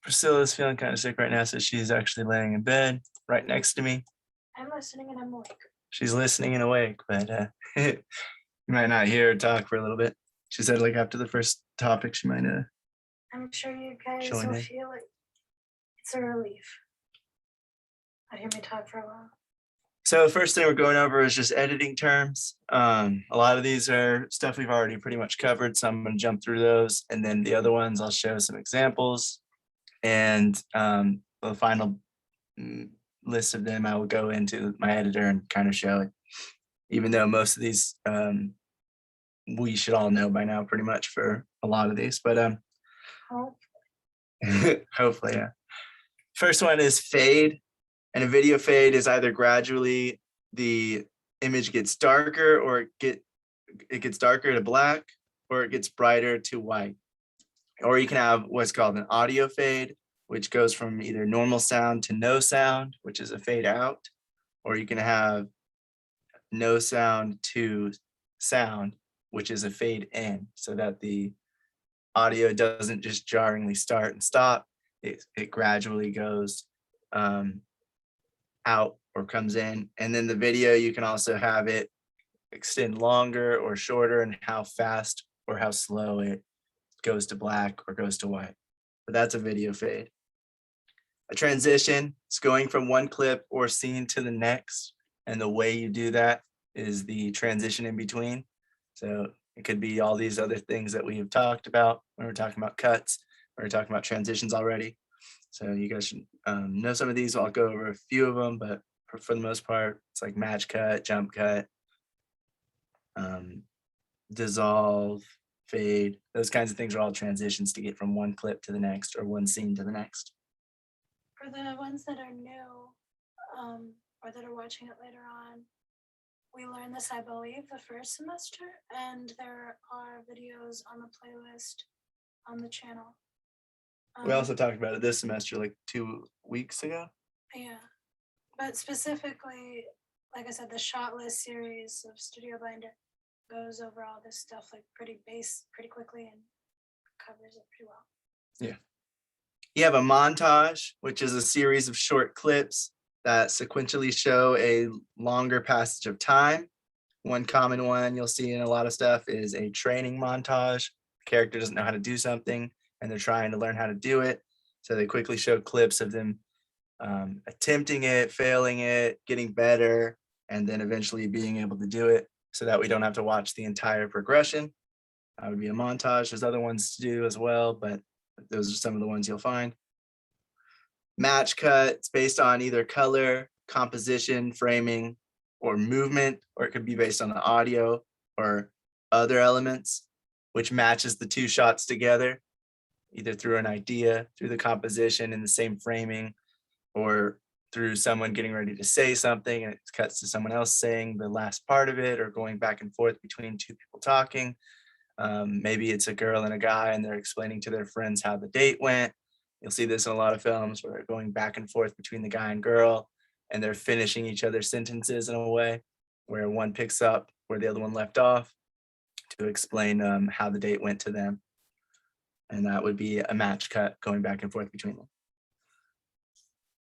Priscilla's feeling kind of sick right now, so she's actually laying in bed right next to me. I'm listening and I'm awake. She's listening and awake, but you might not hear her talk for a little bit. She said like after the first topic, she might I'm sure you guys Join will in. feel like it's a relief. I hear me talk for a while. So the first thing we're going over is just editing terms. A lot of these are stuff we've already pretty much covered, so I'm going to jump through those. And then the other ones, I'll show some examples. And the final list of them, I will go into my editor and kind of show it. Even though most of these we should all know by now pretty much for a lot of these, but hopefully, yeah. First one is fade. And a video fade is either gradually the image gets darker or it gets darker to black, or it gets brighter to white. Or you can have what's called an audio fade, which goes from either normal sound to no sound, which is a fade out, or you can have no sound to sound, which is a fade in, so that the audio doesn't just jarringly start and stop. It gradually goes out or comes in. And then the video, you can also have it extend longer or shorter, and how fast or how slow it goes to black or goes to white. But that's a video fade. A transition is going from one clip or scene to the next. And the way you do that is the transition in between. So it could be all these other things that we have talked about when we're talking about cuts, or we're talking about transitions already. So you guys should know some of these. I'll go over a few of them, but for the most part, it's like match cut, jump cut, dissolve, fade. Those kinds of things are all transitions to get from one clip to the next or one scene to the next. For the ones that are new or that are watching it later on, we learned this, I believe, the first semester, and there are videos on the playlist on the channel. We also talked about it this semester, like 2 weeks ago. Yeah, but specifically, like I said, the shot list series of Studio Binder goes over all this stuff like pretty quickly and covers it pretty well. Yeah. You have a montage, which is a series of short clips that sequentially show a longer passage of time. One common one you'll see in a lot of stuff is a training montage. The character doesn't know how to do something, and they're trying to learn how to do it. So they quickly show clips of them attempting it, failing it, getting better, and then eventually being able to do it, so that we don't have to watch the entire progression. That would be a montage. There's other ones to do as well, but those are some of the ones you'll find. Match cut, it's based on either color, composition, framing, or movement, or it could be based on the audio or other elements, which matches the two shots together, either through an idea, through the composition in the same framing, or through someone getting ready to say something and it cuts to someone else saying the last part of it, or going back and forth between two people talking. Maybe it's a girl and a guy and they're explaining to their friends how the date went. You'll see this in a lot of films where they're going back and forth between the guy and girl, and they're finishing each other's sentences in a way where one picks up where the other one left off to explain how the date went to them. And that would be a match cut going back and forth between them.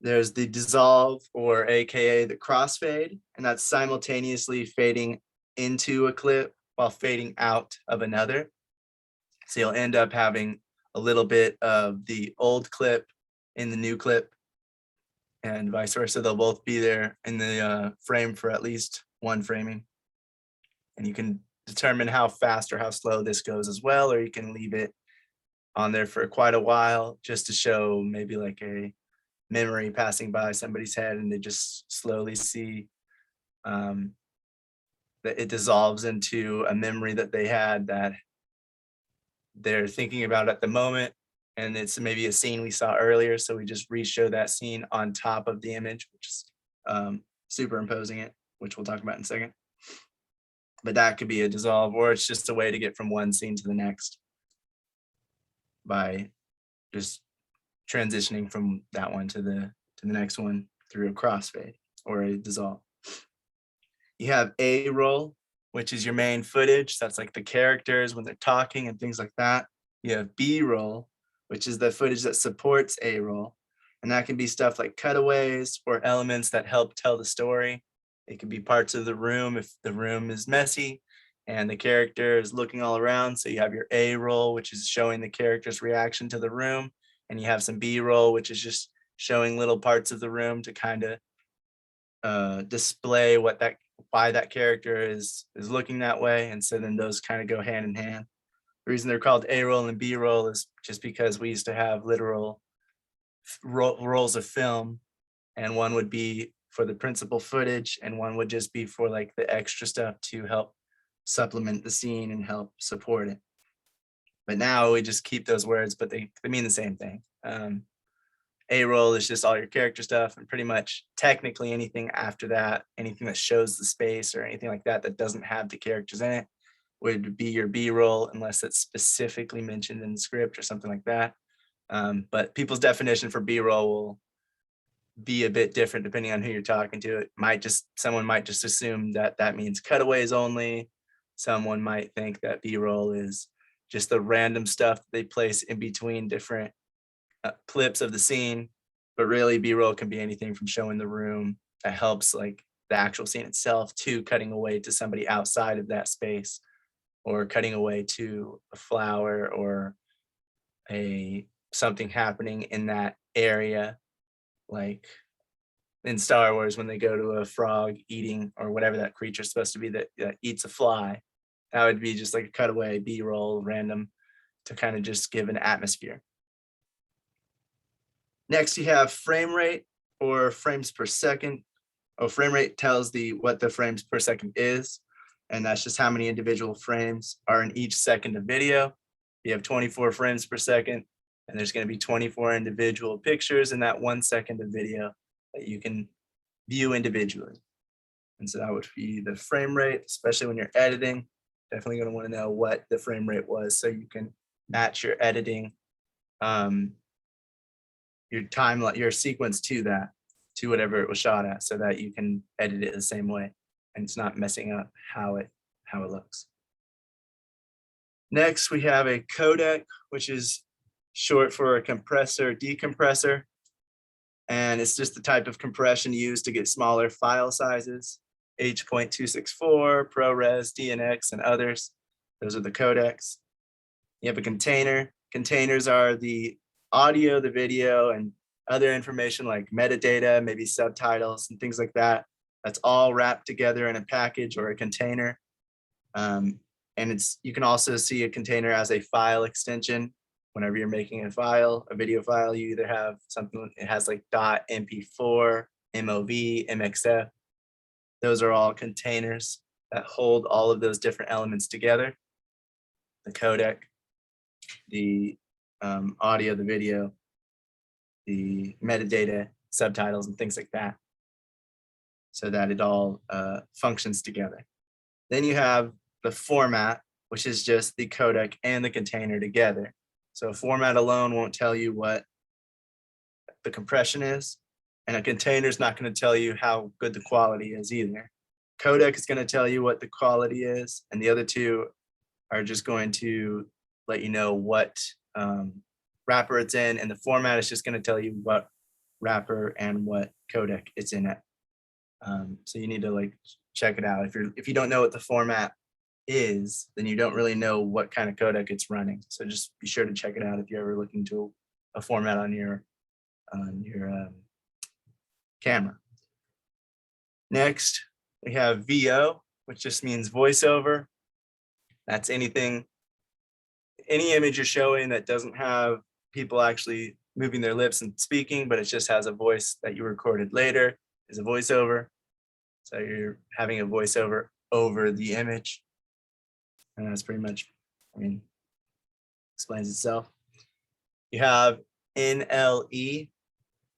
There's the dissolve, or AKA the crossfade, and that's simultaneously fading into a clip while fading out of another. So you'll end up having a little bit of the old clip in the new clip, and vice versa. They'll both be there in the frame for at least one framing. And you can determine how fast or how slow this goes as well, or you can leave it on there for quite a while just to show maybe like a memory passing by somebody's head, and they just slowly see that it dissolves into a memory that they had that they're thinking about at the moment, and it's maybe a scene we saw earlier, so we just re-show that scene on top of the image, which is superimposing it, which we'll talk about in a second. But that could be a dissolve, or it's just a way to get from one scene to the next by just transitioning from that one to the next one through a crossfade or a dissolve. You have A-roll, which is your main footage. That's like the characters when they're talking and things like that. You have B-roll, which is the footage that supports A-roll. And that can be stuff like cutaways or elements that help tell the story. It could be parts of the room if the room is messy and the character is looking all around. So you have your A-roll, which is showing the character's reaction to the room. And you have some B-roll, which is just showing little parts of the room to kind of display why that character is looking that way. And so then those kind of go hand in hand. The reason they're called A-roll and B-roll is just because we used to have literal rolls of film, and one would be for the principal footage and one would just be for like the extra stuff to help supplement the scene and help support it. But now we just keep those words, but they mean the same thing. A-roll is just all your character stuff, and pretty much technically anything after that, anything that shows the space or anything like that that doesn't have the characters in it would be your B-roll, unless it's specifically mentioned in the script or something like that. But people's definition for B-roll will be a bit different depending on who you're talking to. Someone might just assume that that means cutaways only. Someone might think that B-roll is just the random stuff they place in between different clips of the scene. But really, B-roll can be anything from showing the room that helps like the actual scene itself to cutting away to somebody outside of that space, or cutting away to a flower or something happening in that area, like in Star Wars when they go to a frog eating or whatever that creature is supposed to be that eats a fly. That would be just like a cutaway B-roll, random, to kind of just give an atmosphere. Next, you have frame rate or frames per second. Frame rate tells what the frames per second is, and that's just how many individual frames are in each second of video. You have 24 frames per second, and there's going to be 24 individual pictures in that 1 second of video that you can view individually. And so that would be the frame rate, especially when you're editing. Definitely going to want to know what the frame rate was so you can match your editing, your sequence to whatever it was shot at, so that you can edit it the same way and it's not messing up how it looks. Next, we have a codec, which is short for a compressor decompressor. And it's just the type of compression used to get smaller file sizes, H.264, ProRes, DNX, and others. Those are the codecs. You have a container. Containers are the audio, the video, and other information like metadata, maybe subtitles and things like that. That's all wrapped together in a package or a container. And you can also see a container as a file extension. Whenever you're making a video file, you either have something, it has like .mp4, MOV, MXF. Those are all containers that hold all of those different elements together. The codec, the audio, the video, the metadata, subtitles, and things like that, so that it all functions together. Then you have the format, which is just the codec and the container together. So a format alone won't tell you what the compression is, and a container is not going to tell you how good the quality is either. Codec is going to tell you what the quality is, and the other two are just going to let you know what wrapper it's in, and the format is just going to tell you what wrapper and what codec it's in it. So you need to like check it out. If you don't know what the format is, then you don't really know what kind of codec it's running. So just be sure to check it out if you're ever looking to a format on your camera. Next, we have VO, which just means voiceover. That's any image you're showing that doesn't have people actually moving their lips and speaking, but it just has a voice that you recorded later, is a voiceover. So you're having a voiceover over the image. And that's pretty much, explains itself. You have NLE,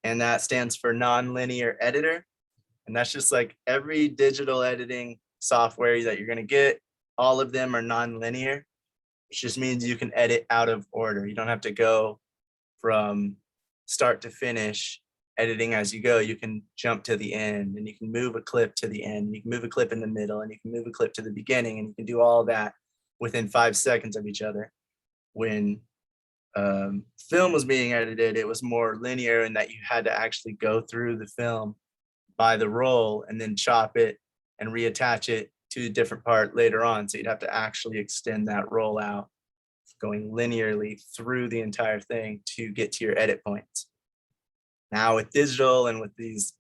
and that stands for non-linear editor. And that's just like every digital editing software that you're going to get, all of them are non-linear, which just means you can edit out of order. You don't have to go from start to finish editing as you go. You can jump to the end, and you can move a clip to the end. You can move a clip in the middle, and you can move a clip to the beginning, and you can do all that within 5 seconds of each other. When film was being edited, it was more linear in that you had to actually go through the film by the roll and then chop it and reattach it to a different part later on. So you'd have to actually extend that roll out, going linearly through the entire thing to get to your edit points. Now with digital and with these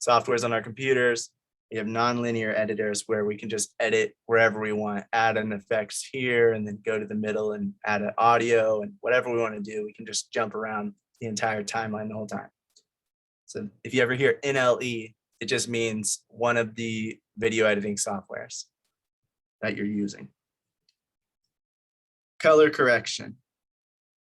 softwares on our computers, we have non-linear editors where we can just edit wherever we want, add an effects here and then go to the middle and add an audio and whatever we want to do, we can just jump around the entire timeline the whole time. So if you ever hear NLE, it just means one of the video editing softwares that you're using. Color correction.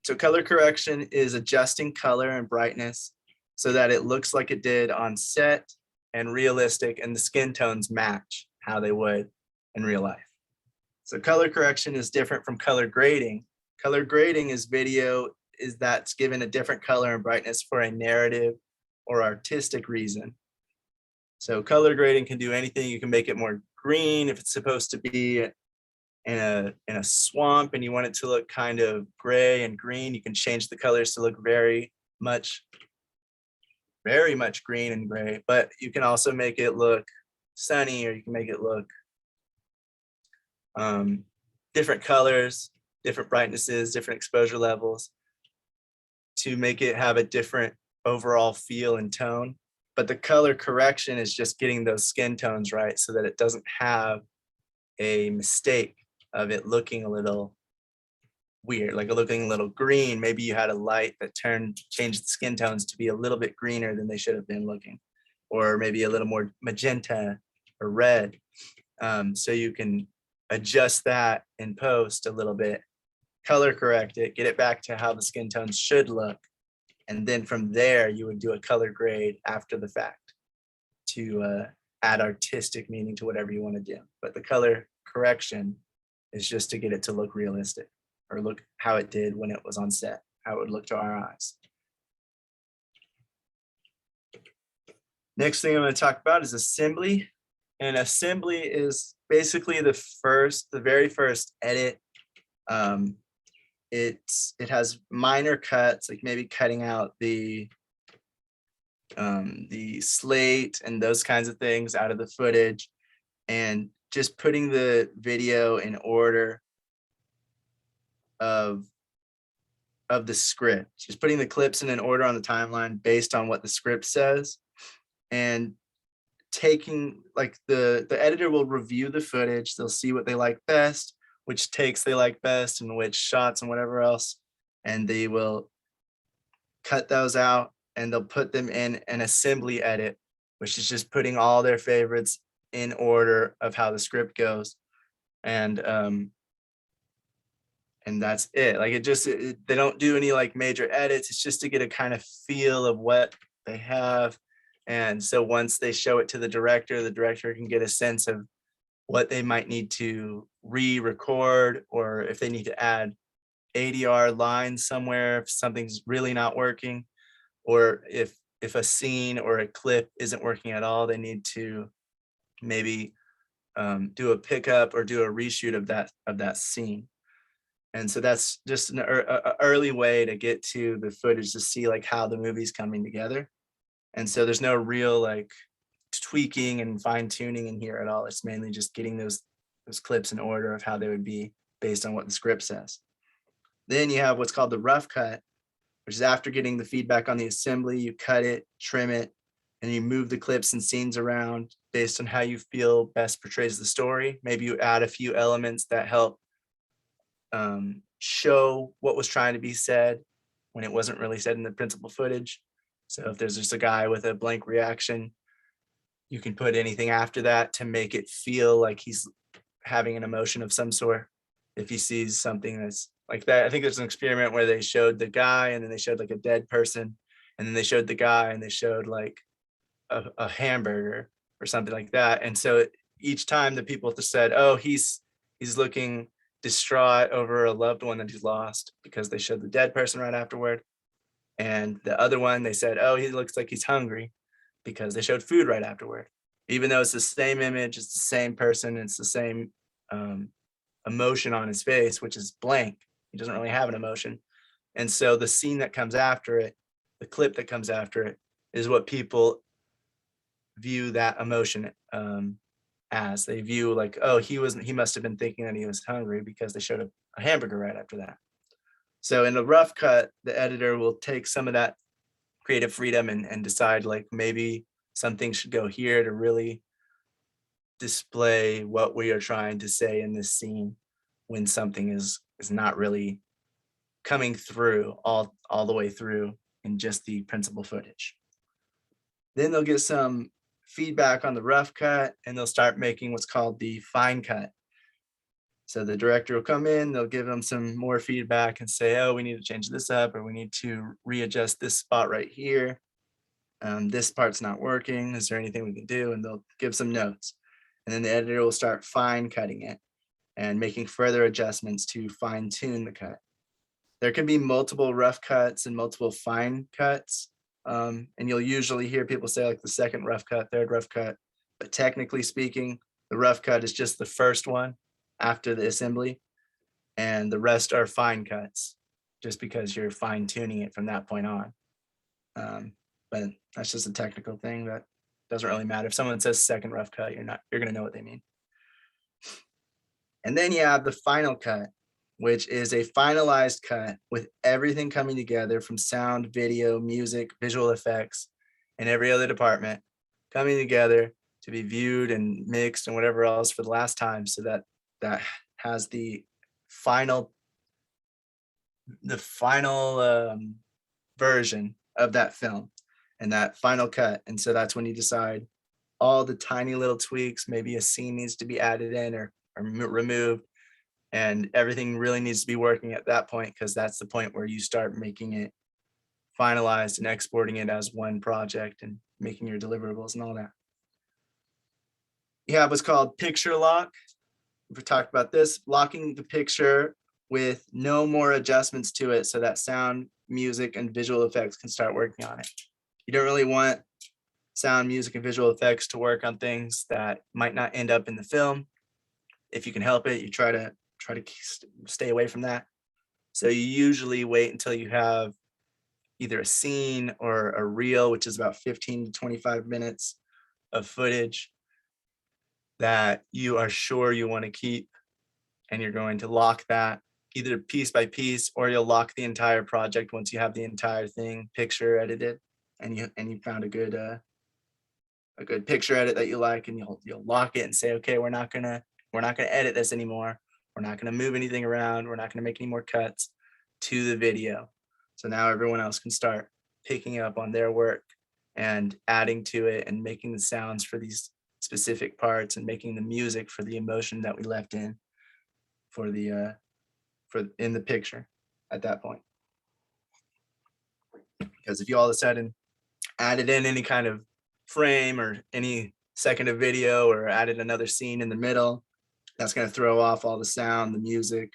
So color correction is adjusting color and brightness so that it looks like it did on set and realistic, and the skin tones match how they would in real life. So color correction is different from color grading. Color grading is video that's given a different color and brightness for a narrative or artistic reason. So color grading can do anything. You can make it more green if it's supposed to be in a swamp and you want it to look kind of gray and green. You can change the colors to look very much green and gray, but you can also make it look sunny, or you can make it look different colors, different brightnesses, different exposure levels to make it have a different overall feel and tone. But the color correction is just getting those skin tones right so that it doesn't have a mistake of it looking a little weird, like looking a little green. Maybe you had a light that changed the skin tones to be a little bit greener than they should have been looking, or maybe a little more magenta or red. So you can adjust that in post a little bit, color correct it, get it back to how the skin tones should look. And then from there, you would do a color grade after the fact to add artistic meaning to whatever you want to do. But the color correction is just to get it to look realistic, or look how it did when it was on set, how it would look to our eyes. Next thing I'm going to talk about is assembly. And assembly is basically the very first edit. It has minor cuts, like maybe cutting out the slate and those kinds of things out of the footage, and just putting the video in order of the script, just putting the clips in an order on the timeline based on what the script says, and taking, like, the editor will review the footage, they'll see what they like best, which takes they like best, and which shots and whatever else, and they will cut those out and they'll put them in an assembly edit, which is just putting all their favorites in order of how the script goes. And that's it. Like, they don't do any like major edits. It's just to get a kind of feel of what they have. And so once they show it to the director can get a sense of what they might need to re-record, or if they need to add ADR lines somewhere, if something's really not working, or if a scene or a clip isn't working at all, they need to maybe do a pickup or do a reshoot of that scene. And so that's just an early way to get to the footage to see like how the movie's coming together. And so there's no real like tweaking and fine tuning in here at all. It's mainly just getting those clips in order of how they would be based on what the script says. Then you have what's called the rough cut, which is after getting the feedback on the assembly, you cut it, trim it, and you move the clips and scenes around based on how you feel best portrays the story. Maybe you add a few elements that help show what was trying to be said when it wasn't really said in the principal footage. So if there's just a guy with a blank reaction, you can put anything after that to make it feel like he's having an emotion of some sort. If he sees something that's like that, I think there's an experiment where they showed the guy and then they showed like a dead person, and then they showed the guy and they showed like a hamburger or something like that. And so each time the people just said, oh, he's looking distraught over a loved one that he's lost, because they showed the dead person right afterward. And the other one, they said, oh, he looks like he's hungry, because they showed food right afterward. Even though it's the same image, it's the same person, it's the same emotion on his face, which is blank. He doesn't really have an emotion. And so the scene that comes after it, the clip that comes after it, is what people view that emotion as. They view like, oh, he must have been thinking that he was hungry because they showed a hamburger right after that. So in a rough cut, the editor will take some of that creative freedom and decide like maybe something should go here to really display what we are trying to say in this scene when something is not really coming through all the way through in just the principal footage. Then they'll get some feedback on the rough cut and they'll start making what's called the fine cut. So the director will come in, they'll give them some more feedback and say, oh, we need to change this up, or we need to readjust this spot right here. This part's not working. Is there anything we can do? And they'll give some notes. And then the editor will start fine cutting it and making further adjustments to fine tune the cut. There can be multiple rough cuts and multiple fine cuts. And you'll usually hear people say like the second rough cut, third rough cut. But technically speaking, the rough cut is just the first one after the assembly. And the rest are fine cuts, just because you're fine tuning it from that point on. But that's just a technical thing that doesn't really matter. If someone says second rough cut, you're going to know what they mean. And then you have the final cut, which is a finalized cut with everything coming together from sound, video, music, visual effects, and every other department coming together to be viewed and mixed and whatever else for the last time, so that that has the final version of that film and that final cut. And so that's when you decide all the tiny little tweaks, maybe a scene needs to be added in or removed, and everything really needs to be working at that point, because that's the point where you start making it finalized and exporting it as one project and making your deliverables and all that. You have what's called picture lock. We've talked about this, locking the picture with no more adjustments to it so that sound, music, and visual effects can start working on it. You don't really want sound, music, and visual effects to work on things that might not end up in the film. If you can help it, you try to stay away from that. So you usually wait until you have either a scene or a reel, which is about 15 to 25 minutes of footage that you are sure you want to keep, and you're going to lock that either piece by piece, or you'll lock the entire project once you have the entire thing picture edited and you found a good picture edit that you like, and you'll lock it and say, okay, we're not gonna edit this anymore. We're not gonna move anything around. We're not gonna make any more cuts to the video. So now everyone else can start picking up on their work and adding to it and making the sounds for these specific parts and making the music for the emotion that we left in in the picture at that point. Because if you all of a sudden added in any kind of frame or any second of video or added another scene in the middle, that's going to throw off all the sound, the music,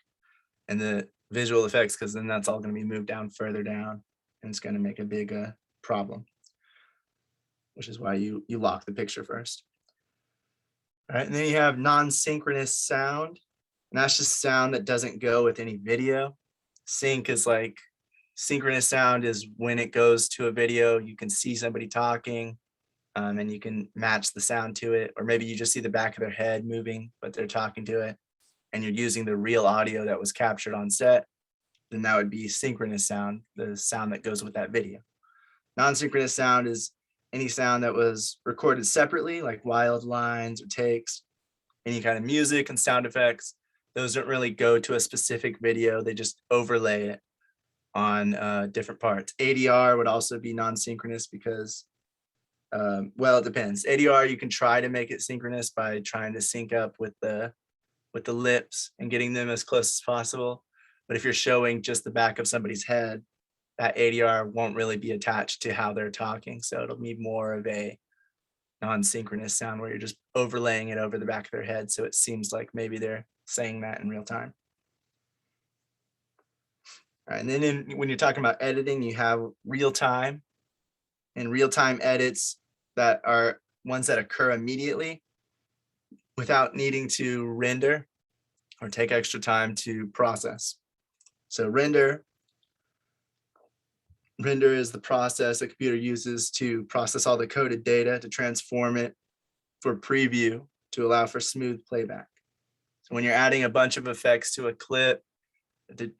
and the visual effects, because then that's all going to be moved down further down, and it's going to make a big problem, which is why you lock the picture first. All right, and then you have non-synchronous sound, and that's just sound that doesn't go with any video. Sync is like, synchronous sound is when it goes to a video, you can see somebody talking, and you can match the sound to it, or maybe you just see the back of their head moving, but they're talking to it, and you're using the real audio that was captured on set, then that would be synchronous sound, the sound that goes with that video. Non-synchronous sound is any sound that was recorded separately, like wild lines or takes, any kind of music and sound effects. Those don't really go to a specific video, they just overlay it on different parts. ADR would also be non-synchronous because, well, it depends. ADR, you can try to make it synchronous by trying to sync up with the lips and getting them as close as possible. But if you're showing just the back of somebody's head, that ADR won't really be attached to how they're talking. So it'll be more of a non-synchronous sound where you're just overlaying it over the back of their head. So it seems like maybe they're saying that in real time. All right, and then when you're talking about editing, you have real time, and real time edits that are ones that occur immediately without needing to render or take extra time to process. So render Render is the process a computer uses to process all the coded data to transform it for preview to allow for smooth playback. So when you're adding a bunch of effects to a clip,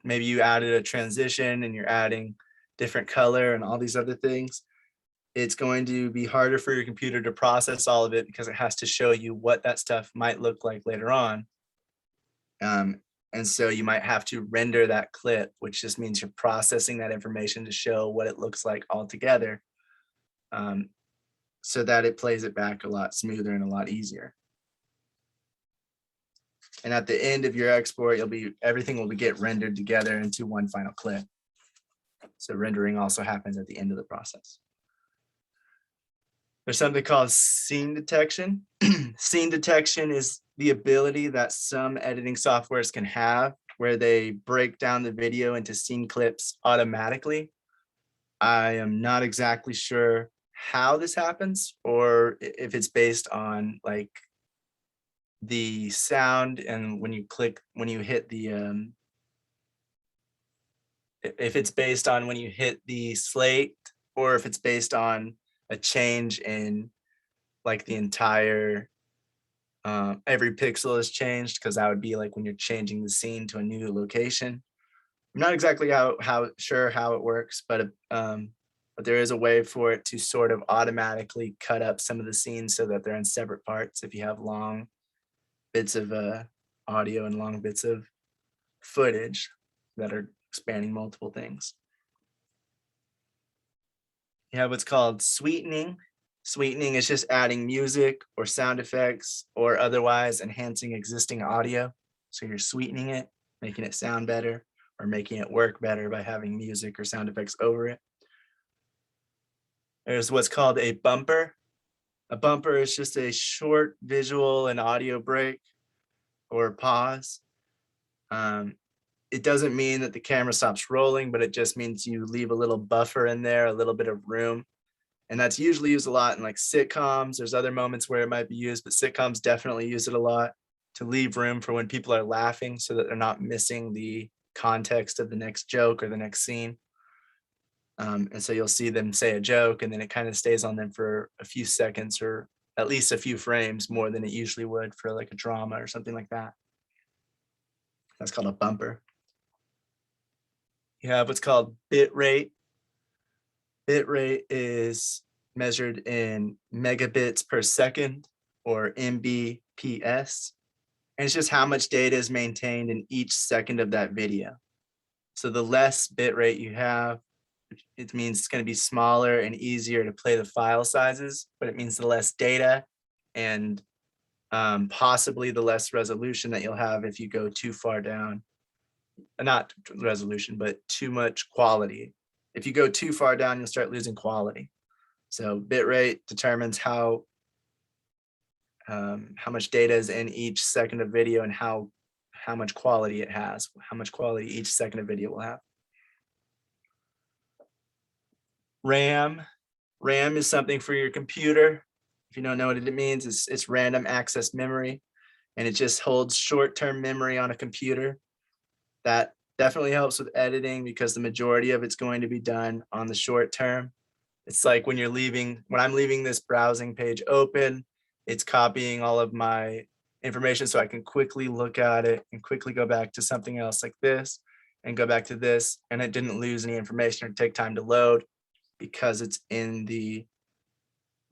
maybe you added a transition and you're adding different color and all these other things, it's going to be harder for your computer to process all of it because it has to show you what that stuff might look like later on. And so you might have to render that clip, which just means you're processing that information to show what it looks like all together, so that it plays it back a lot smoother and a lot easier. And at the end of your export, everything will get rendered together into one final clip. So rendering also happens at the end of the process. There's something called scene detection. Scene detection is the ability that some editing softwares can have where they break down the video into scene clips automatically. I am not exactly sure how this happens or if it's based on like the sound and when you hit the if it's based on when you hit the slate or if it's based on a change in like the entire every pixel is changed, because that would be like when you're changing the scene to a new location. I'm not exactly sure how it works, but there is a way for it to sort of automatically cut up some of the scenes so that they're in separate parts if you have long bits of audio and long bits of footage that are spanning multiple things. You have what's called sweetening. Sweetening is just adding music or sound effects or otherwise enhancing existing audio. So you're sweetening it, making it sound better or making it work better by having music or sound effects over it. There's what's called a bumper. A bumper is just a short visual and audio break or pause. It doesn't mean that the camera stops rolling, but it just means you leave a little buffer in there, a little bit of room. And that's usually used a lot in like sitcoms. There's other moments where it might be used, but sitcoms definitely use it a lot to leave room for when people are laughing so that they're not missing the context of the next joke or the next scene. And so you'll see them say a joke and then it kind of stays on them for a few seconds or at least a few frames more than it usually would for like a drama or something like that. That's called a bumper. You have what's called bit rate. Bit rate is measured in megabits per second or Mbps. And it's just how much data is maintained in each second of that video. So the less bit rate you have, it means it's going to be smaller and easier to play the file sizes, but it means the less data and possibly the less resolution that you'll have if you go too far down. Not resolution, but too much quality. If you go too far down, you'll start losing quality. So bitrate determines how much data is in each second of video and how much quality it has, how much quality each second of video will have. RAM. RAM is something for your computer. If you don't know what it means, it's random access memory, and it just holds short-term memory on a computer. That definitely helps with editing because the majority of it's going to be done on the short term. It's like when I'm leaving this browsing page open, it's copying all of my information so I can quickly look at it and quickly go back to something else like this and go back to this, and it didn't lose any information or take time to load because it's in the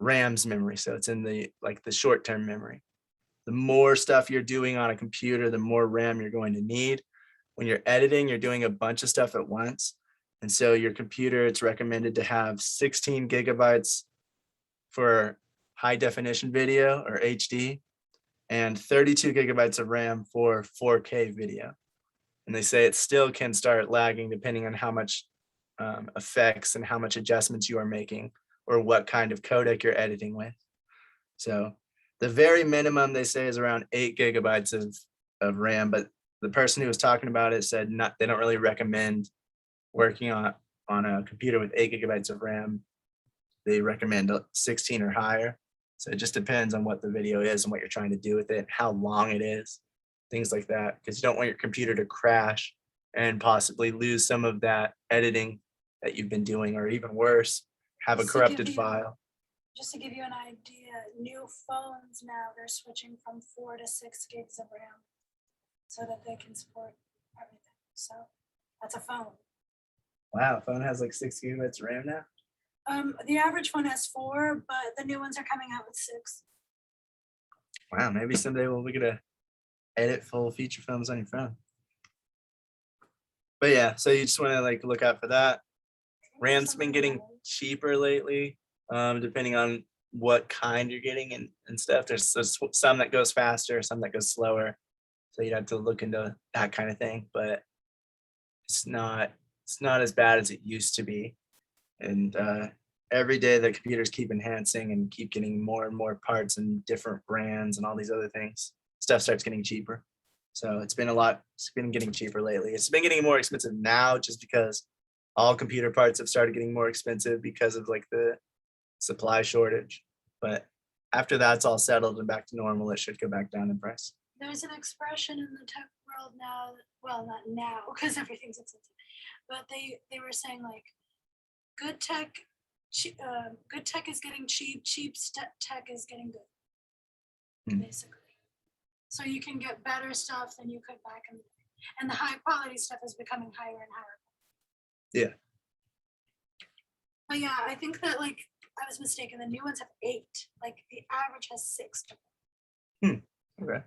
RAM's memory. So it's in the short-term memory. The more stuff you're doing on a computer, the more RAM you're going to need. When you're editing, you're doing a bunch of stuff at once. And so your computer, it's recommended to have 16 gigabytes for high definition video or HD and 32 gigabytes of RAM for 4K video. And they say it still can start lagging depending on how much effects and how much adjustments you are making or what kind of codec you're editing with. So the very minimum they say is around 8 gigabytes of RAM, but the person who was talking about it said they don't really recommend working on a computer with 8 gigabytes of RAM. They recommend 16 or higher. So it just depends on what the video is and what you're trying to do with it, how long it is, things like that, because you don't want your computer to crash and possibly lose some of that editing that you've been doing, or even worse, have a Just to give corrupted you- file. Just to give you an idea, new phones now, they're switching from 4 to 6 gigs of RAM so that they can support everything. So that's a phone. Wow, phone has like 6 gigabytes of RAM now. The average phone has 4, but the new ones are coming out with 6. Wow, maybe someday we'll get to edit full feature films on your phone. But yeah, so you just want to like look out for that. RAM's been getting cheaper lately, depending on what kind you're getting and stuff. There's some that goes faster, some that goes slower. So you'd have to look into that kind of thing, but it's not as bad as it used to be. And every day the computers keep enhancing and keep getting more and more parts and different brands and all these other things. Stuff starts getting cheaper. So it's been getting cheaper lately. It's been getting more expensive now just because all computer parts have started getting more expensive because of like the supply shortage. But after that's all settled and back to normal, it should go back down in price. There's an expression in the tech world now, well, not now because everything's expensive, but they were saying like good tech is getting cheap, tech is getting good, basically. So you can get better stuff than you could back in the day. And the high quality stuff is becoming higher and higher. Yeah. But yeah, I think that like I was mistaken. The new ones have 8. Like the average has 6. Okay.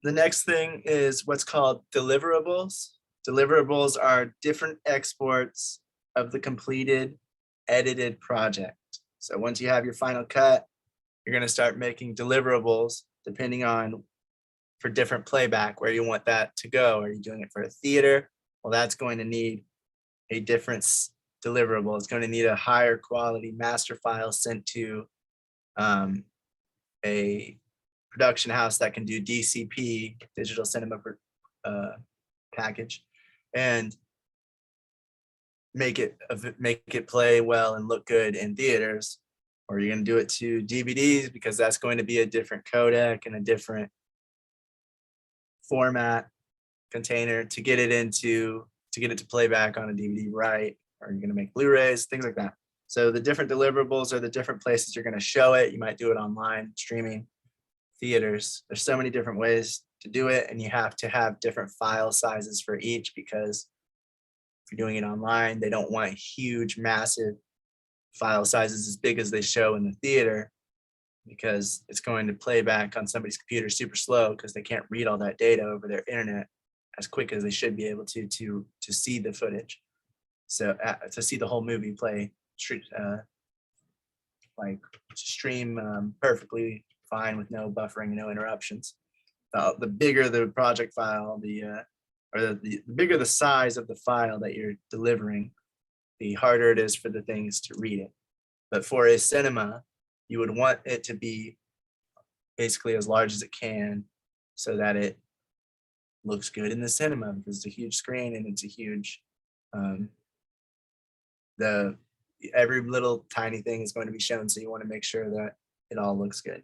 The next thing is what's called deliverables. Deliverables are different exports of the completed edited project. So once you have your final cut, you're going to start making deliverables depending on for different playback where you want that to go. Are you doing it for a theater? Well, that's going to need a different deliverable. It's going to need a higher quality master file sent to a production house that can do DCP, digital cinema package, and make it play well and look good in theaters. Or you're going to do it to DVDs because that's going to be a different codec and a different format container to get it to playback on a DVD, right? Or you're going to make Blu-rays, things like that. So the different deliverables are the different places you're going to show it. You might do it online, streaming, theaters. There's so many different ways to do it, and you have to have different file sizes for each because if you're doing it online, they don't want huge, massive file sizes as big as they show in the theater because it's going to play back on somebody's computer super slow because they can't read all that data over their internet as quick as they should be able to see the footage. So to see the whole movie play stream perfectly fine with no buffering, no interruptions. The bigger the project file, the bigger the size of the file that you're delivering, the harder it is for the things to read it. But for a cinema, you would want it to be basically as large as it can so that it looks good in the cinema because it's a huge screen and it's a huge, every little tiny thing is going to be shown. So you want to make sure that it all looks good.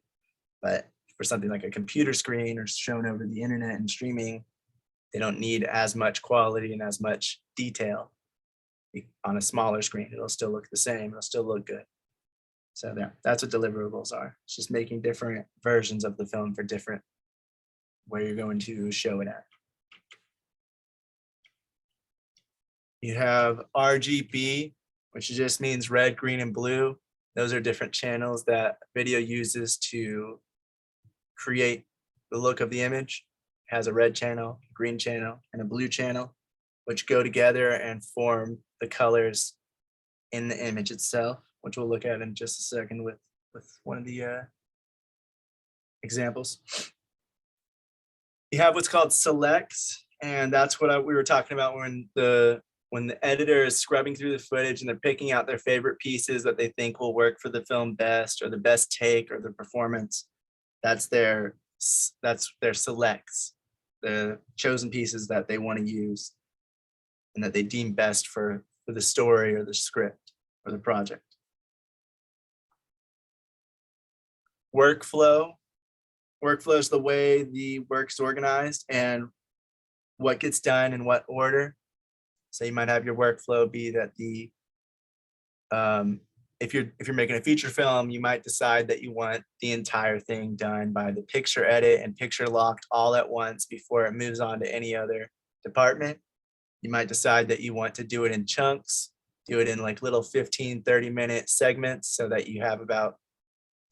But for something like a computer screen or shown over the internet and streaming, they don't need as much quality and as much detail. On a smaller screen, it'll still look the same, it'll still look good. So that's what deliverables are. It's just making different versions of the film for different where you're going to show it at. You have RGB, which just means red, green, and blue. Those are different channels that video uses to create the look of the image. It has a red channel, green channel, and a blue channel, which go together and form the colors in the image itself, which we'll look at in just a second with one of the examples. You have what's called selects, and that's what we were talking about when the editor is scrubbing through the footage and they're picking out their favorite pieces that they think will work for the film best, or the best take or the performance. That's their selects, the chosen pieces that they want to use and that they deem best for the story or the script or the project. Workflow is the way the work's organized and what gets done in what order. So you might have your workflow be that if you're making a feature film, you might decide that you want the entire thing done by the picture edit and picture locked all at once before it moves on to any other department. You might decide that you want to do it in chunks, do it in like little 15, 30-minute segments so that you have about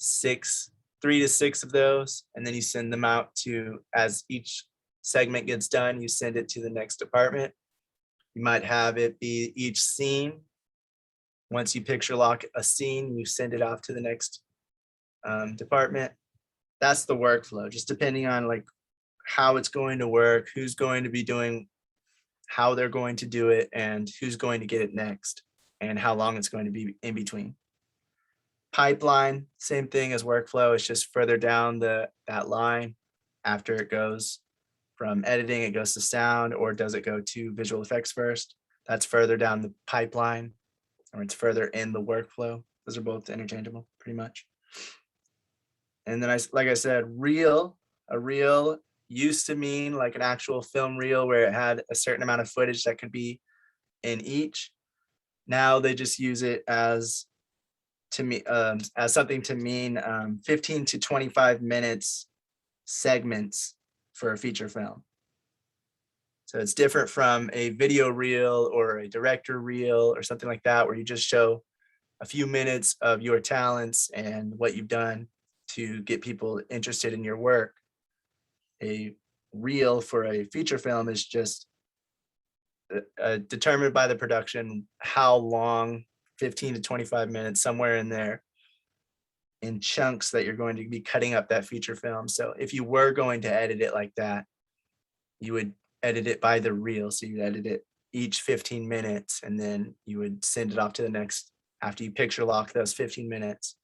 3 to 6 of those, and then you send them out to, as each segment gets done, you send it to the next department. You might have it be each scene. Once you picture lock a scene, you send it off to the next department. That's the workflow, just depending on like how it's going to work, who's going to be doing, how they're going to do it, and who's going to get it next, and how long it's going to be in between. Pipeline, same thing as workflow. It's just further down that line. After it goes from editing, it goes to sound, or does it go to visual effects first? That's further down the pipeline, or it's further in the workflow. Those are both interchangeable, pretty much. And then like I said, a reel used to mean like an actual film reel where it had a certain amount of footage that could be in each. Now they just use it as something to mean 15 to 25 minutes segments for a feature film. So it's different from a video reel or a director reel or something like that, where you just show a few minutes of your talents and what you've done to get people interested in your work. A reel for a feature film is just determined by the production how long, 15 to 25 minutes, somewhere in there, in chunks that you're going to be cutting up that feature film. So if you were going to edit it like that, you would edit it by the reel. So you edit it each 15 minutes, and then you would send it off to the next, after you picture lock those 15 minutes.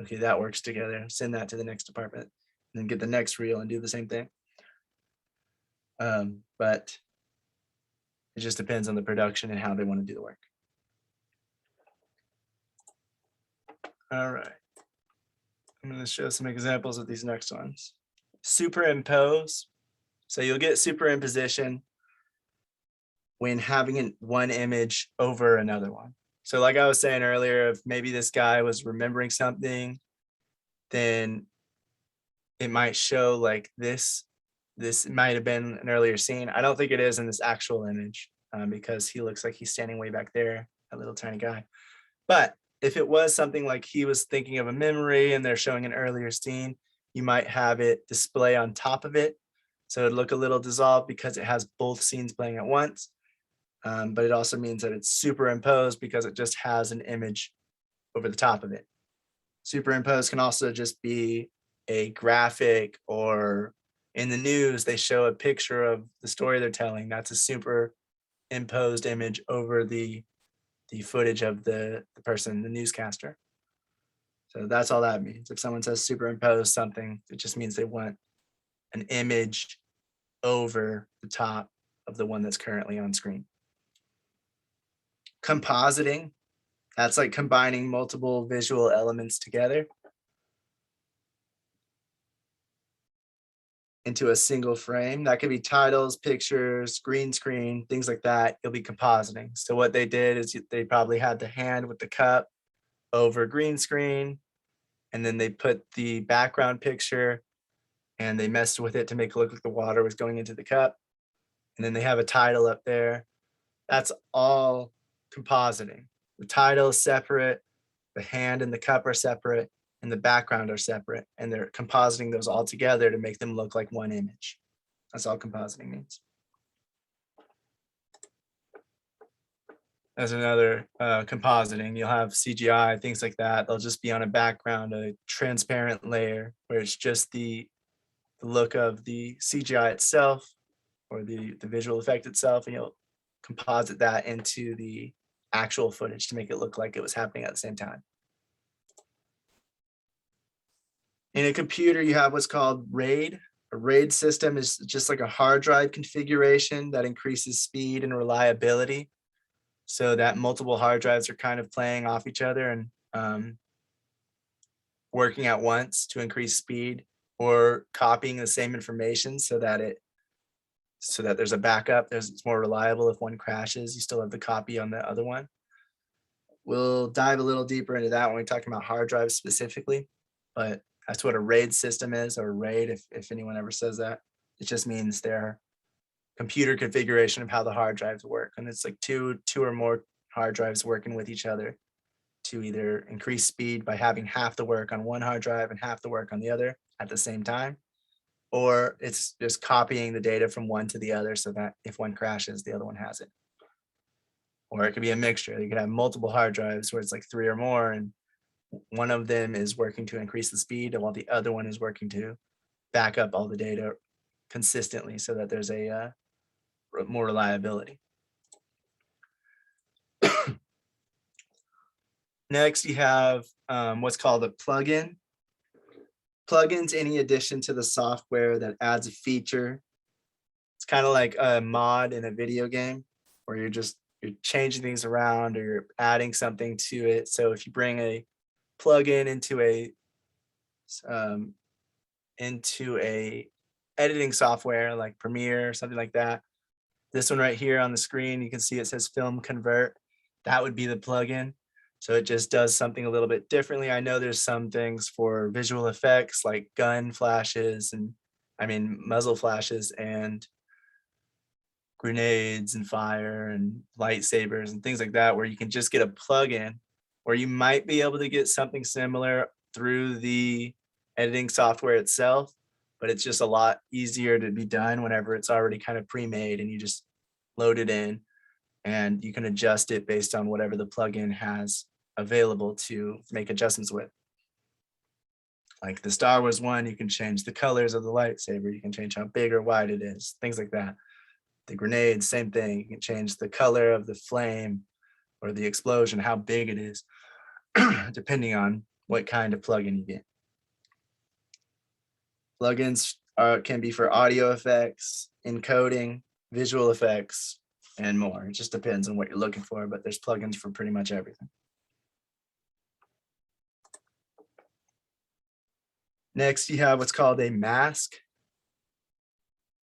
Okay, that works together. Send that to the next department, and then get the next reel and do the same thing. But it just depends on the production and how they want to do the work. All right. I'm going to show some examples of these next ones. Superimpose. So you'll get superimposition when having one image over another one. So like I was saying earlier, if maybe this guy was remembering something, then it might show like this. This might have been an earlier scene. I don't think it is in this actual image because he looks like he's standing way back there, a little tiny guy. But if it was something like he was thinking of a memory and they're showing an earlier scene, you might have it display on top of it. So it'd look a little dissolved because it has both scenes playing at once. But it also means that it's superimposed because it just has an image over the top of it. Superimposed can also just be a graphic, or in the news, they show a picture of the story they're telling. That's a superimposed image over the footage of the person, the newscaster. So that's all that means. If someone says superimpose something, it just means they want an image over the top of the one that's currently on screen. Compositing, that's like combining multiple visual elements together into a single frame. That could be titles, pictures, green screen, things like that. You'll be compositing. So what they did is they probably had the hand with the cup over green screen, and then they put the background picture and they messed with it to make it look like the water was going into the cup. And then they have a title up there. That's all compositing. The title is separate, the hand and the cup are separate, and the background are separate. And they're compositing those all together to make them look like one image. That's all compositing means. As another compositing, you'll have CGI, things like that. They'll just be on a background, a transparent layer where it's just the look of the CGI itself or the visual effect itself, and you'll composite that into the actual footage to make it look like it was happening at the same time. In a computer, you have what's called RAID. A RAID system is just like a hard drive configuration that increases speed and reliability, so that multiple hard drives are kind of playing off each other and working at once to increase speed, or copying the same information so that so that there's a backup. It's more reliable. If one crashes, you still have the copy on the other one. We'll dive a little deeper into that when we're talking about hard drives specifically, but that's what a RAID system is, or RAID, if anyone ever says that. It just means their computer configuration of how the hard drives work. And it's like two or more hard drives working with each other to either increase speed by having half the work on one hard drive and half the work on the other at the same time, or it's just copying the data from one to the other so that if one crashes, the other one has it. Or it could be a mixture. You could have multiple hard drives where it's like 3 or more, and one of them is working to increase the speed while the other one is working to back up all the data consistently so that there's a more reliability. Next, you have what's called a plugin. Plugins, any addition to the software that adds a feature. It's kind of like a mod in a video game where you're changing things around or you're adding something to it. So if you bring a plugin into a editing software like Premiere or something like that, this one right here on the screen, you can see it says Film Convert. That would be the plugin. So it just does something a little bit differently. I know there's some things for visual effects like gun flashes muzzle flashes and grenades and fire and lightsabers and things like that, where you can just get a plugin, or you might be able to get something similar through the editing software itself, but it's just a lot easier to be done whenever it's already kind of pre-made and you just load it in and you can adjust it based on whatever the plugin has available to make adjustments with. Like the Star Wars one, you can change the colors of the lightsaber, you can change how big or wide it is, things like that. The grenade, same thing. You can change the color of the flame or the explosion, how big it is, depending on what kind of plugin you get. Plugins can be for audio effects, encoding, visual effects, and more. It just depends on what you're looking for, but there's plugins for pretty much everything. Next, you have what's called a mask,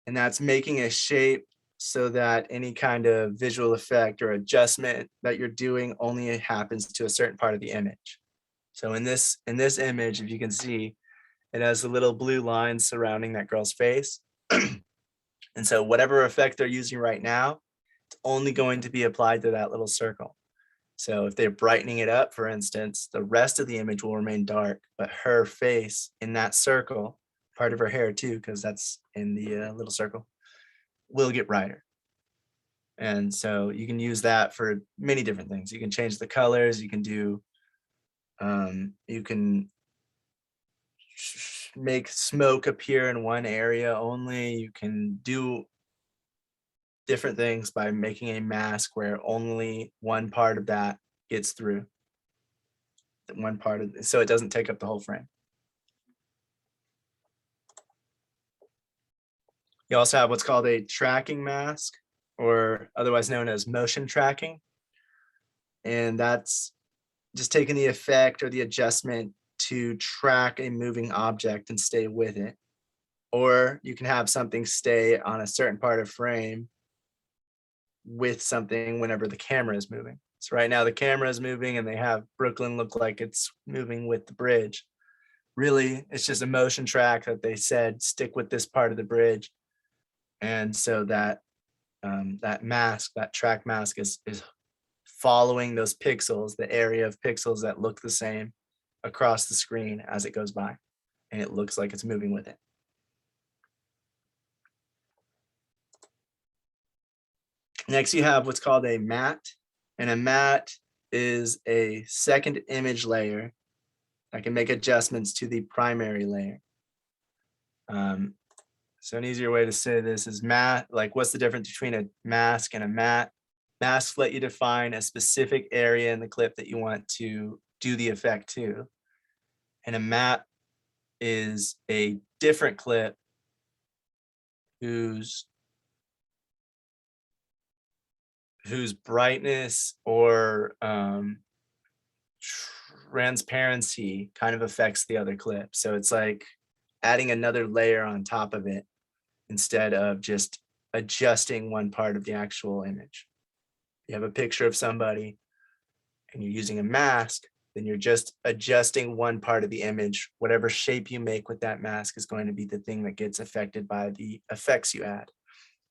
and that's making a shape so that any kind of visual effect or adjustment that you're doing only happens to a certain part of the image. So in this image, if you can see, it has the little blue lines surrounding that girl's face. And so whatever effect they're using right now, it's only going to be applied to that little circle. So if they're brightening it up, for instance, the rest of the image will remain dark, but her face in that circle, part of her hair too, because that's in the little circle, will get brighter. And so you can use that for many different things. You can change the colors, you can do, you can make smoke appear in one area only. You can do different things by making a mask where only one part of that gets through. One part of, so it doesn't take up the whole frame. You also have what's called a tracking mask, or otherwise known as motion tracking. And that's just taking the effect or the adjustment to track a moving object and stay with it. Or you can have something stay on a certain part of frame with something whenever the camera is moving. So right now the camera is moving and they have Brooklyn look like it's moving with the bridge. Really, it's just a motion track that they said stick with this part of the bridge. And so that that mask, that track mask is following those pixels, the area of pixels that look the same across the screen as it goes by. And it looks like it's moving with it. Next, you have what's called a matte. And a matte is a second image layer that can make adjustments to the primary layer. So an easier way to say this is matte, like what's the difference between a mask and a matte? Masks let you define a specific area in the clip that you want to do the effect to. And a matte is a different clip whose brightness or transparency kind of affects the other clip. So it's like adding another layer on top of it instead of just adjusting one part of the actual image. You have a picture of somebody and you're using a mask, then you're just adjusting one part of the image. Whatever shape you make with that mask is going to be the thing that gets affected by the effects you add.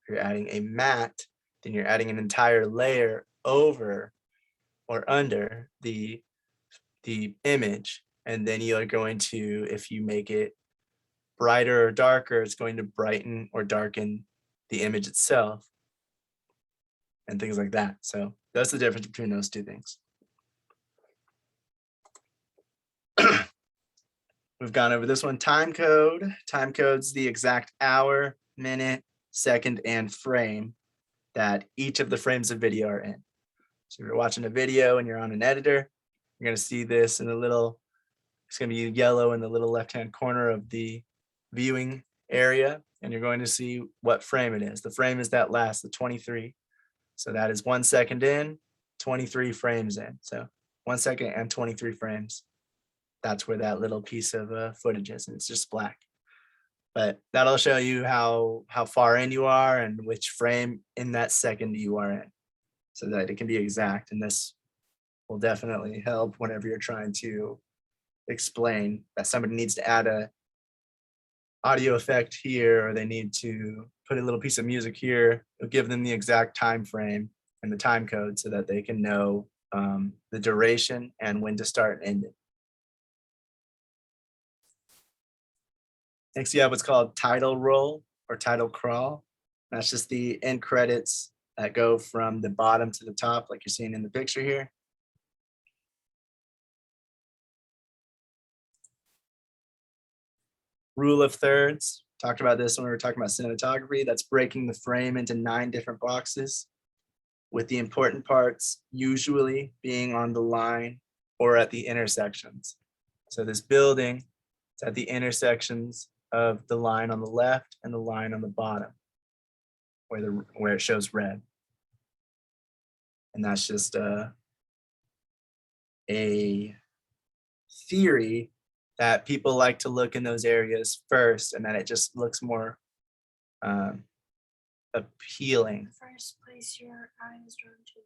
If you're adding a matte, then you're adding an entire layer over or under the image. And then you are going to, if you make it brighter or darker, it's going to brighten or darken the image itself and things like that. So that's the difference between those two things. We've gone over this one. Time code. Time code's the exact hour, minute, second, and frame that each of the frames of video are in. So if you're watching a video and you're on an editor, you're going to see this in the little, it's going to be yellow in the little left-hand corner of the viewing area, and you're going to see what frame it is. The frame is that last, the 23. So that is 1 second in, 23 frames in. So 1 second and 23 frames. That's where that little piece of footage is, and it's just black. But that'll show you how far in you are and which frame in that second you are in, so that it can be exact. And this will definitely help whenever you're trying to explain that somebody needs to add a audio effect here, or they need to put a little piece of music here. It'll give them the exact time frame and the time code so that they can know the duration and when to start and end it. Next, you have what's called title roll or title crawl. That's just the end credits that go from the bottom to the top, like you're seeing in the picture here. Rule of thirds. Talked about this when we were talking about cinematography. That's breaking the frame into 9 different boxes, with the important parts usually being on the line or at the intersections. So this building is at the intersections of the line on the left and the line on the bottom, where it shows red. And that's just a theory that people like to look in those areas first, and that it just looks more appealing. The first place your eye is drawn to.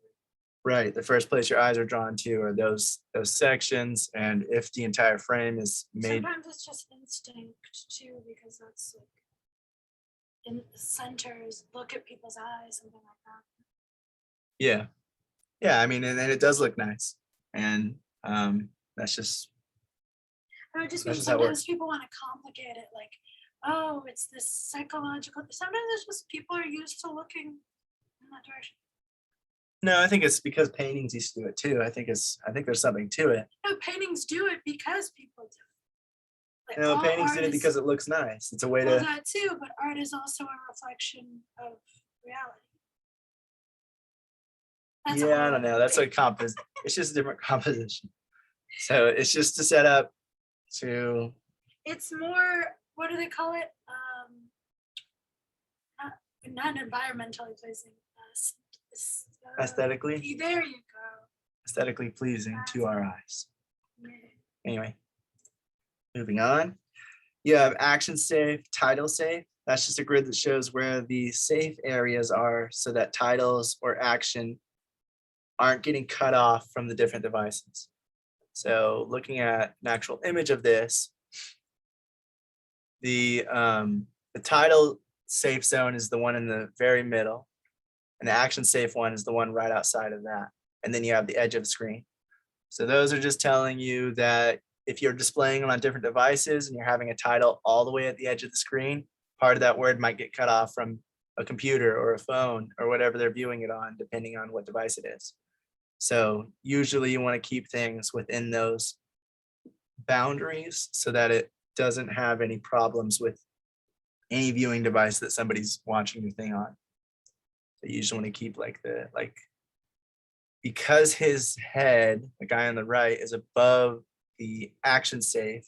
Right, the first place your eyes are drawn to are those sections, and if the entire frame is made. Sometimes it's just instinct too, because that's like in the centers, look at people's eyes, something like that. Yeah, I mean, and it does look nice, and that's just. Or it just That's means just how it sometimes works. people want to complicate it, like, oh, it's this psychological. Sometimes it's just people are used to looking in that direction. No, I think it's because paintings used to do it too. I think there's something to it. No, paintings do it because people do it. Like, You know, all paintings did it art is- because it looks nice. It's a way well, to. that too, but art is also a reflection of reality. That's Yeah, I all. don't know. That's like it's just a different composition. So it's just to set up to. It's more, what do they call it? Not environmentally pleasing. Aesthetically? There you go. Aesthetically pleasing to our eyes. Yeah. Anyway, moving on. You have action safe, title safe. That's just a grid that shows where the safe areas are so that titles or action aren't getting cut off from the different devices. So looking at an actual image of this, the title safe zone is the one in the very middle, and the action safe one is the one right outside of that. And then you have the edge of the screen. So those are just telling you that if you're displaying them on different devices and you're having a title all the way at the edge of the screen, part of that word might get cut off from a computer or a phone or whatever they're viewing it on, depending on what device it is. So usually you want to keep things within those boundaries so that it doesn't have any problems with any viewing device that somebody's watching the thing on. So you usually want to keep because his head, the guy on the right, is above the action safe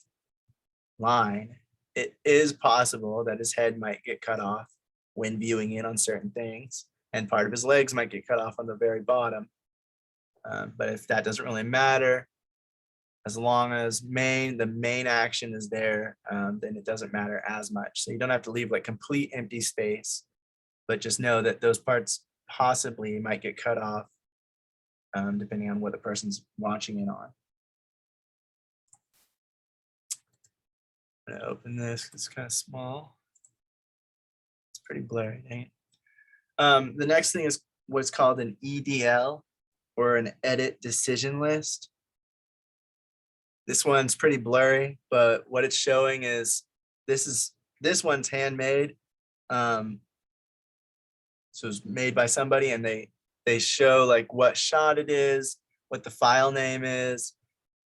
line, it is possible that his head might get cut off when viewing it on certain things, and part of his legs might get cut off on the very bottom. But if that doesn't really matter, as long as the main action is there, then it doesn't matter as much. So you don't have to leave like complete empty space but just know that those parts possibly might get cut off depending on what the person's watching it on. I'm gonna open this, it's kind of small. It's pretty blurry, ain't it? The next thing is what's called an EDL, or an edit decision list. This one's pretty blurry, but what it's showing is this one's handmade. So it's made by somebody, and they show like what shot it is, what the file name is,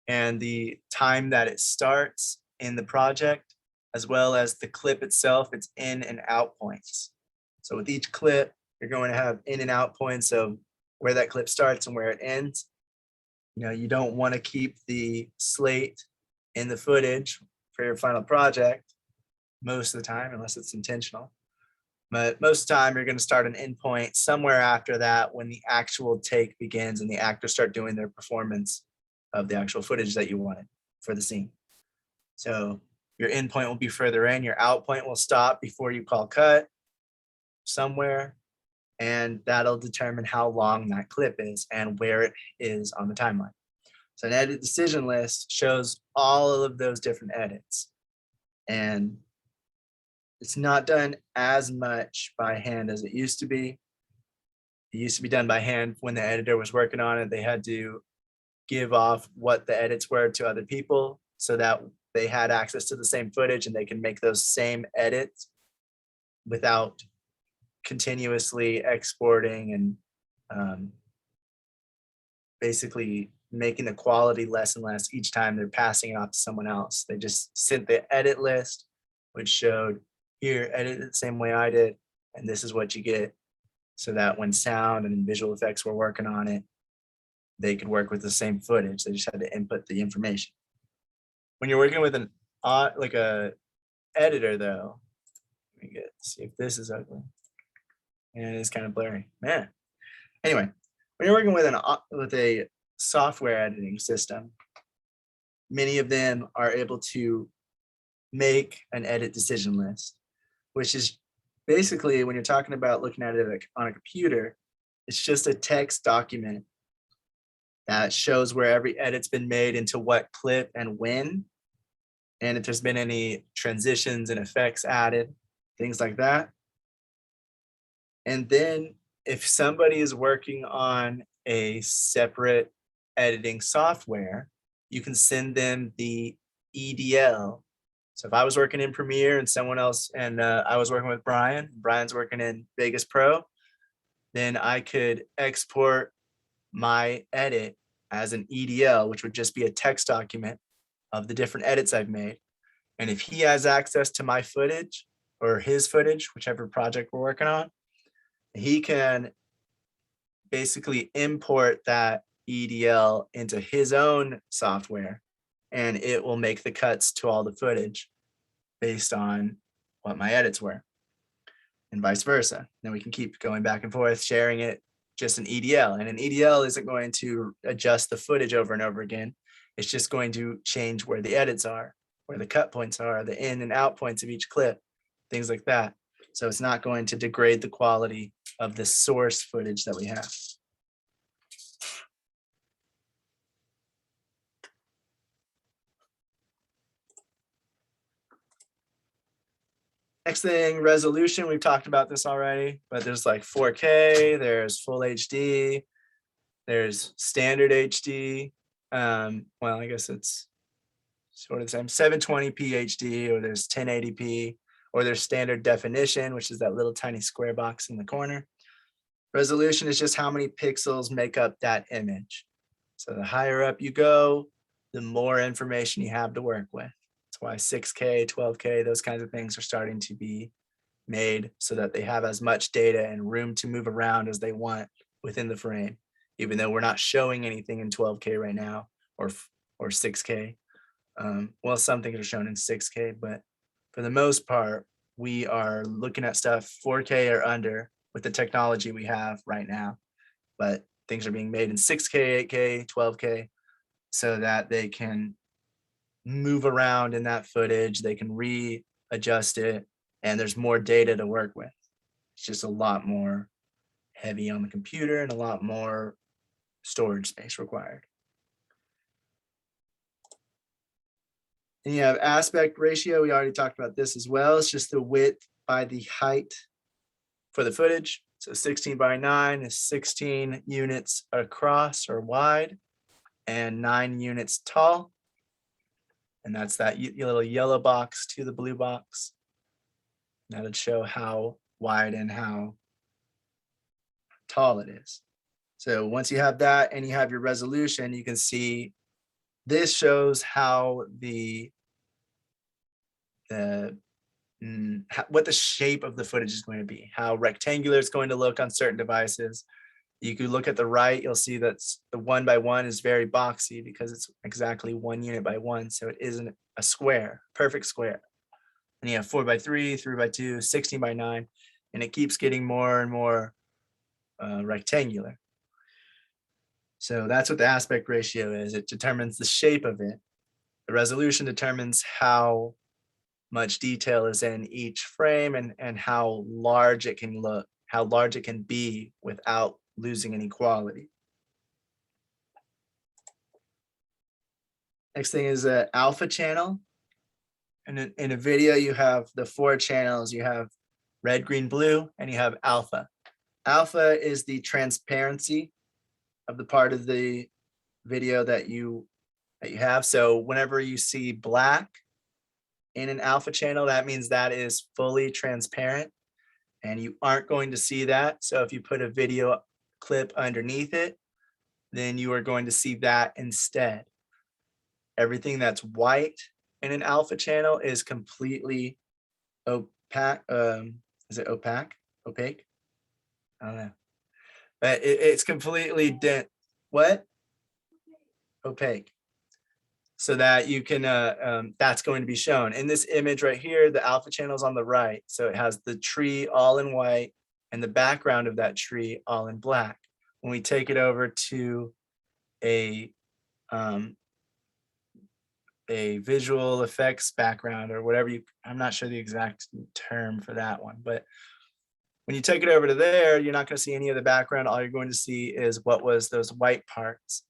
and the time that it starts in the project, as well as the clip itself, its in and out points. So with each clip, you're going to have in and out points of where that clip starts and where it ends. You know, you don't want to keep the slate in the footage for your final project most of the time, unless it's intentional. But most of the time, you're going to start an endpoint somewhere after that when the actual take begins and the actors start doing their performance of the actual footage that you wanted for the scene. So your endpoint will be further in, your out point will stop before you call cut somewhere, and that'll determine how long that clip is and where it is on the timeline. So an edit decision list shows all of those different edits, and it's not done as much by hand as it used to be. It used to be done by hand when the editor was working on it. They had to give off what the edits were to other people so that they had access to the same footage and they can make those same edits without continuously exporting and basically making the quality less and less each time they're passing it off to someone else. They just sent the edit list, which showed, here, edit it the same way I did, and this is what you get. So that when sound and visual effects were working on it, they could work with the same footage. They just had to input the information. When you're working with an like a editor though, let me see if this is ugly. And it is kind of blurry, man. Anyway, when you're working with a software editing system, many of them are able to make an edit decision list, which is basically, when you're talking about looking at it on a computer, it's just a text document that shows where every edit's been made into what clip and when, and if there's been any transitions and effects added, things like that. And then if somebody is working on a separate editing software, you can send them the EDL. So if I was working in Premiere and someone else, and I was working with Brian's working in Vegas Pro, then I could export my edit as an EDL, which would just be a text document of the different edits I've made. And if he has access to my footage or his footage, whichever project we're working on, he can basically import that EDL into his own software, and it will make the cuts to all the footage based on what my edits were, and vice versa. Then we can keep going back and forth, sharing it, just an EDL. And an EDL isn't going to adjust the footage over and over again. It's just going to change where the edits are, where the cut points are, the in and out points of each clip, things like that. So it's not going to degrade the quality of the source footage that we have. Next thing, resolution. We've talked about this already, but there's like 4K, there's full HD, there's standard HD. Well, I guess it's sort of the same, 720p HD, or there's 1080p, or there's standard definition, which is that little tiny square box in the corner. Resolution is just how many pixels make up that image. So the higher up you go, the more information you have to work with. That's why 6K, 12K, those kinds of things are starting to be made so that they have as much data and room to move around as they want within the frame, even though we're not showing anything in 12K right now, or 6K. Well, some things are shown in 6K, but for the most part, we are looking at stuff 4K or under with the technology we have right now. But things are being made in 6K, 8K, 12K, so that they can move around in that footage, they can readjust it, and there's more data to work with. It's just a lot more heavy on the computer and a lot more storage space required. And you have aspect ratio. We already talked about this as well. It's just the width by the height for the footage. So 16 by 9 is 16 units across or wide and 9 units tall. And that's that little yellow box to the blue box. That would show how wide and how tall it is. So once you have that and you have your resolution, you can see this shows how what the shape of the footage is going to be, how rectangular it's going to look on certain devices. You could look at the right, you'll see that the 1 by 1 is very boxy because it's exactly 1 unit by 1. So it isn't a square, perfect square. And you have 4 by 3, 3 by 2, 16 by 9, and it keeps getting more and more rectangular. So that's what the aspect ratio is. It determines the shape of it. The resolution determines how much detail is in each frame and how large it can look, how large it can be without losing any quality. Next thing is an alpha channel. And in a video, you have the 4 channels. You have red, green, blue, and you have alpha. Alpha is the transparency of the part of the video that you have. So whenever you see black in an alpha channel, that means that is fully transparent and you aren't going to see that. So if you put a video clip underneath it, then you are going to see that instead. Everything that's white in an alpha channel is completely opaque. Is it opaque? Opaque? I don't know. But it's completely dense. What? Opaque. So that you can, that's going to be shown. In this image right here, the alpha channel is on the right. So it has the tree all in white and the background of that tree all in black. When we take it over to a visual effects background or whatever I'm not sure the exact term for that one, but when you take it over to there, you're not going to see any of the background. All you're going to see is what was those white parts.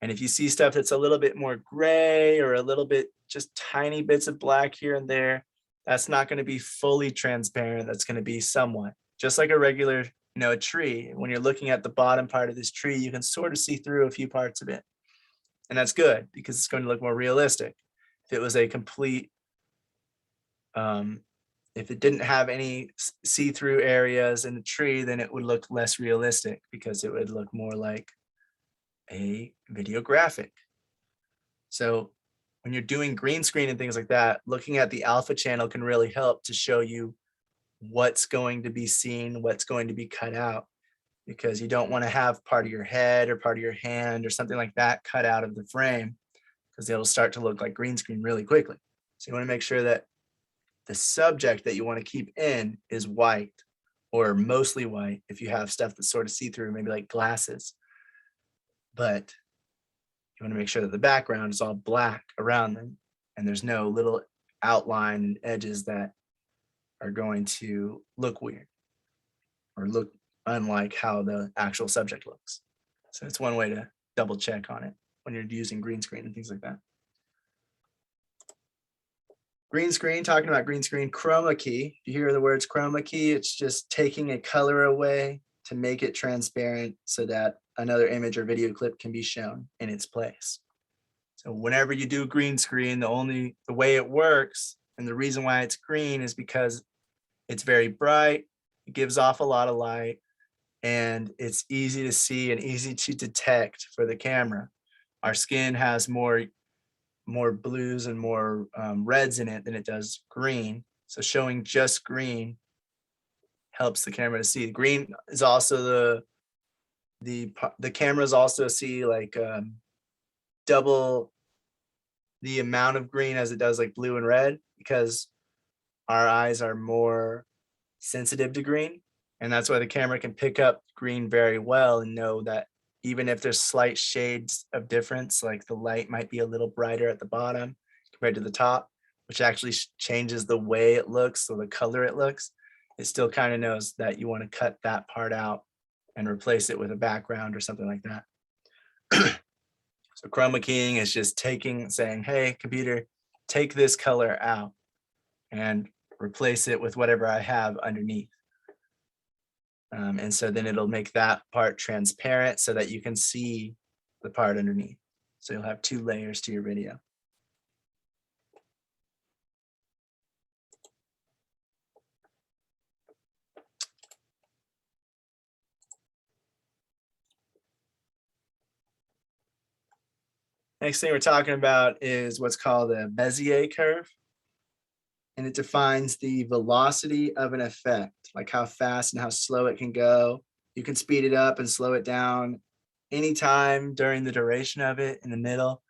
And if you see stuff that's a little bit more gray or a little bit just tiny bits of black here and there, that's not going to be fully transparent. That's going to be somewhat just like a regular, a tree. When you're looking at the bottom part of this tree, you can sort of see through a few parts of it. And that's good because it's going to look more realistic. If it was a complete, if it didn't have any see-through areas in the tree, then it would look less realistic because it would look more like a video graphic. So when you're doing green screen and things like that, looking at the alpha channel can really help to show you what's going to be seen, what's going to be cut out, because you don't want to have part of your head or part of your hand or something like that cut out of the frame because it'll start to look like green screen really quickly. So you want to make sure that the subject that you want to keep in is white or mostly white if you have stuff that's sort of see-through, maybe like glasses. But you want to make sure that the background is all black around them and there's no little outline and edges that are going to look weird or look unlike how the actual subject looks. So it's one way to double check on it when you're using green screen and things like that. Green screen, talking about green screen, chroma key. If you hear the words chroma key, it's just taking a color away to make it transparent so that another image or video clip can be shown in its place. So whenever you do green screen, the way it works and the reason why it's green is because it's very bright, it gives off a lot of light, and it's easy to see and easy to detect for the camera. Our skin has more blues and more reds in it than it does green. So showing just green helps the camera to see. Green is also the cameras also see like double the amount of green as it does like blue and red because our eyes are more sensitive to green. And that's why the camera can pick up green very well and know that even if there's slight shades of difference, like the light might be a little brighter at the bottom compared to the top, which actually changes the way it looks or the color it looks. it still kind of knows that you want to cut that part out and replace it with a background or something like that. So chroma keying is just saying, hey, computer, take this color out and replace it with whatever I have underneath. And so then it'll make that part transparent so that you can see the part underneath. So you'll have 2 layers to your video. Next thing we're talking about is what's called a Bezier curve. And it defines the velocity of an effect, like how fast and how slow it can go. You can speed it up and slow it down anytime during the duration of it in the middle.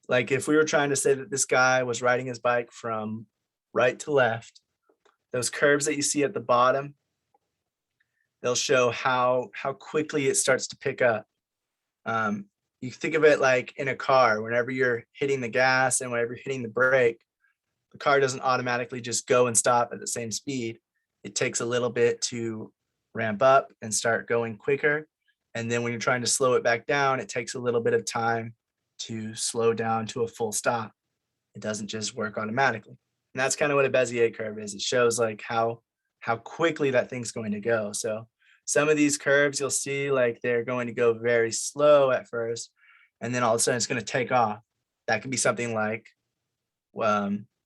Like if we were trying to say that this guy was riding his bike from right to left, those curves that you see at the bottom, they'll show how quickly it starts to pick up. You think of it like in a car, whenever you're hitting the gas and whenever you're hitting the brake, the car doesn't automatically just go and stop at the same speed. It takes a little bit to ramp up and start going quicker. And then when you're trying to slow it back down, it takes a little bit of time to slow down to a full stop. It doesn't just work automatically. And that's kind of what a Bezier curve is. It shows like how quickly that thing's going to go. So some of these curves you'll see like they're going to go very slow at first, and then all of a sudden it's going to take off. That could be something like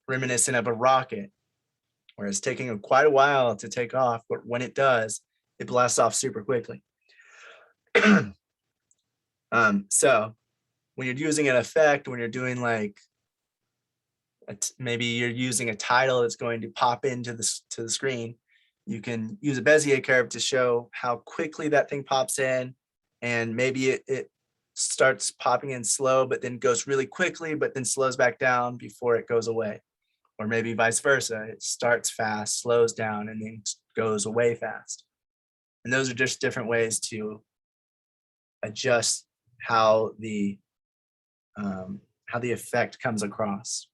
reminiscent of a rocket, where it's taking quite a while to take off, but when it does, it blasts off super quickly. So when you're using an effect, when you're doing like maybe you're using a title that's going to pop into the screen, you can use a Bezier curve to show how quickly that thing pops in, and maybe it starts popping in slow, but then goes really quickly, but then slows back down before it goes away. Or maybe vice versa. It starts fast, slows down, and then goes away fast. And those are just different ways to adjust how the effect comes across.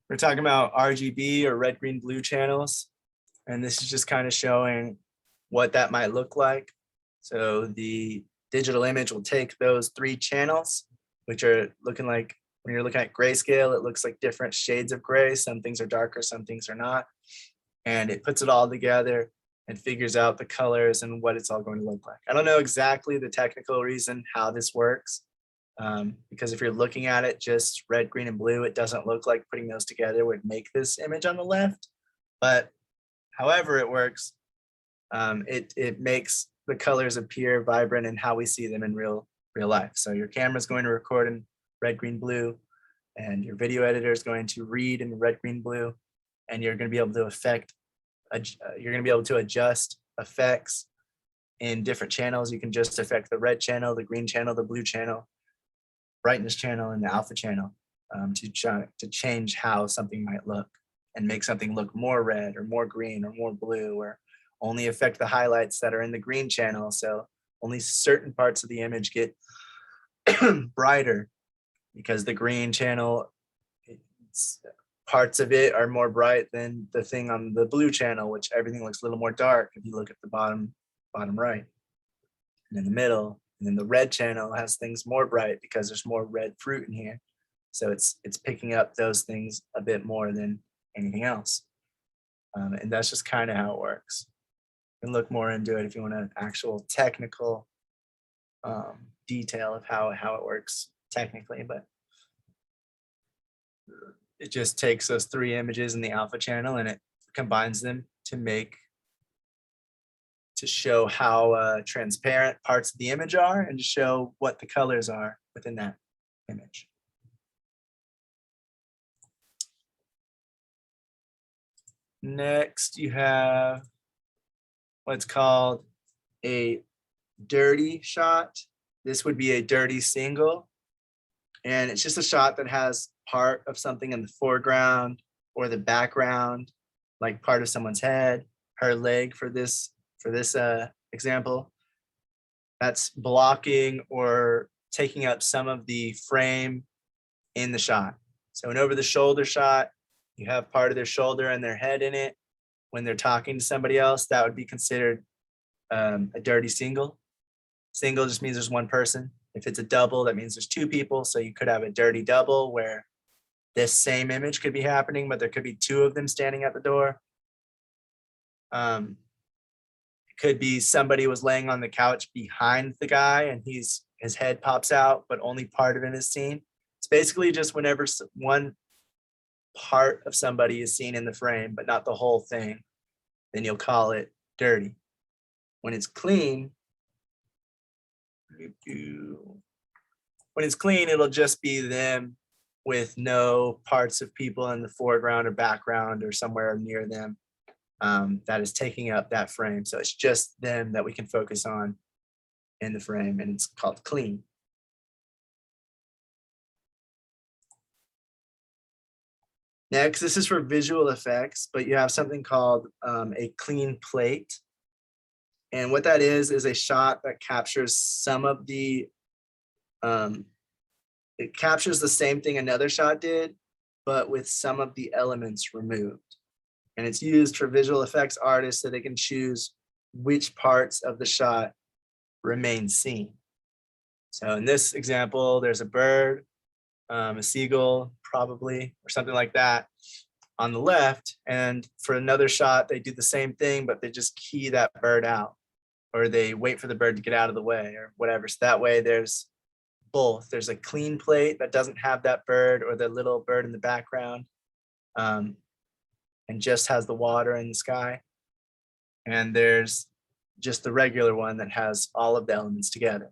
We're talking about RGB or red, green, blue channels. And this is just kind of showing what that might look like. So the digital image will take those 3 channels, which are looking like, when you're looking at grayscale, it looks like different shades of gray. Some things are darker, some things are not. And it puts it all together and figures out the colors and what it's all going to look like. I don't know exactly the technical reason how this works, because if you're looking at it just red, green, and blue, it doesn't look like putting those together would make this image on the left. But however it works, it makes the colors appear vibrant in how we see them in real life. So your camera is going to record in red, green, blue, and your video editor is going to read in red, green, blue, and you're going to be able to adjust effects in different channels. You can just affect the red channel, the green channel, the blue channel, brightness channel, and the alpha channel to change how something might look and make something look more red or more green or more blue, or only affect the highlights that are in the green channel. So only certain parts of the image get brighter because the green channel, parts of it are more bright than the thing on the blue channel, which everything looks a little more dark if you look at the bottom right. And in the middle, and then the red channel has things more bright because there's more red fruit in here. So it's picking up those things a bit more than anything else. And that's just kind of how it works. You can look more into it if you want an actual technical detail of how it works technically, but it just takes those 3 images in the alpha channel and it combines them to show how transparent parts of the image are and to show what the colors are within that image. Next, you have what's called a dirty shot. This would be a dirty single. And it's just a shot that has part of something in the foreground or the background, like part of someone's head, her leg for this example. that's blocking or taking up some of the frame in the shot. So an over the shoulder shot, you have part of their shoulder and their head in it. When they're talking to somebody else, that would be considered a dirty single. Single just means there's one person. If it's a double, that means there's two people. So you could have a dirty double where this same image could be happening, but there could be two of them standing at the door. It could be somebody was laying on the couch behind the guy and his head pops out, but only part of him is seen. It's basically just whenever one part of somebody is seen in the frame, but not the whole thing, then you'll call it dirty. When it's clean, it'll just be them with no parts of people in the foreground or background or somewhere near them that is taking up that frame. So it's just them that we can focus on in the frame, and it's called clean. Next, this is for visual effects, but you have something called a clean plate. And what that is a shot that captures some of the, it captures the same thing another shot did, but with some of the elements removed. And it's used for visual effects artists so they can choose which parts of the shot remain seen. So in this example, there's a bird, a seagull probably, or something like that on the left. And for another shot, they do the same thing, but they just key that bird out, or they wait for the bird to get out of the way or whatever. So that way there's both. There's a clean plate that doesn't have that bird or the little bird in the background and just has the water in the sky. And there's just the regular one that has all of the elements together.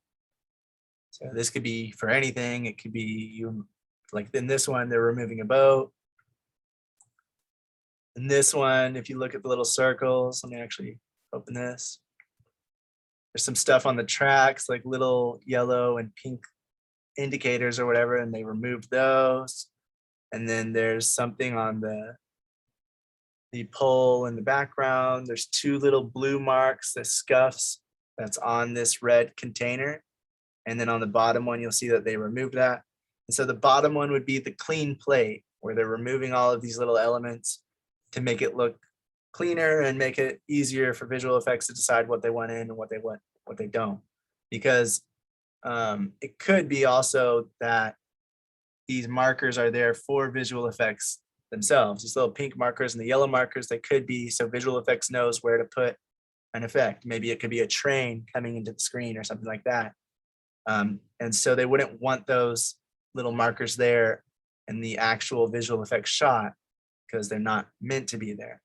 So this could be for anything. It could be you, like in this one, they're removing a boat. In this one, if you look at the little circles, let me actually open this. There's some stuff on the tracks, like little yellow and pink indicators or whatever, and they removed those. And then there's something on the pole in the background. There's two little blue marks, the scuffs that's on this red container. And then on the bottom one, you'll see that they removed that. And so the bottom one would be the clean plate, where they're removing all of these little elements to make it look cleaner and make it easier for visual effects to decide what they want in and what they don't. Because it could be also that these markers are there for visual effects themselves. These little pink markers and the yellow markers, they could be so visual effects knows where to put an effect. Maybe it could be a train coming into the screen or something like that. And so they wouldn't want those little markers there in the actual visual effects shot because they're not meant to be there.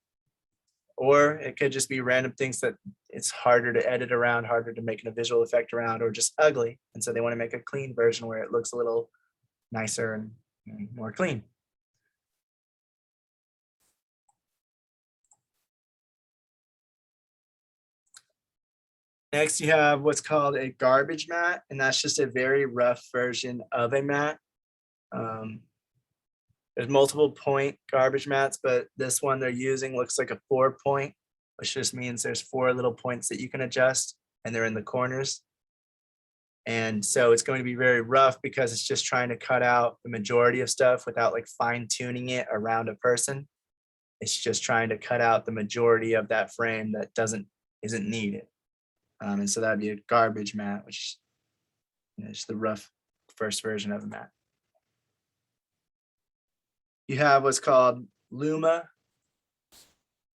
Or it could just be random things that it's harder to edit around, harder to make a visual effect around, or just ugly. And so they want to make a clean version where it looks a little nicer and more clean. Next, you have what's called a garbage matte, and that's just a very rough version of a matte. There's multiple point garbage mattes, but this one they're using looks like a 4-point, which just means there's 4 little points that you can adjust, and they're in the corners. And so it's going to be very rough because it's just trying to cut out the majority of stuff without like fine tuning it around a person. It's just trying to cut out the majority of that frame that isn't needed. And so that'd be a garbage matte, which is the rough first version of a matte. You have what's called Luma,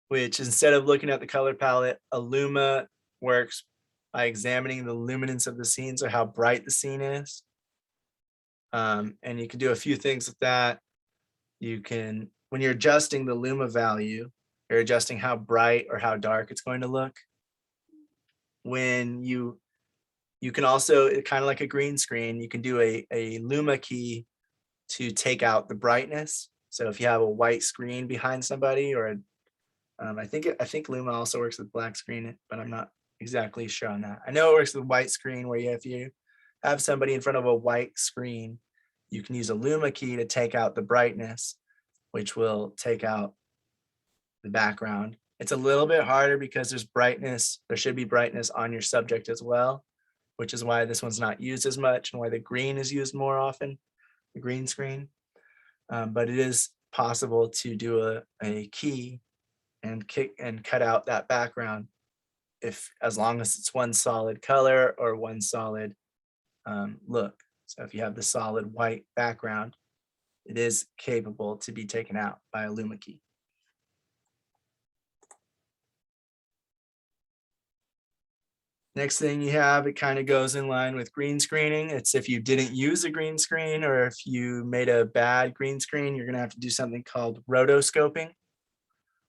which instead of looking at the color palette, a Luma works by examining the luminance of the scene, so how bright the scene is. And you can do a few things with that. You can, when you're adjusting the Luma value, you're adjusting how bright or how dark it's going to look. When you can also, kind of like a green screen, you can do a Luma key to take out the brightness. So if you have a white screen behind somebody, or I think Luma also works with black screen, but I'm not exactly sure on that. I know it works with white screen, where if you have somebody in front of a white screen, you can use a Luma key to take out the brightness, which will take out the background. It's a little bit harder because there's brightness. There should be brightness on your subject as well, which is why this one's not used as much and why the green is used more often, the green screen. But it is possible to do a key and cut out that background as long as it's one solid color or one solid look. So if you have the solid white background, it is capable to be taken out by a Luma key. Next thing you have, it kind of goes in line with green screening. It's if you didn't use a green screen or if you made a bad green screen, you're gonna have to do something called rotoscoping.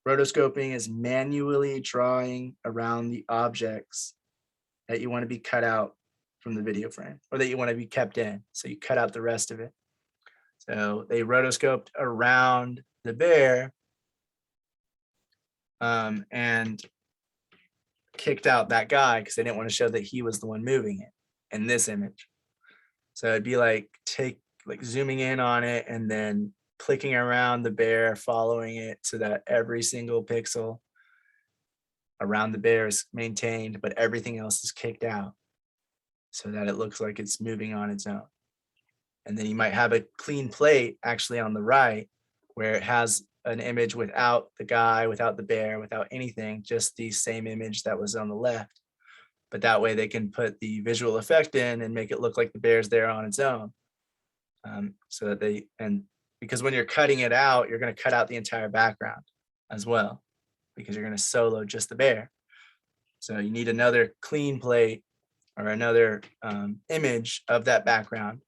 Rotoscoping is manually drawing around the objects that you want to be cut out from the video frame or that you want to be kept in. So you cut out the rest of it. So they rotoscoped around the bear and kicked out that guy because they didn't want to show that he was the one moving it in this image. So it'd be like zooming in on it and then clicking around the bear, following it so that every single pixel around the bear is maintained, but everything else is kicked out so that it looks like it's moving on its own. And then you might have a clean plate actually on the right where it has an image without the guy, without the bear, without anything, just the same image that was on the left. But that way they can put the visual effect in and make it look like the bear's there on its own. So that because when you're cutting it out, you're going to cut out the entire background as well, because you're going to solo just the bear. So you need another clean plate or another image of that background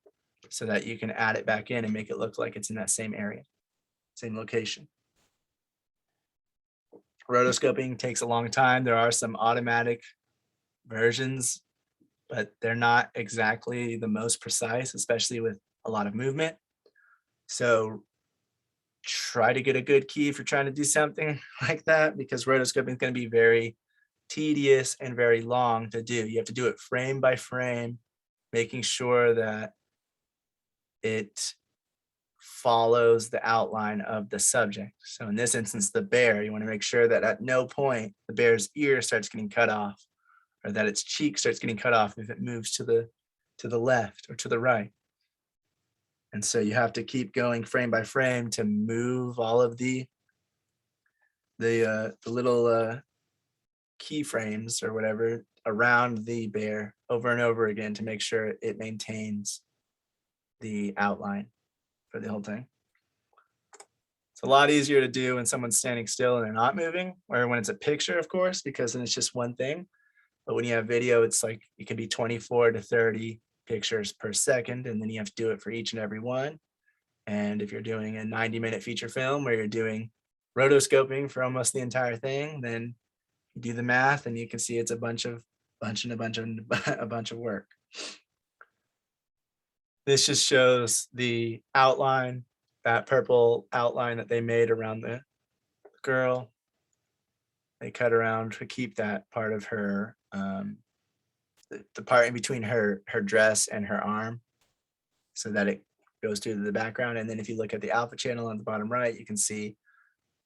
so that you can add it back in and make it look like it's in that same area, same location. Rotoscoping takes a long time. There are some automatic versions, but they're not exactly the most precise, especially with a lot of movement. So try to get a good key if you're trying to do something like that, because rotoscoping is going to be very tedious and very long to do. You have to do it frame by frame, making sure that it follows the outline of the subject. So in this instance, the bear, you want to make sure that at no point the bear's ear starts getting cut off or that its cheek starts getting cut off if it moves to the left or to the right. And so you have to keep going frame by frame to move all of the little keyframes or whatever around the bear over and over again to make sure it maintains the outline for the whole thing. It's a lot easier to do when someone's standing still and they're not moving, or when it's a picture, of course, because then it's just one thing. But when you have video, it's like it can be 24 to 30 pictures per second, and then you have to do it for each and every one. And if you're doing a 90-minute feature film where you're doing rotoscoping for almost the entire thing, then you do the math and you can see it's a bunch of work. This just shows the outline, that purple outline that they made around the girl. They cut around to keep that part of her, the part in between her dress and her arm, so that it goes to the background. And then if you look at the alpha channel on the bottom right, you can see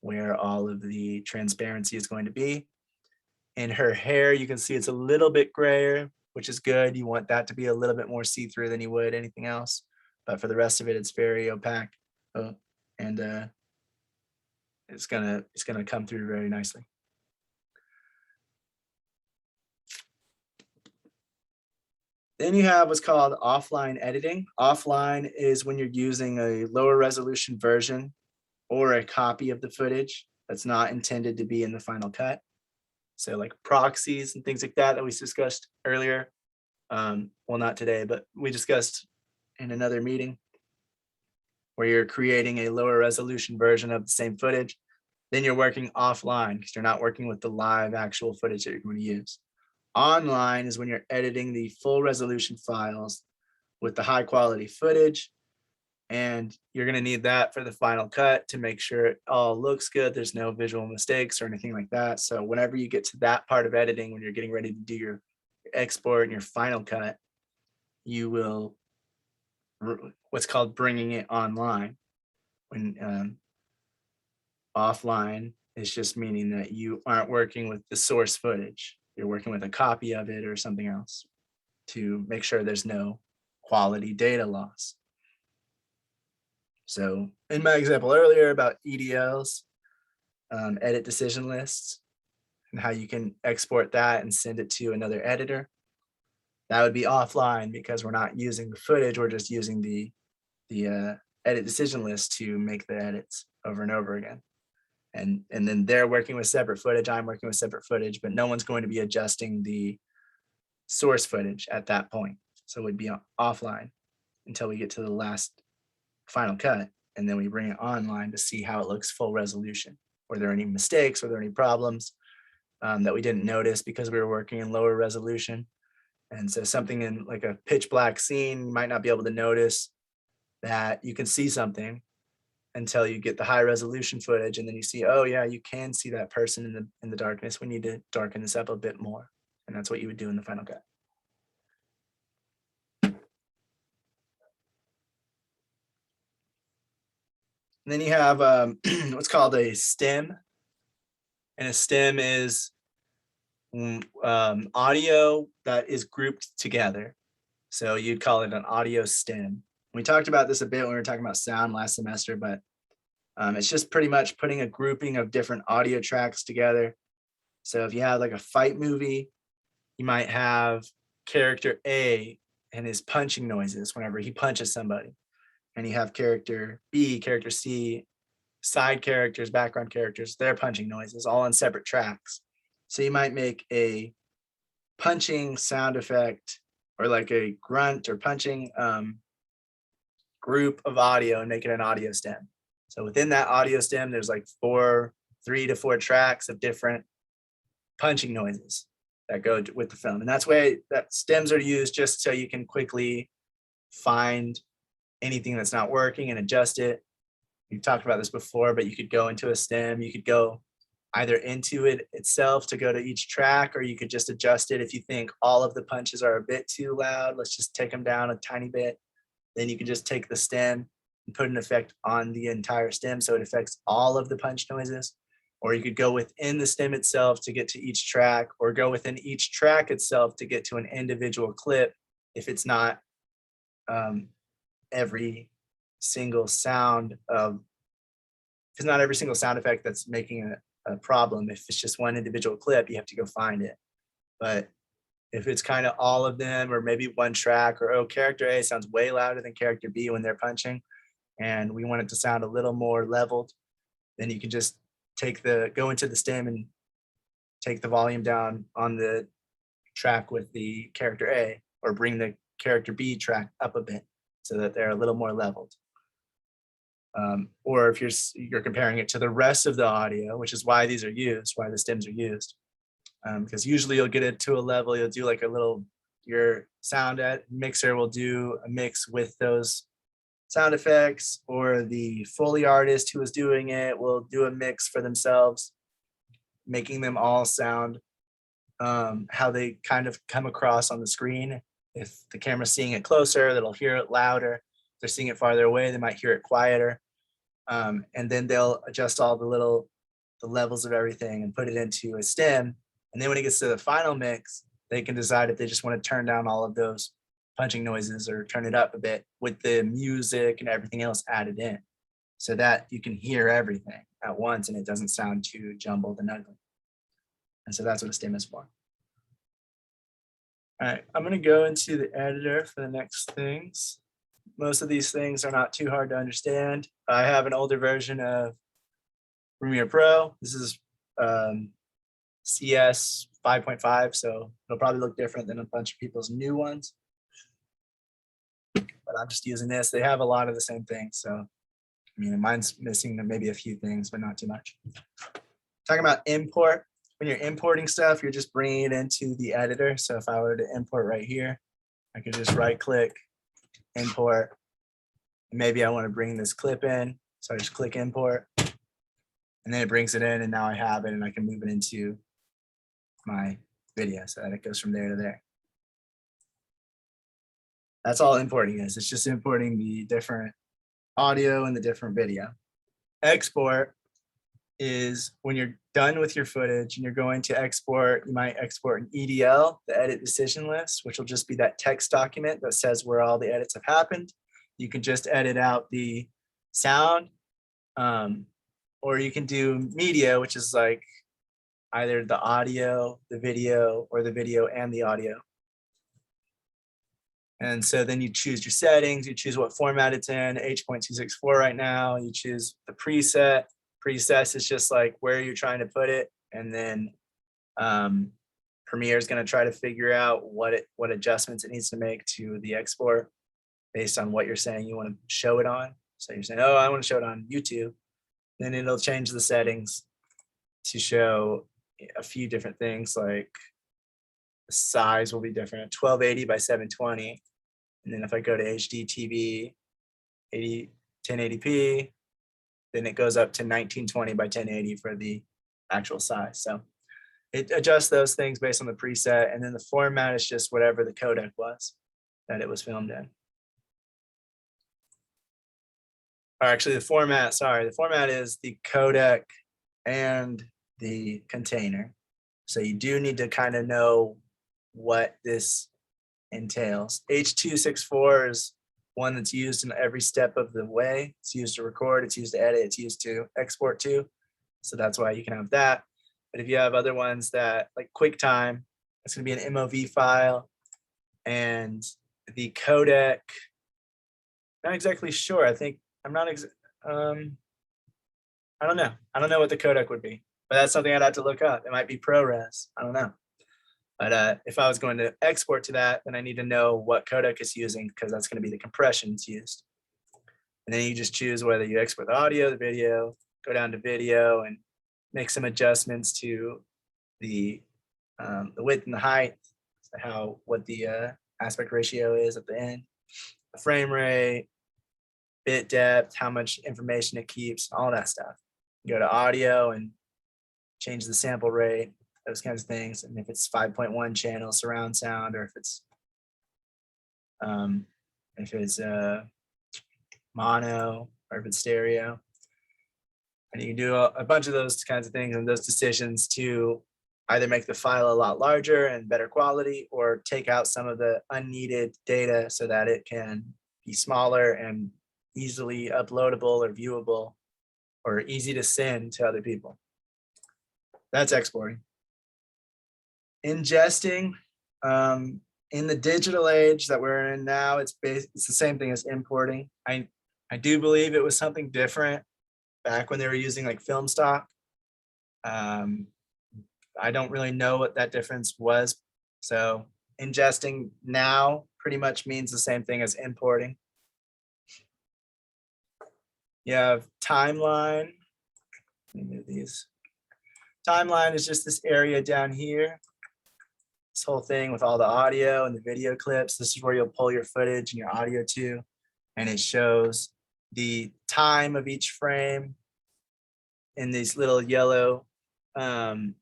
where all of the transparency is going to be. In her hair, you can see it's a little bit grayer, which is good. You want that to be a little bit more see-through than you would anything else. But for the rest of it, it's very opaque. And it's gonna come through very nicely. Then you have what's called offline editing. Offline is when you're using a lower resolution version or a copy of the footage that's not intended to be in the final cut. So like proxies and things like that we discussed earlier. Well, not today, but we discussed in another meeting, where you're creating a lower resolution version of the same footage. Then you're working offline because you're not working with the live actual footage that you're going to use. Online is when you're editing the full resolution files with the high quality footage, and you're going to need that for the final cut to make sure it all looks good. There's no visual mistakes or anything like that. So whenever you get to that part of editing, when you're getting ready to do your export and your final cut, you will what's called bringing it online. When offline is just meaning that you aren't working with the source footage. You're working with a copy of it or something else. to make sure there's no quality data loss. So in my example earlier about EDLs, edit decision lists, and how you can export that and send it to another editor, that would be offline because we're not using the footage, we're just using the edit decision list to make the edits over and over again. And then they're working with separate footage, I'm working with separate footage, but no one's going to be adjusting the source footage at that point. So it would be offline until we get to the last final cut. And then we bring it online to see how it looks full resolution. Were there any mistakes? Were there any problems that we didn't notice because we were working in lower resolution? And so something in like a pitch black scene, you might not be able to notice that you can see something until you get the high resolution footage, and then you see, oh yeah, you can see that person in the darkness. We need to darken this up a bit more, and that's what you would do in the final cut. And then you have what's called a stem, and a stem is audio that is grouped together. So you'd call it an audio stem. We talked about this a bit when we were talking about sound last semester, but it's just pretty much putting a grouping of different audio tracks together. So if you have like a fight movie, you might have character A and his punching noises whenever he punches somebody. And you have character B, character C, side characters, background characters, their punching noises, all on separate tracks. So you might make a punching sound effect or like a grunt or punching group of audio and make it an audio stem. So within that audio stem, there's like 3 to 4 tracks of different punching noises that go with the film. And that's why that stems are used, just so you can quickly find anything that's not working and adjust it. We've talked about this before, but you could go into a stem, you could go either into it itself to go to each track, or you could just adjust it. If you think all of the punches are a bit too loud, let's just take them down a tiny bit. Then you can just take the stem and put an effect on the entire stem so it affects all of the punch noises. Or you could go within the stem itself to get to each track, or go within each track itself to get to an individual clip if it's not every single sound of, if it's not every single sound effect that's making a problem. If it's just one individual clip, you have to go find it. But if it's kind of all of them, or maybe one track, or oh, character A sounds way louder than character B when they're punching, and we want it to sound a little more leveled, then you can just go into the stem and take the volume down on the track with the character A, or bring the character B track up a bit so that they're a little more leveled. Or if you're comparing it to the rest of the audio, which is why these are used, why the stems are used. Because usually you'll get it to a level, you'll do like your sound mixer will do a mix with those sound effects, or the Foley artist who is doing it will do a mix for themselves, making them all sound how they kind of come across on the screen. If the camera's seeing it closer, they'll hear it louder. If they're seeing it farther away, they might hear it quieter. And then they'll adjust all the levels of everything and put it into a stem. And then when it gets to the final mix, they can decide if they just want to turn down all of those punching noises or turn it up a bit with the music and everything else added in, so that you can hear everything at once and it doesn't sound too jumbled and ugly. And so that's what a stem is for. All right, I'm going to go into the editor for the next things. Most of these things are not too hard to understand. I have an older version of Premiere Pro. This is CS 5.5, so it'll probably look different than a bunch of people's new ones. But I'm just using this. They have a lot of the same things. So, I mean, mine's missing maybe a few things, but not too much. Talking about import. When you're importing stuff, you're just bringing it into the editor. So if I were to import right here, I could just right click, import. And maybe I want to bring this clip in. So I just click import. And then it brings it in, and now I have it, and I can move it into my video so that it goes from there to there. That's all importing is. It's just importing the different audio and the different video. Export is when you're done with your footage and you're going to export, you might export an EDL, the edit decision list, which will just be that text document that says where all the edits have happened. You can just edit out the sound, or you can do media, which is like either the audio, the video, or the video and the audio. And so then you choose your settings, you choose what format it's in, H.264 right now, you choose the preset. Presets is just like where you're trying to put it. And then Premiere is going to try to figure out what adjustments it needs to make to the export based on what you're saying you want to show it on. So you're saying, oh, I want to show it on YouTube. Then it'll change the settings to show a few different things, like the size will be different, 1280 by 720. And then if I go to HD TV, 1080p, then it goes up to 1920 by 1080 for the actual size. So it adjusts those things based on the preset. And then the format is just whatever the codec was that it was filmed in. Or actually the format is the codec and the container. So you do need to kind of know what this entails. H.264 is one that's used in every step of the way. It's used to record, it's used to edit, it's used to export to. So that's why you can have that. But if you have other ones that like QuickTime, it's going to be an MOV file. And the codec, not exactly sure. I think I'm not, I don't know. I don't know what the codec would be, but that's something I'd have to look up. It might be ProRes. I don't know. But if I was going to export to that, then I need to know what codec it's using, because that's going to be the compression it's used. And then you just choose whether you export the audio, the video, go down to video and make some adjustments to the width and the height, what the aspect ratio is at the end, the frame rate, bit depth, how much information it keeps, all that stuff. You go to audio and change the sample rate, those kinds of things. And if it's 5.1 channel surround sound, or if it's mono, or if it's stereo. And you can do a bunch of those kinds of things and those decisions to either make the file a lot larger and better quality, or take out some of the unneeded data so that it can be smaller and easily uploadable or viewable, or easy to send to other people. That's exporting. Ingesting, in the digital age that we're in now, it's the same thing as importing. I do believe it was something different back when they were using like film stock. I don't really know what that difference was. So ingesting now pretty much means the same thing as importing. You have timeline. Let me move these. Timeline is just this area down here. This whole thing with all the audio and the video clips. This is where you'll pull your footage and your audio to, and it shows the time of each frame in these little yellow time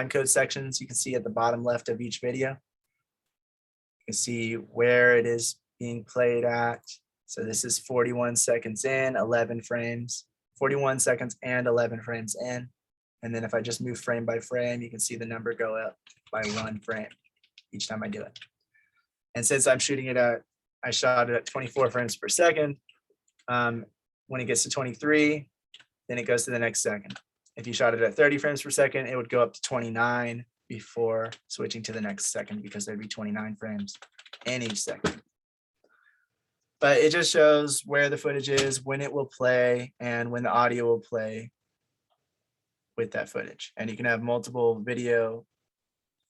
code sections you can see at the bottom left of each video. You can see where it is being played at. So this is 41 seconds in, 11 frames, 41 seconds and 11 frames in. And then if I just move frame by frame, you can see the number go up by 1 frame each time I do it. And since I'm shooting it at, I shot it at 24 frames per second. When it gets to 23, then it goes to the next second. If you shot it at 30 frames per second, it would go up to 29 before switching to the next second, because there'd be 29 frames in each second. But it just shows where the footage is, when it will play, and when the audio will play with that footage. And you can have multiple video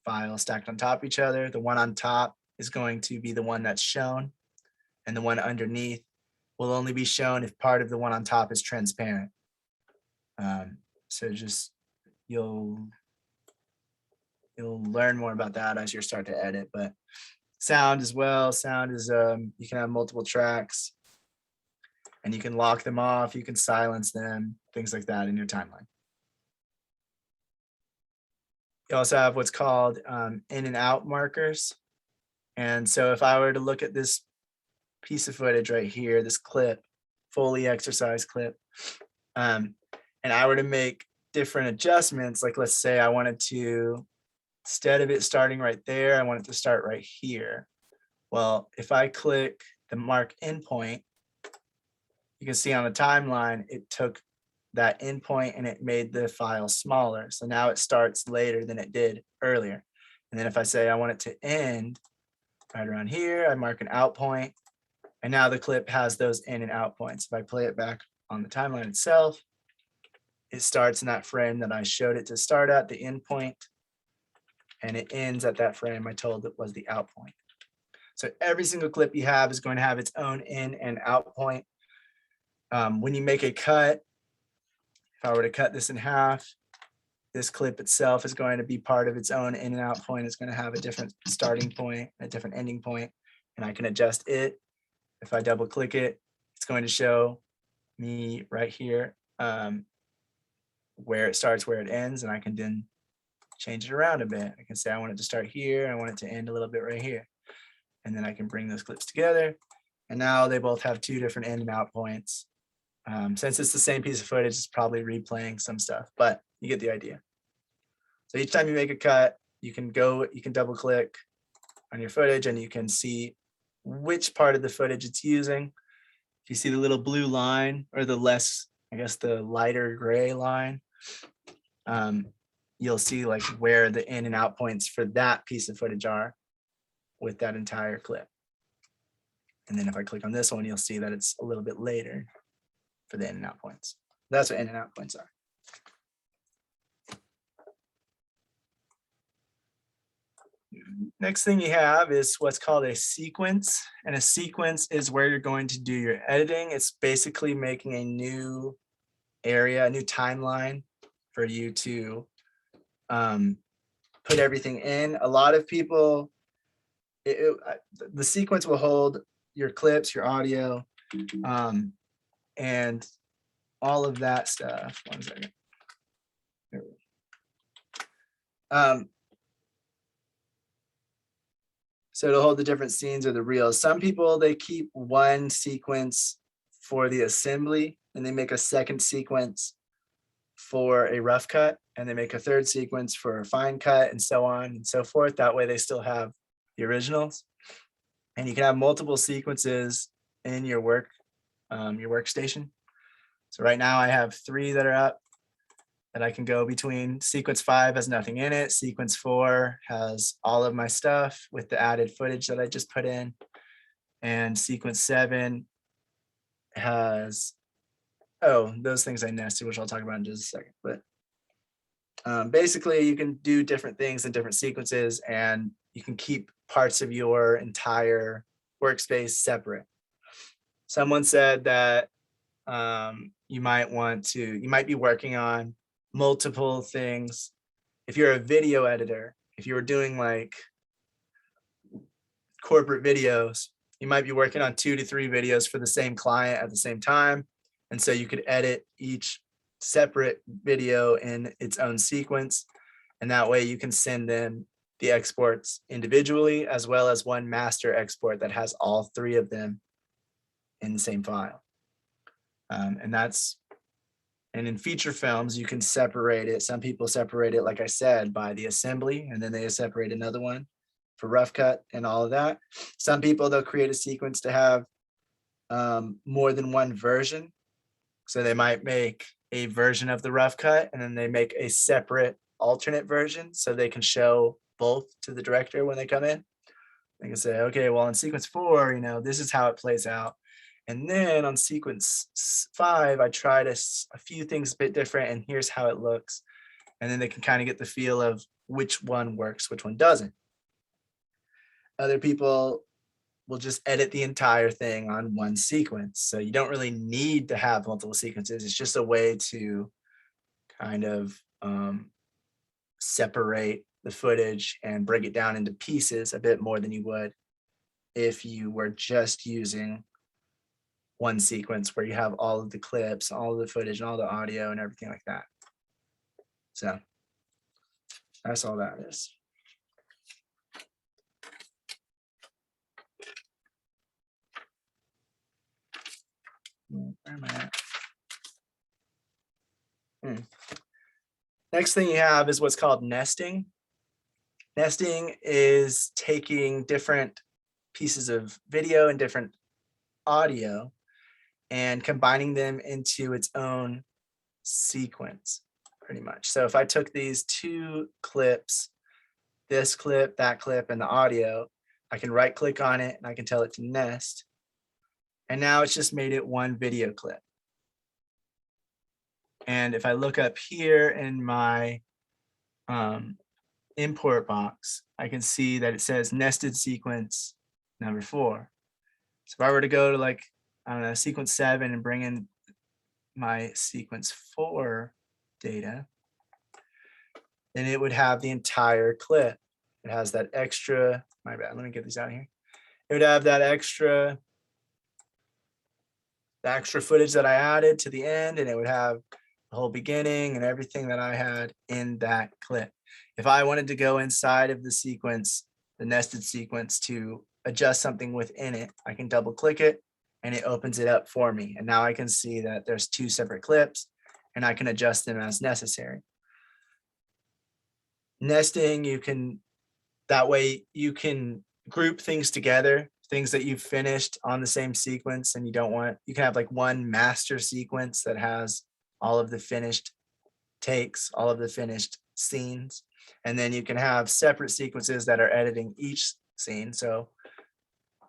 files stacked on top of each other. The one on top is going to be the one that's shown, and the one underneath will only be shown if part of the one on top is transparent. So just you'll learn more about that as you start to edit. But sound as well. Sound is you can have multiple tracks, and you can lock them off. You can silence them, things like that in your timeline. You also have what's called in and out markers. And so if I were to look at this piece of footage right here, this clip, fully exercise clip, and I were to make different adjustments, like let's say I wanted to, instead of it starting right there, I want it to start right here. Well, if I click the mark endpoint, you can see on the timeline, it took that endpoint and it made the file smaller. So now it starts later than it did earlier. And then if I say I want it to end right around here, I mark an out point, and now the clip has those in and out points. If I play it back on the timeline itself, it starts in that frame that I showed it to start at, the end point, and it ends at that frame I told it was the out point. So every single clip you have is going to have its own in and out point. When you make a cut, if I were to cut this in half, this clip itself is going to be part of its own in and out point. It's going to have a different starting point, a different ending point, and I can adjust it. If I double click it, it's going to show me right here where it starts, where it ends, and I can then change it around a bit. I can say I want it to start here, I want it to end a little bit right here. And then I can bring those clips together. And now they both have two different in and out points. Since it's the same piece of footage, it's probably replaying some stuff, but you get the idea. So each time you make a cut, you can double click on your footage and you can see which part of the footage it's using. If you see the little blue line, or the less, I guess the lighter gray line, you'll see like where the in and out points for that piece of footage are with that entire clip. And then if I click on this one, you'll see that it's a little bit later for the in and out points. That's what in and out points are. Next thing you have is what's called a sequence. And a sequence is where you're going to do your editing. It's basically making a new area, a new timeline for you to put everything in. A lot of people, the sequence will hold your clips, your audio, and all of that stuff. One second. So it'll hold the different scenes or the reels. Some people, they keep one sequence for the assembly, and they make a second sequence for a rough cut, and they make a third sequence for a fine cut, and so on and so forth. That way they still have the originals. And you can have multiple sequences in your workstation. So right now I have 3 that are up that I can go between. Sequence 5 has nothing in it. Sequence 4 has all of my stuff with the added footage that I just put in. And sequence 7 has, those things I nested, which I'll talk about in just a second. But basically you can do different things in different sequences, and you can keep parts of your entire workspace separate. Someone said that you might be working on multiple things. If you're a video editor, if you were doing like corporate videos, you might be working on 2 to 3 videos for the same client at the same time. And so you could edit each separate video in its own sequence. And that way you can send them the exports individually, as well as one master export that has all 3 of them in the same file. And in feature films, you can separate it. Some people separate it, like I said, by the assembly, and then they separate another one for rough cut and all of that. Some people, they'll create a sequence to have more than one version. So they might make a version of the rough cut, and then they make a separate alternate version so they can show both to the director when they come in. They can say, okay, well, in sequence 4, this is how it plays out. And then on sequence 5, I tried a few things a bit different, and here's how it looks. And then they can kind of get the feel of which one works, which one doesn't. Other people will just edit the entire thing on one sequence. So you don't really need to have multiple sequences. It's just a way to kind of separate the footage and break it down into pieces a bit more than you would if you were just using one sequence where you have all of the clips, all of the footage, and all the audio and everything like that. So that's all that is. Where am I at? Next thing you have is what's called nesting. Nesting is taking different pieces of video and different audio and combining them into its own sequence, pretty much. So if I took these two clips, this clip, that clip, and the audio, I can right click on it and I can tell it to nest. And now it's just made it one video clip. And if I look up here in my import box, I can see that it says nested sequence number 4. So if I were to go to like, I don't know, sequence 7 and bring in my sequence 4 data, then it would have the entire clip. It has that extra, my bad, let me get these out of here. It would have that extra footage that I added to the end, and it would have the whole beginning and everything that I had in that clip. If I wanted to go inside of the sequence, the nested sequence, to adjust something within it, I can double click it and it opens it up for me. And now I can see that there's 2 separate clips and I can adjust them as necessary. Nesting, that way you can group things together, things that you've finished on the same sequence, and you can have like one master sequence that has all of the finished takes, all of the finished scenes. And then you can have separate sequences that are editing each scene. So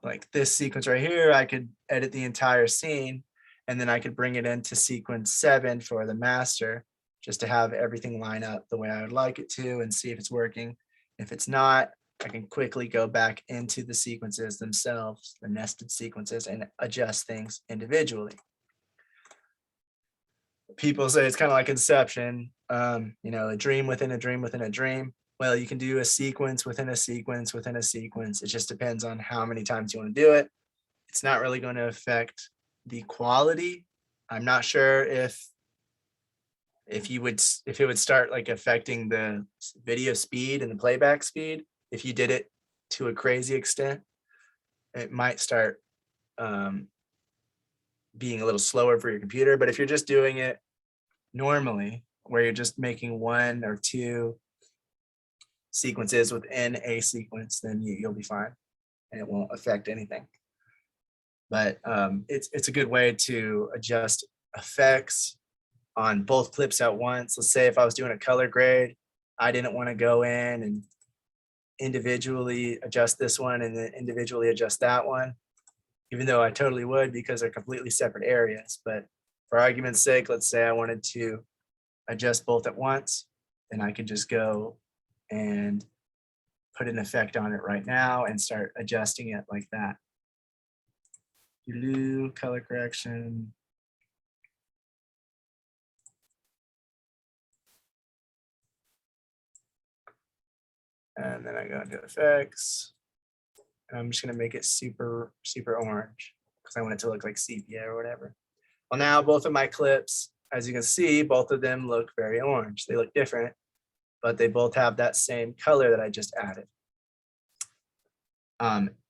like this sequence right here, I could edit the entire scene, and then I could bring it into sequence 7 for the master, just to have everything line up the way I would like it to and see if it's working. If it's not, I can quickly go back into the sequences themselves, the nested sequences, and adjust things individually. People say it's kind of like Inception, a dream within a dream within a dream. Well, you can do a sequence within a sequence within a sequence. It just depends on how many times you want to do it. It's not really going to affect the quality. I'm not sure if it would start like affecting the video speed and the playback speed. If you did it to a crazy extent, it might start being a little slower for your computer. But if you're just doing it normally, where you're just making 1 or 2 sequences within a sequence, then you'll be fine and it won't affect anything. But it's a good way to adjust effects on both clips at once. Let's say if I was doing a color grade, I didn't want to go in and individually adjust this one and then individually adjust that one, even though I totally would, because they're completely separate areas. But for argument's sake, let's say I wanted to adjust both at once, then I could just go and put an effect on it right now and start adjusting it like that. Color correction. And then I go into effects. And I'm just going to make it super, super orange because I want it to look like sepia or whatever. Well, now both of my clips, as you can see, both of them look very orange. They look different, but they both have that same color that I just added.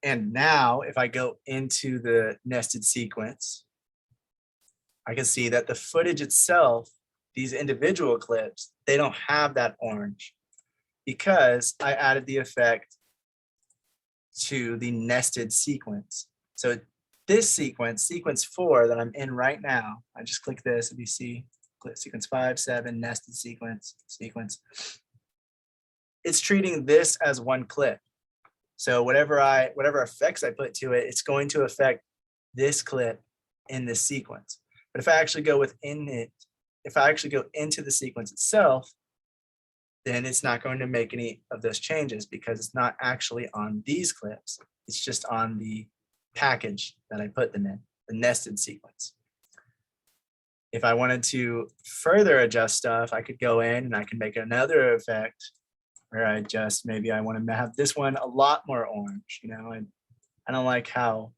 And now if I go into the nested sequence, I can see that the footage itself, these individual clips, they don't have that orange because I added the effect to the nested sequence. So this sequence, sequence 4 that I'm in right now, I just click this and you see clip sequence 5, 7, nested sequence. It's treating this as one clip. So whatever effects I put to it, it's going to affect this clip in this sequence. But if I actually go within it, if I actually go into the sequence itself, then it's not going to make any of those changes because it's not actually on these clips. It's just on the package that I put them in, the nested sequence. If I wanted to further adjust stuff, I could go in and I can make another effect where I just, maybe I want to have this one a lot more orange, I don't like how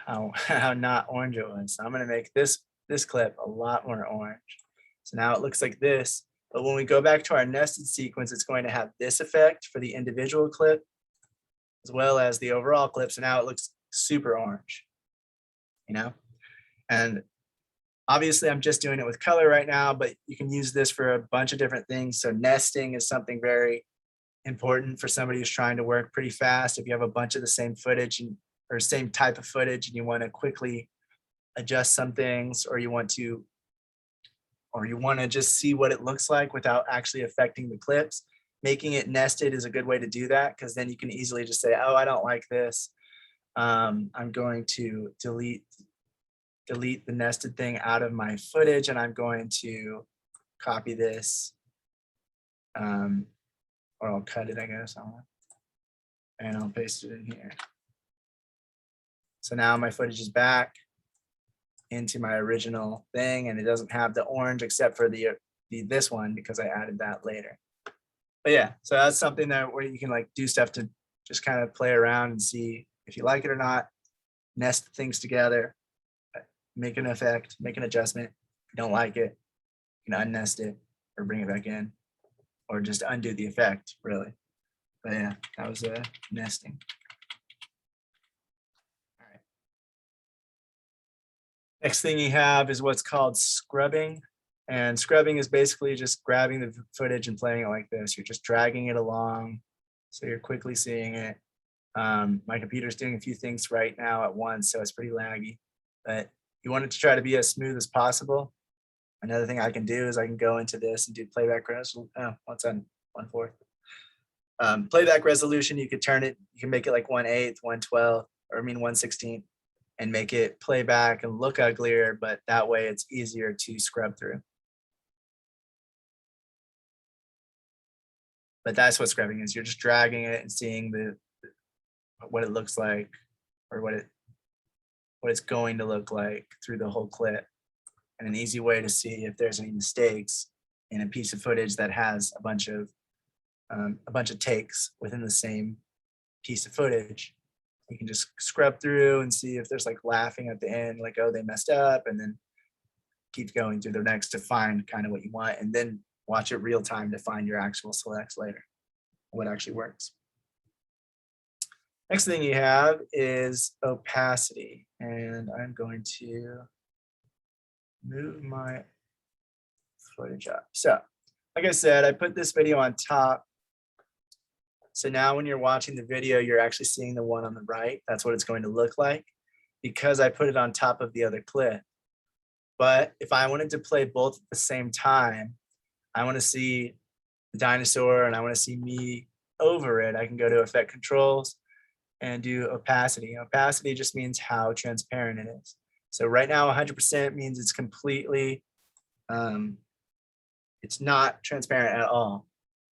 not orange it was. So I'm going to make this clip a lot more orange. So now it looks like this. But when we go back to our nested sequence, it's going to have this effect for the individual clip as well as the overall clip. So now it looks super orange, And Obviously, I'm just doing it with color right now, but you can use this for a bunch of different things. So nesting is something very important for somebody who's trying to work pretty fast. If you have a bunch of the same footage or same type of footage and you want to quickly adjust some things, or you want to just see what it looks like without actually affecting the clips, making it nested is a good way to do that, because then you can easily just say, oh, I don't like this. I'm going to delete the nested thing out of my footage, and I'm going to copy this, or I'll cut it, I guess, and I'll paste it in here. So now my footage is back into my original thing, and it doesn't have the orange except for this one because I added that later. But yeah, so that's something that where you can like do stuff to just kind of play around and see if you like it or not, nest things together, make an effect, make an adjustment. If you don't like it, you can unnest it or bring it back in, or just undo the effect, really. But yeah, that was nesting. All right. Next thing you have is what's called scrubbing. And scrubbing is basically just grabbing the footage and playing it like this. You're just dragging it along, so you're quickly seeing it. My computer's doing a few things right now at once, so it's pretty laggy, but you want it to try to be as smooth as possible. Another thing I can do is I can go into this and do playback resolution. Oh, what's on 1/4? Playback resolution, you could turn it, you can make it like 1/8, 1/12, or 1/16, and make it play back and look uglier, but that way it's easier to scrub through. But that's what scrubbing is. You're just dragging it and seeing what it looks like, or what it's going to look like through the whole clip. And an easy way to see if there's any mistakes in a piece of footage that has a bunch of takes within the same piece of footage, you can just scrub through and see if there's like laughing at the end, like, oh, they messed up, and then keep going through the next to find kind of what you want, and then watch it real time to find your actual selects later, what actually works. Next thing you have is opacity, and I'm going to move my footage up. So, like I said, I put this video on top. So now when you're watching the video, you're actually seeing the one on the right. That's what it's going to look like because I put it on top of the other clip. But if I wanted to play both at the same time, I want to see the dinosaur and I want to see me over it, I can go to Effect Controls and do opacity. Opacity just means how transparent it is. So right now 100% means it's completely, it's not transparent at all.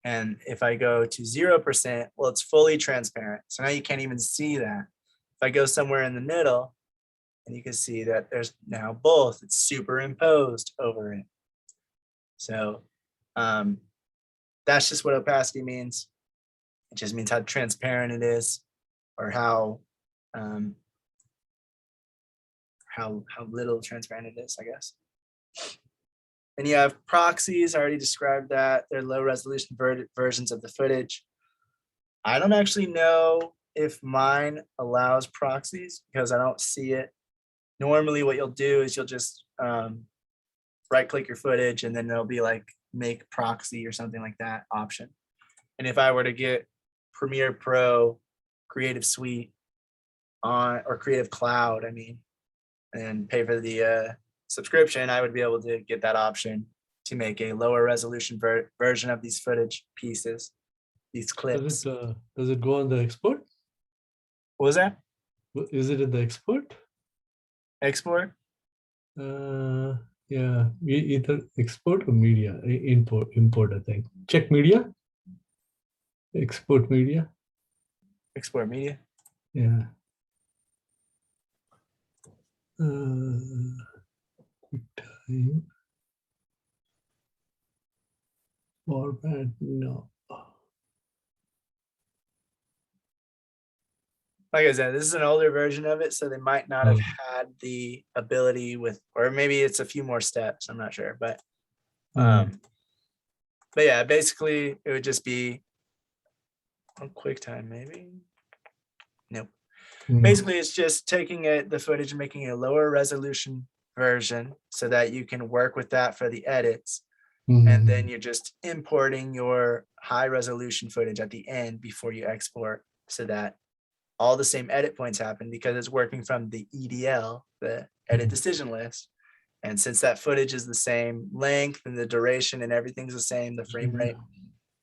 And if I go to 0%, well, it's fully transparent. So now you can't even see that. If I go somewhere in the middle, and you can see that there's now both, it's superimposed over it. So that's just what opacity means. It just means how transparent it is, or how little transparent it is, I guess. And you have proxies. I already described that. They're low resolution versions of the footage. I don't actually know if mine allows proxies because I don't see it. Normally what you'll do is you'll just right click your footage and then there'll be like make proxy or something like that option. And if I were to get Premiere Pro, Creative Suite on, or Creative Cloud, I mean, and pay for the subscription, I would be able to get that option to make a lower resolution version of these footage pieces, these clips. Does it go on the export? What was that? Is it in the export? Export? Yeah, either export or media, import, I think. Check media, export media. Export media? Yeah. Time. Format, no. Like I said, this is an older version of it, so they might not have had the ability with, or maybe it's a few more steps, I'm not sure, but yeah, basically it would just be on QuickTime, maybe. Nope. Basically, it's just taking the footage and making it a lower resolution version so that you can work with that for the edits. Mhm. And then you're just importing your high resolution footage at the end before you export, so that all the same edit points happen because it's working from the EDL, the edit Mhm. decision list. And since that footage is the same length and the duration and everything's the same, the frame rate,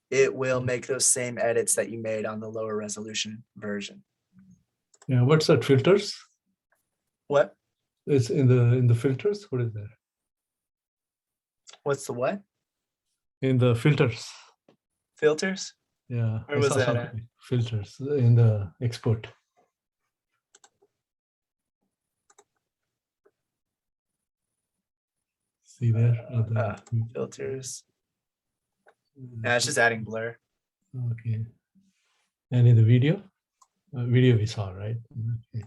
it will make those same edits that you made on the lower resolution version. Yeah, what's that? Filters? What? It's in the filters. What is that? What's the what? In the filters. Filters? Yeah, Where I was saw that at? something. Filters in the export. See there? Filters. Yeah, it's just adding blur. Okay. And in the video? Video we saw, right? Okay.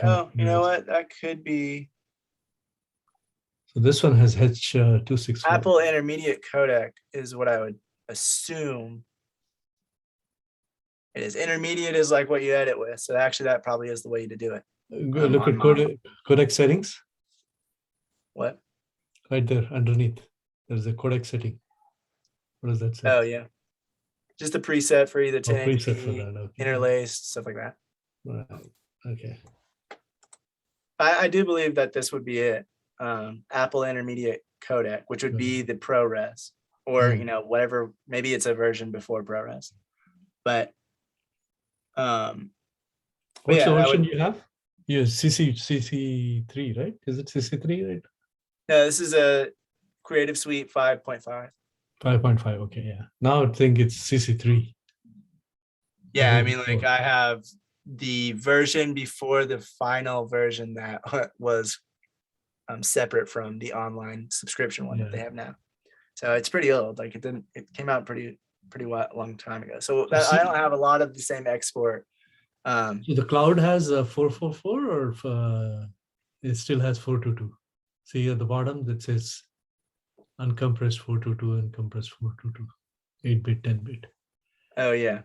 Oh, you know what? That could be So this one has H264. Apple Intermediate Codec is what I would assume. It is. Intermediate is like what you edit with. So actually that probably is the way to do it. Go look at codec settings. What? Right there underneath. There's a codec setting. What does that say? Oh yeah. Just a preset for either 1080p, preset for that. Okay. interlaced, stuff like that. Right. Okay. I do believe that this would be it. Apple Intermediate Codec, which would be the ProRes, or Mm. you know, whatever, maybe it's a version before ProRes. But What's yeah, the that version would, you have? You have CC3, right? Is it CC3, right? no, this is a Creative Suite 5.5. 5.5. Okay, yeah. Now I think it's CC3. Yeah, I think mean, like before. I have the version before the final version that was separate from the online subscription one that they Yeah. have now. So it's pretty old. Like it came out pretty long time ago. So So I don't have a lot of the same export. So the cloud has a 444 or it still has 422? See at the bottom that says uncompressed 422 and compressed 422, 8-bit, 10-bit. Oh yeah.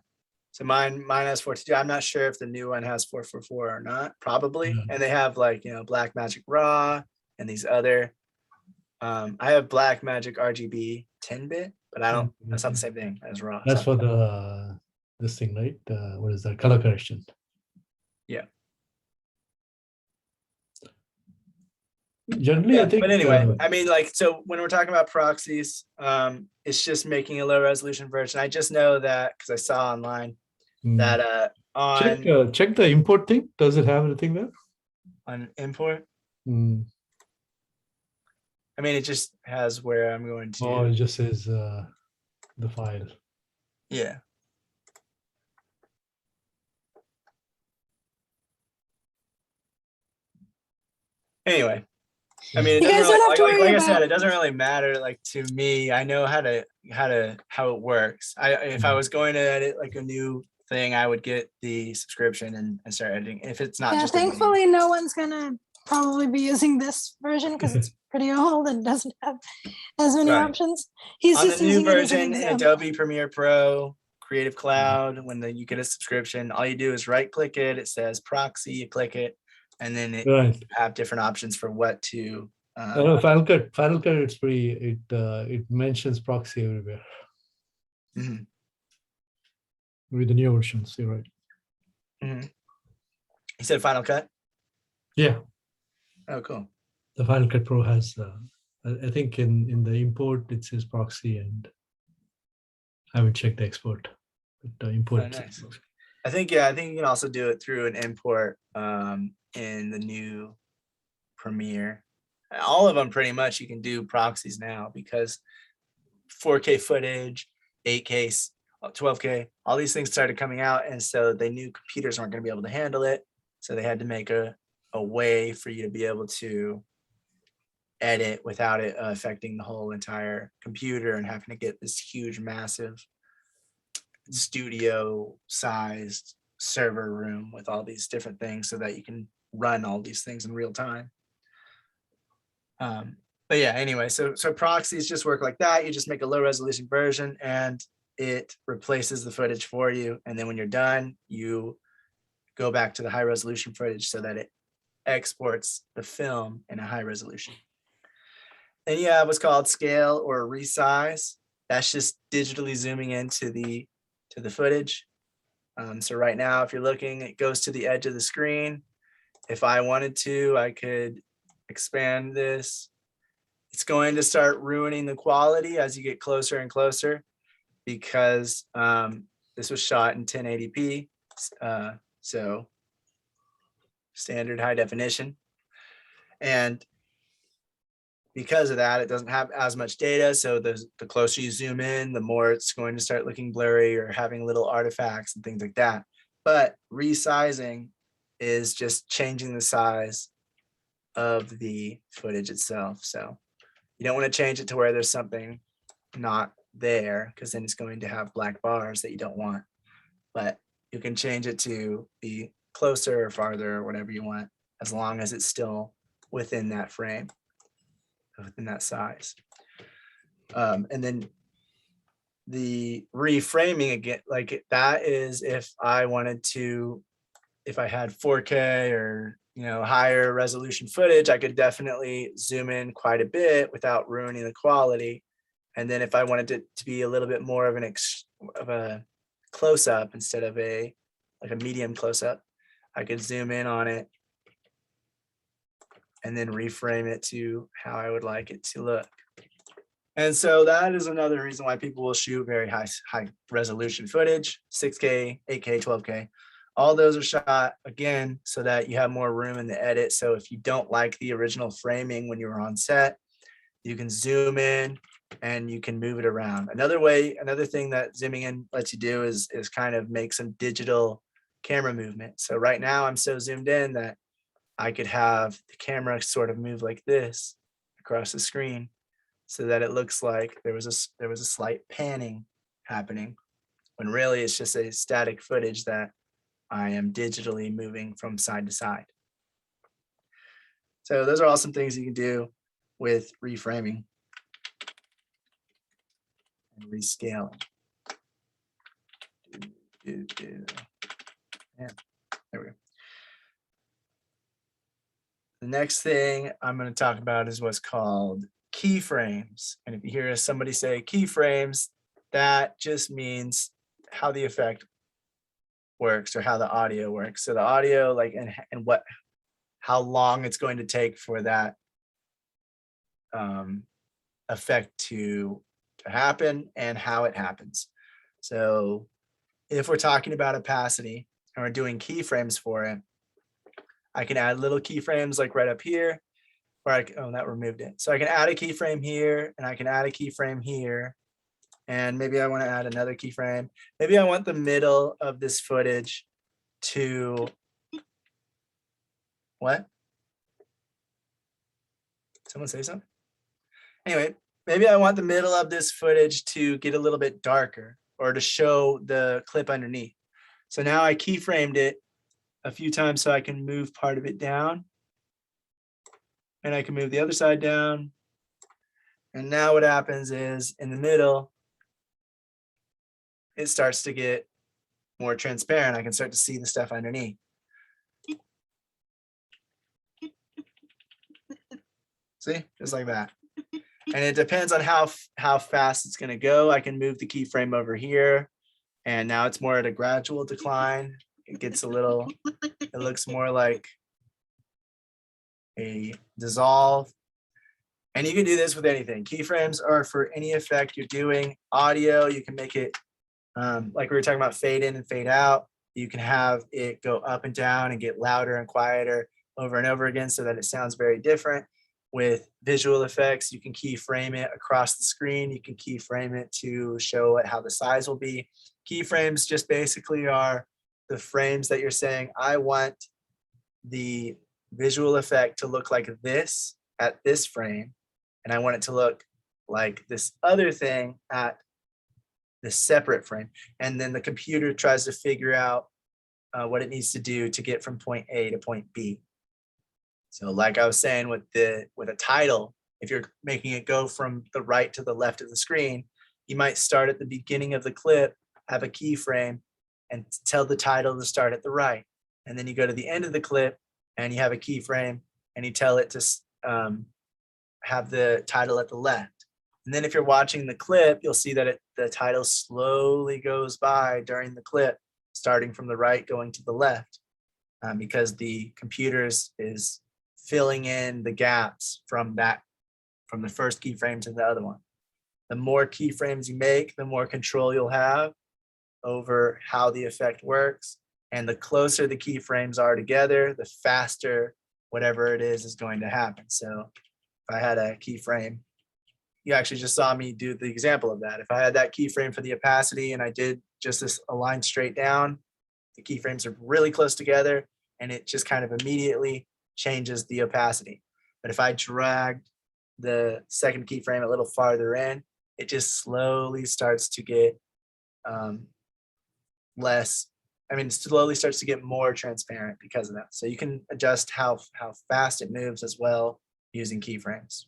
So mine has 422. I'm not sure if the new one has 444 or not, probably. Yeah. And they have like, you know, Blackmagic Raw and these other, I have Blackmagic RGB 10-bit, but I don't, that's not the same thing as Raw. That's So, for the this thing, right? What is that? Color correction. yeah. Generally, Yeah, I think. but anyway, I mean, like, so when we're talking about proxies, it's just making a low resolution version. I just know that because I saw online that check the import thing. Does it have anything there? on import, Mm. I mean, it just has where I'm going to. Oh, it just says the file. Yeah. Anyway, I mean, it You doesn't guys don't really, have to worry like I said, about- it doesn't really matter. Like to me, I know how it works. If I was going to edit like a new thing, I would get the subscription and start editing. If it's not Yeah, just a video. thankfully, no one's gonna probably be using this version because it's pretty old and doesn't have as many Right. options. He's On the just new using it as an version in example. Adobe Premiere Pro, Creative Cloud, when you get a subscription, all you do is right click it. It says proxy, you click it, and then it Right. have different options for what to. Final Cut, it's pretty. It mentions proxy everywhere Mhm, with the new versions. You're right. mhm. You said Final Cut? Yeah, Oh, cool. the Final Cut Pro has. I think in the import it says proxy, and I haven't checked the export. But import. Oh, nice. I think you can also do it through an import in the new Premiere. All of them pretty much you can do proxies now because 4K footage, 8K, 12K, all these things started coming out, and so they knew computers weren't going to be able to handle it, so they had to make a way for you to be able to edit without it affecting the whole entire computer and having to get this huge, massive studio sized server room with all these different things so that you can run all these things in real time. But yeah, anyway, so proxies just work like that. You just make a low resolution version and it replaces the footage for you. And then when you're done, you go back to the high resolution footage so that it exports the film in a high resolution. Then you have what's called scale or resize. That's just digitally zooming into the footage. So right now, if you're looking, it goes to the edge of the screen. If I wanted to, I could expand this. It's going to start ruining the quality as you get closer and closer because this was shot in 1080p. So standard high definition. And because of that, it doesn't have as much data. So the closer you zoom in, the more it's going to start looking blurry or having little artifacts and things like that. But resizing is just changing the size of the footage itself. So you don't want to change it to where there's something not there, because then it's going to have black bars that you don't want. But you can change it to be closer or farther or whatever you want, as long as it's still within that frame, within that size. And then the reframing again, like that is if I wanted to, if I had 4K or higher resolution footage, I could definitely zoom in quite a bit without ruining the quality. And then if I wanted it to be a little bit more of a close-up instead of a medium close-up, I could zoom in on it and then reframe it to how I would like it to look. And so that is another reason why people will shoot very high resolution footage, 6K, 8K, 12K. All those are shot again so that you have more room in the edit. So if you don't like the original framing when you were on set, you can zoom in and you can move it around. Another thing that zooming in lets you do is kind of make some digital camera movement. So right now I'm so zoomed in that I could have the camera sort of move like this across the screen so that it looks like there was a slight panning happening, when really it's just a static footage that I am digitally moving from side to side. So those are all some things you can do with reframing and rescaling. Yeah, there we go. The next thing I'm going to talk about is what's called keyframes. And if you hear somebody say keyframes, that just means how the effect works or how the audio works. So the audio, like, and how long it's going to take for that effect to happen and how it happens. So if we're talking about opacity and we're doing keyframes for it, I can add little keyframes like right up here, or that removed it. So I can add a keyframe here and I can add a keyframe here. And maybe I want to add another keyframe. Maybe I want the middle of this footage to, what? Someone say something? Anyway, maybe I want the middle of this footage to get a little bit darker or to show the clip underneath. So now I keyframed it a few times so I can move part of it down. And I can move the other side down. And now what happens is in the middle, it starts to get more transparent. I can start to see the stuff underneath. See, just like that. And it depends on how fast it's going to go. I can move the keyframe over here. And now it's more at a gradual decline. It gets it looks more like a dissolve. And you can do this with anything. Keyframes are for any effect you're doing. Audio, you can make it like we were talking about fade in and fade out. You can have it go up and down and get louder and quieter over and over again so that it sounds very different. With visual effects, you can keyframe it across the screen. You can keyframe it to show it how the size will be. Keyframes just basically are the frames that you're saying, I want the visual effect to look like this at this frame, and I want it to look like this other thing at this separate frame. And then the computer tries to figure out what it needs to do to get from point A to point B. So like I was saying with a title, if you're making it go from the right to the left of the screen, you might start at the beginning of the clip, have a keyframe, and tell the title to start at the right. and then you go to the end of the clip and you have a keyframe and you tell it to have the title at the left. And then if you're watching the clip, you'll see that the title slowly goes by during the clip, starting from the right, going to the left, because the computer is filling in the gaps from the first keyframe to the other one. The more keyframes you make, the more control you'll have over how the effect works. And the closer the keyframes are together, the faster whatever it is going to happen. So if I had a keyframe, you actually just saw me do the example of that. If I had that keyframe for the opacity and I did just this a line straight down, the keyframes are really close together and it just kind of immediately changes the opacity. But if I dragged the second keyframe a little farther in, it just slowly starts to get slowly starts to get more transparent because of that. So you can adjust how fast it moves as well using keyframes.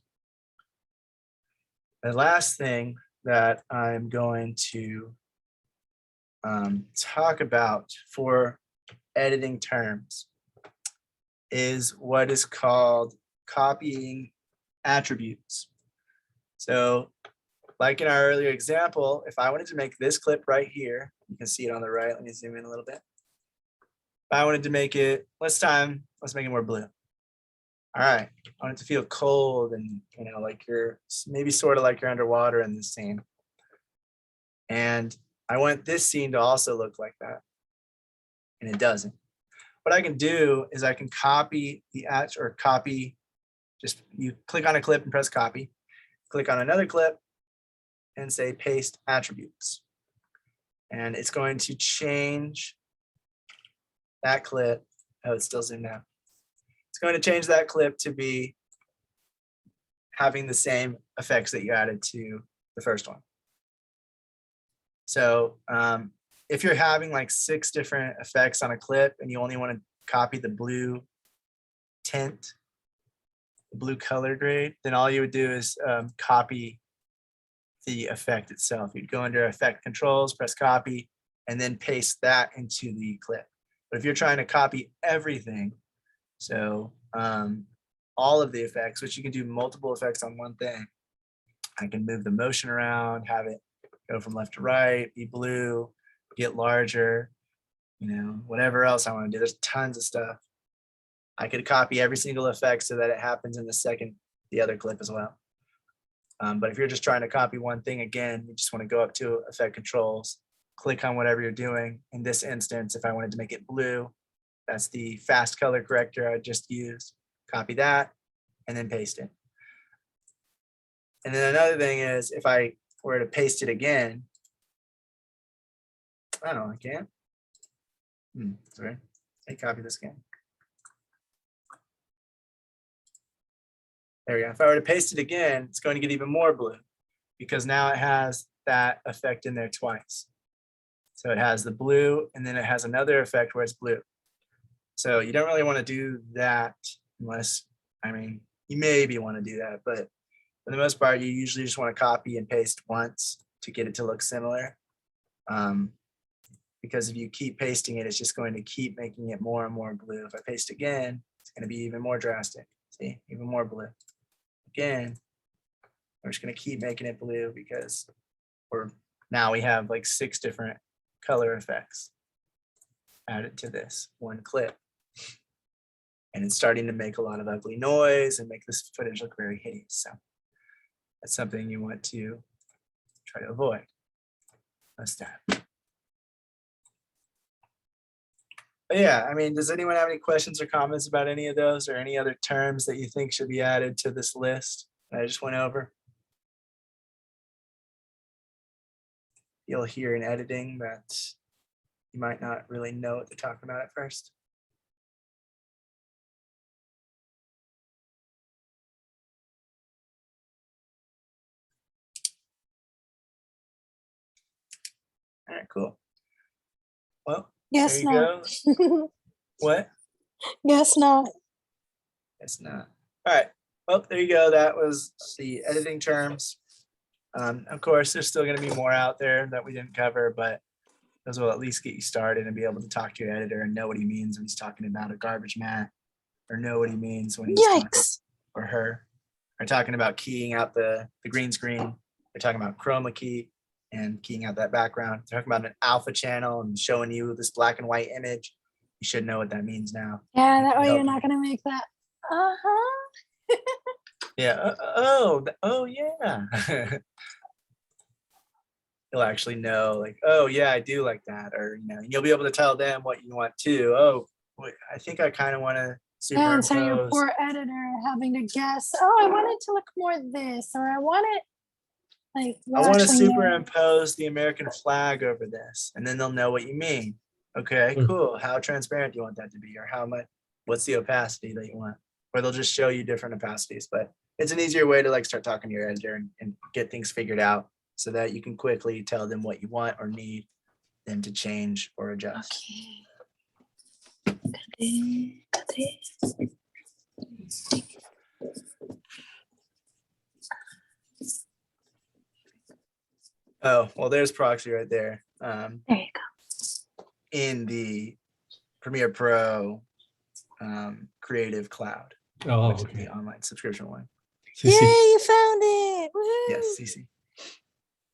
The last thing that I'm going to talk about for editing terms is what is called copying attributes. So like in our earlier example, if I wanted to make this clip right here, you can see it on the right. Let me zoom in a little bit. If I wanted to make it, let's make it more blue. All right, I want it to feel cold and, like maybe sort of like you're underwater in this scene. And I want this scene to also look like that. And it doesn't. What I can do is I can copy just you click on a clip and press copy, click on another clip and say paste attributes. And it's going to change that clip. Oh, it's still zoomed out. It's going to change that clip to be having the same effects that you added to the first one. So if you're having like 6 different effects on a clip and you only want to copy the blue tint, the blue color grade, then all you would do is copy the effect itself. You'd go under effect controls, press copy, and then paste that into the clip. But if you're trying to copy everything, so all of the effects, which you can do multiple effects on one thing, I can move the motion around, have it go from left to right, be blue, get larger, whatever else I want to do. There's tons of stuff. I could copy every single effect so that it happens in the other clip as well. But if you're just trying to copy one thing, again, you just want to go up to effect controls, click on whatever you're doing. In this instance, if I wanted to make it blue, that's the fast color corrector I just used. Copy that and then paste it. And then another thing is if I were to paste it again, I can't. Sorry, I copy this again. There we go. If I were to paste it again, it's going to get even more blue because now it has that effect in there twice. So it has the blue and then it has another effect where it's blue. So you don't really want to do that unless, you maybe want to do that, but for the most part, you usually just want to copy and paste once to get it to look similar. Because if you keep pasting it, it's just going to keep making it more and more blue. If I paste again, it's going to be even more drastic. See, even more blue. Again, we're just going to keep making it blue because now we have like 6 different color effects added to this one clip. And it's starting to make a lot of ugly noise and make this footage look very hideous. So that's something you want to try to avoid. That's that. But yeah, does anyone have any questions or comments about any of those or any other terms that you think should be added to this list that I just went over? You'll hear in editing that you might not really know what they're talking about at first. All right, cool. Well, Guess there you not. go. What? Guess not. Guess not. All right. Well, there you go. That was the editing terms. Of course, there's still going to be more out there that we didn't cover, but those will at least get you started and be able to talk to your editor and know what he means when he's talking about a garbage mat, or know what he means when he's talking, Yikes. or her, are talking about keying out the green screen. They're talking about chroma key and keying out that background. They're talking about an alpha channel and showing you this black and white image. You should know what that means now. Yeah, that It'll way help you're you. not gonna make that. Uh-huh. Yeah. Oh, yeah. You'll actually know, like, oh, yeah, I do like that. Or, you'll be able to tell them what you want too. Oh, wait, I think I kind of want to Yeah, and so your superimpose. poor editor having to guess, oh, I want it to look more this, or I want it like I want to actually know. superimpose the American flag over this, and then they'll know what you mean. Okay, Hmm. cool. How transparent do you want that to be, or how much? What's the opacity that you want? Or they'll just show you different opacities. But it's an easier way to like start talking to your editor and get things figured out, so that you can quickly tell them what you want or need them to change or adjust. Okay. Oh, well, there's proxy right there. There you go. In the Premiere Pro Creative Cloud, Oh, which is okay. the online subscription one. Yay, CC. you found it. Woohoo. Yes, CC.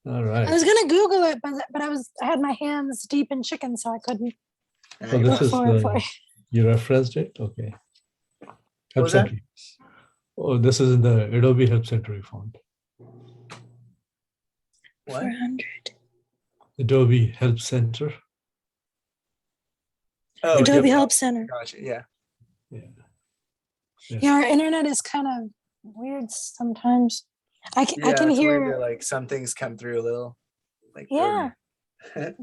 All I right. was gonna Google it, but I had my hands deep in chicken, so I couldn't So this look is for it. the, you referenced it? Okay. What Help was that? Center. Oh, this is in the Adobe Help Center font. What? 400. Adobe Help Center. Oh, Adobe Help Center. Gotcha. Yeah. Yeah. Yeah, our internet is kind of weird sometimes. I can It's weird hear. to, like, some things come through a little like Yeah. early.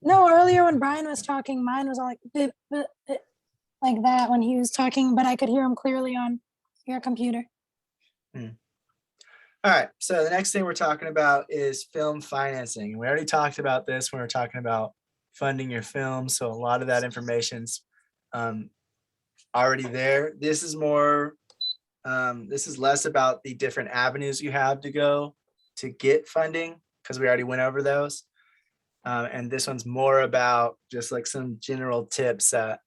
No, earlier when Brian was talking, mine was all like bit, like that when he was talking, but I could hear him clearly on your computer. All right. So the next thing we're talking about is film financing. We already talked about this when we were talking about funding your film. So a lot of that information's already there. This is more, this is less about the different avenues you have to go to get funding, because we already went over those. And this one's more about just like some general tips that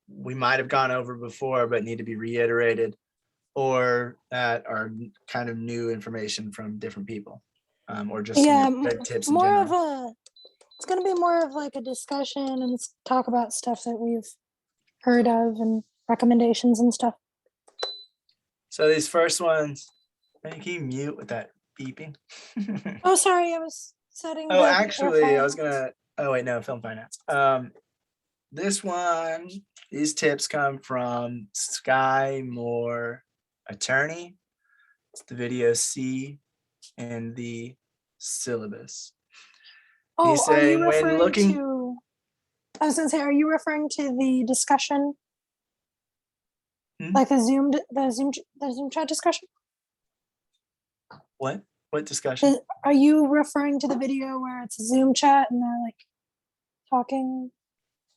we might have gone over before, but need to be reiterated, or that are kind of new information from different people, or just good tips in more general. of a. It's gonna be more of like a discussion and talk about stuff that we've heard of and recommendations and stuff. So these first ones, can you mute with that beeping? Oh, sorry, I was setting. Oh, the actually, I was AirPods. gonna. Oh wait, no, film finance. This one, these tips come from Sky Moore Attorney. It's the video C in the syllabus. Oh, He's are you saying when referring looking. to? I was gonna say, are you referring to the discussion, like the Zoom chat discussion? What discussion? Are you referring to the video where it's a Zoom chat and they're like talking?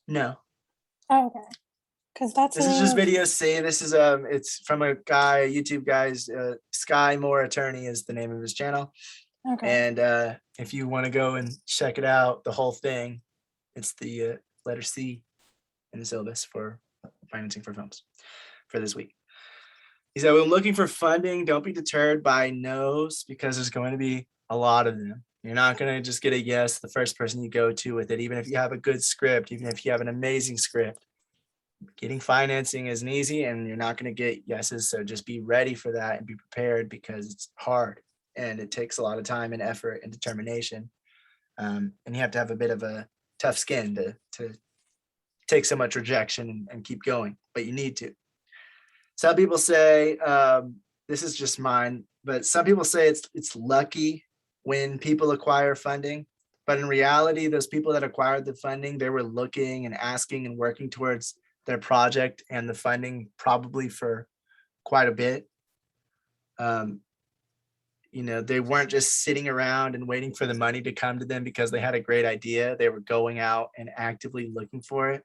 No. Oh, okay, because that's This is just video C. This is it's from a guy, a YouTube guy's Sky Moore Attorney is the name of his channel. Okay. And if you want to go and check it out, the whole thing, it's the letter C in the syllabus for financing for films for this week. He said, when looking for funding, don't be deterred by no's, because there's going to be a lot of them. You're not going to just get a yes the first person you go to with it, even if you have a good script, even if you have an amazing script. Getting financing isn't easy, and you're not going to get yeses. So just be ready for that and be prepared, because it's hard and it takes a lot of time and effort and determination. And you have to have a bit of a tough skin to take so much rejection and keep going, but you need to. Some people say, this is just mine, but some people say it's lucky when people acquire funding. But in reality, those people that acquired the funding, they were looking and asking and working towards their project and the funding probably for quite a bit. They weren't just sitting around and waiting for the money to come to them because they had a great idea. They were going out and actively looking for it.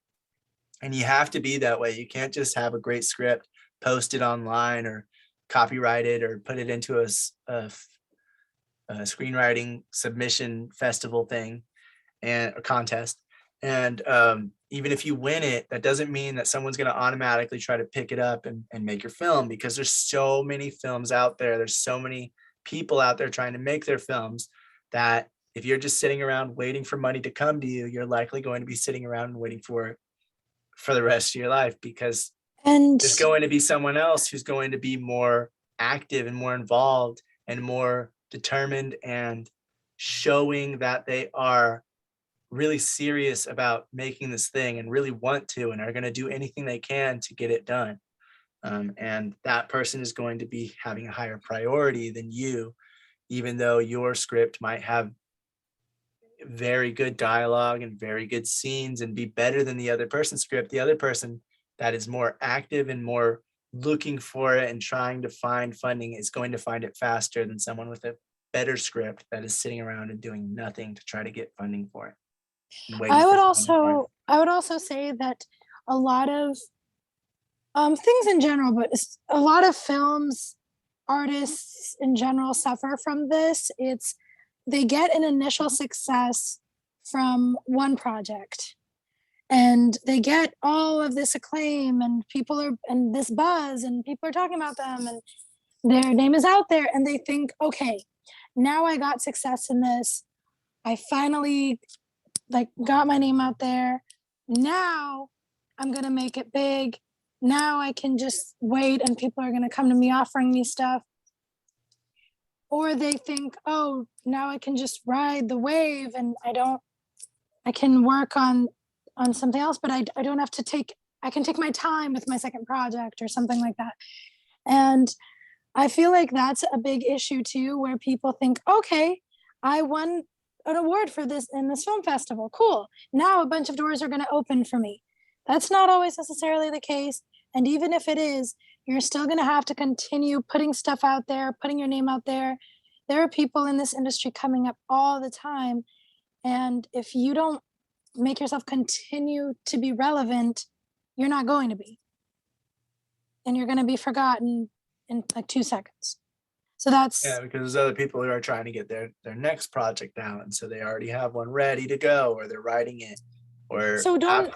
And you have to be that way. You can't just have a great script, post it online or copyright it or put it into a screenwriting submission festival thing and a contest. And even if you win it, that doesn't mean that someone's going to automatically try to pick it up and make your film, because there's so many films out there. There's so many people out there trying to make their films that if you're just sitting around waiting for money to come to you, you're likely going to be sitting around and waiting for it for the rest of your life, because And there's going to be someone else who's going to be more active and more involved and more determined and showing that they are really serious about making this thing and really want to and are going to do anything they can to get it done. And that person is going to be having a higher priority than you, even though your script might have very good dialogue and very good scenes and be better than the other person's script. The other person that is more active and more looking for it and trying to find funding is going to find it faster than someone with a better script that is sitting around and doing nothing to try to get funding for it. I would also say that a lot of things in general, but a lot of films, artists in general suffer from this. They get an initial success from one project and they get all of this acclaim and and this buzz and people are talking about them and their name is out there and they think, okay, now I got success in this. I finally got my name out there. Now I'm going to make it big. Now I can just wait and people are going to come to me offering me stuff. Or they think, oh, now I can just ride the wave and I can work on something else, but I don't have to I can take my time with my second project or something like that. And I feel like that's a big issue too, where people think, okay, I won an award for this in this film festival. Cool. Now a bunch of doors are going to open for me. That's not always necessarily the case. And even if it is, you're still going to have to continue putting stuff out there, putting your name out there. There are people in this industry coming up all the time. And if you don't make yourself continue to be relevant, you're not going to be. And you're going to be forgotten in 2 seconds. So that's because there's other people who are trying to get their next project out, and so they already have one ready to go, or they're writing it, or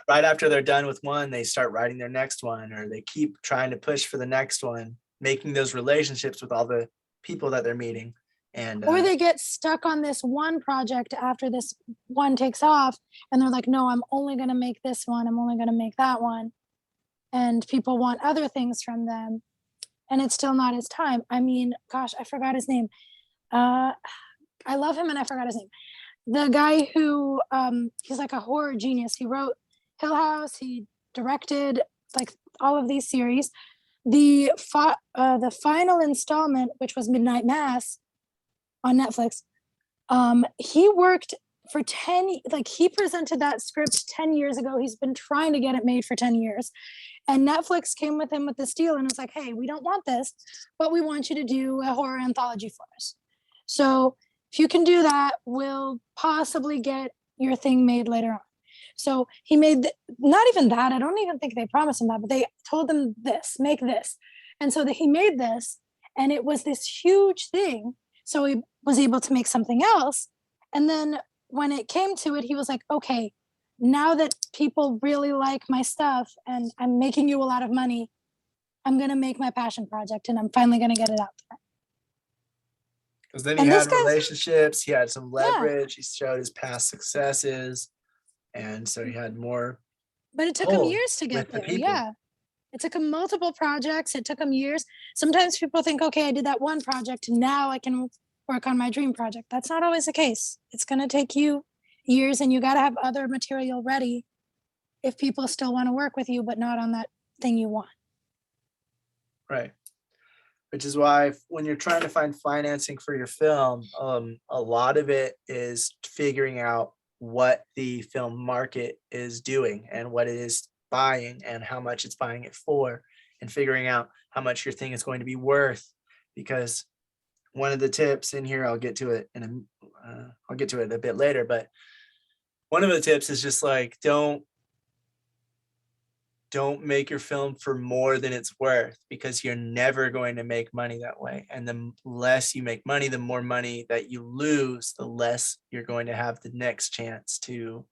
right after they're done with one, they start writing their next one, or they keep trying to push for the next one, making those relationships with all the people that they're meeting. And or they get stuck on this one project after this one takes off, and they're like, no, I'm only going to make this one. I'm only going to make that one. And people want other things from them. And it's still not his time. I mean, gosh, I forgot his name. I love him and I forgot his name. The guy who, he's like a horror genius. He wrote Hill House. He directed all of these series. The final installment, which was Midnight Mass on Netflix, he worked for 10, he presented that script 10 years ago. He's been trying to get it made for 10 years. And Netflix came with him with this deal and was like, hey, we don't want this, but we want you to do a horror anthology for us. So if you can do that, we'll possibly get your thing made later on. So he made, not even that, I don't even think they promised him that, but they told him this, make this. And so he made this, and it was this huge thing. So he was able to make something else. And then when it came to it, he was like, okay, now that people really like my stuff and I'm making you a lot of money, I'm going to make my passion project and I'm finally going to get it out there. Because then he had relationships, he had some leverage, he showed his past successes. And so he had more. But it took him years to get there. Yeah. It took him multiple projects. It took him years. Sometimes people think, okay, I did that one project and now I can work on my dream project. That's not always the case. It's going to take you years, and you got to have other material ready if people still want to work with you, but not on that thing you want. Right. Which is why when you're trying to find financing for your film, a lot of it is figuring out what the film market is doing and what it is buying and how much it's buying it for, and figuring out how much your thing is going to be worth. Because one of the tips in here, I'll get to it a bit later, but one of the tips is just don't don't make your film for more than it's worth, because you're never going to make money that way. And the less you make money, the more money that you lose, the less you're going to have the next chance to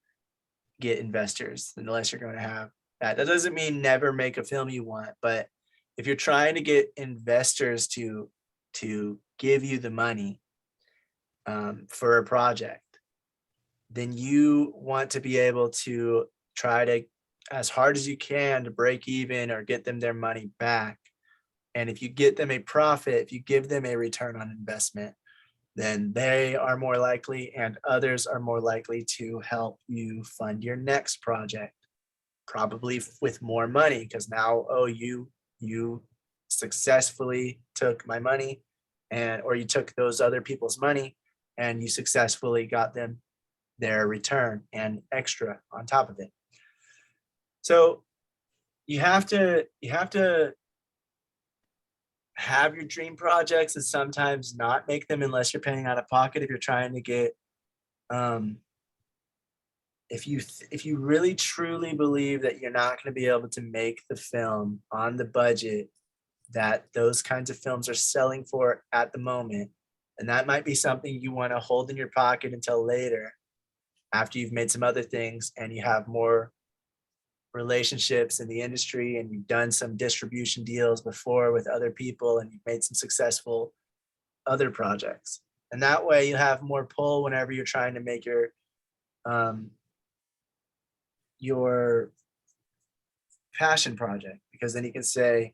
get investors, and the less you're going to have that. That doesn't mean never make a film you want, but if you're trying to get investors to give you the money for a project, then you want to be able to try to, as hard as you can, to break even or get them their money back. And if you get them a profit, if you give them a return on investment, then they are more likely, and others are more likely, to help you fund your next project, probably with more money, because now, oh, you successfully took my money, and or you took those other people's money and you successfully got them their return and extra on top of it. So you have to have your dream projects and sometimes not make them unless you're paying out of pocket. If you're trying to get, if you really truly believe that you're not going to be able to make the film on the budget that those kinds of films are selling for at the moment, and that might be something you want to hold in your pocket until later, after you've made some other things and you have more relationships in the industry and you've done some distribution deals before with other people and you've made some successful other projects. And that way you have more pull whenever you're trying to make your passion project, because then you can say,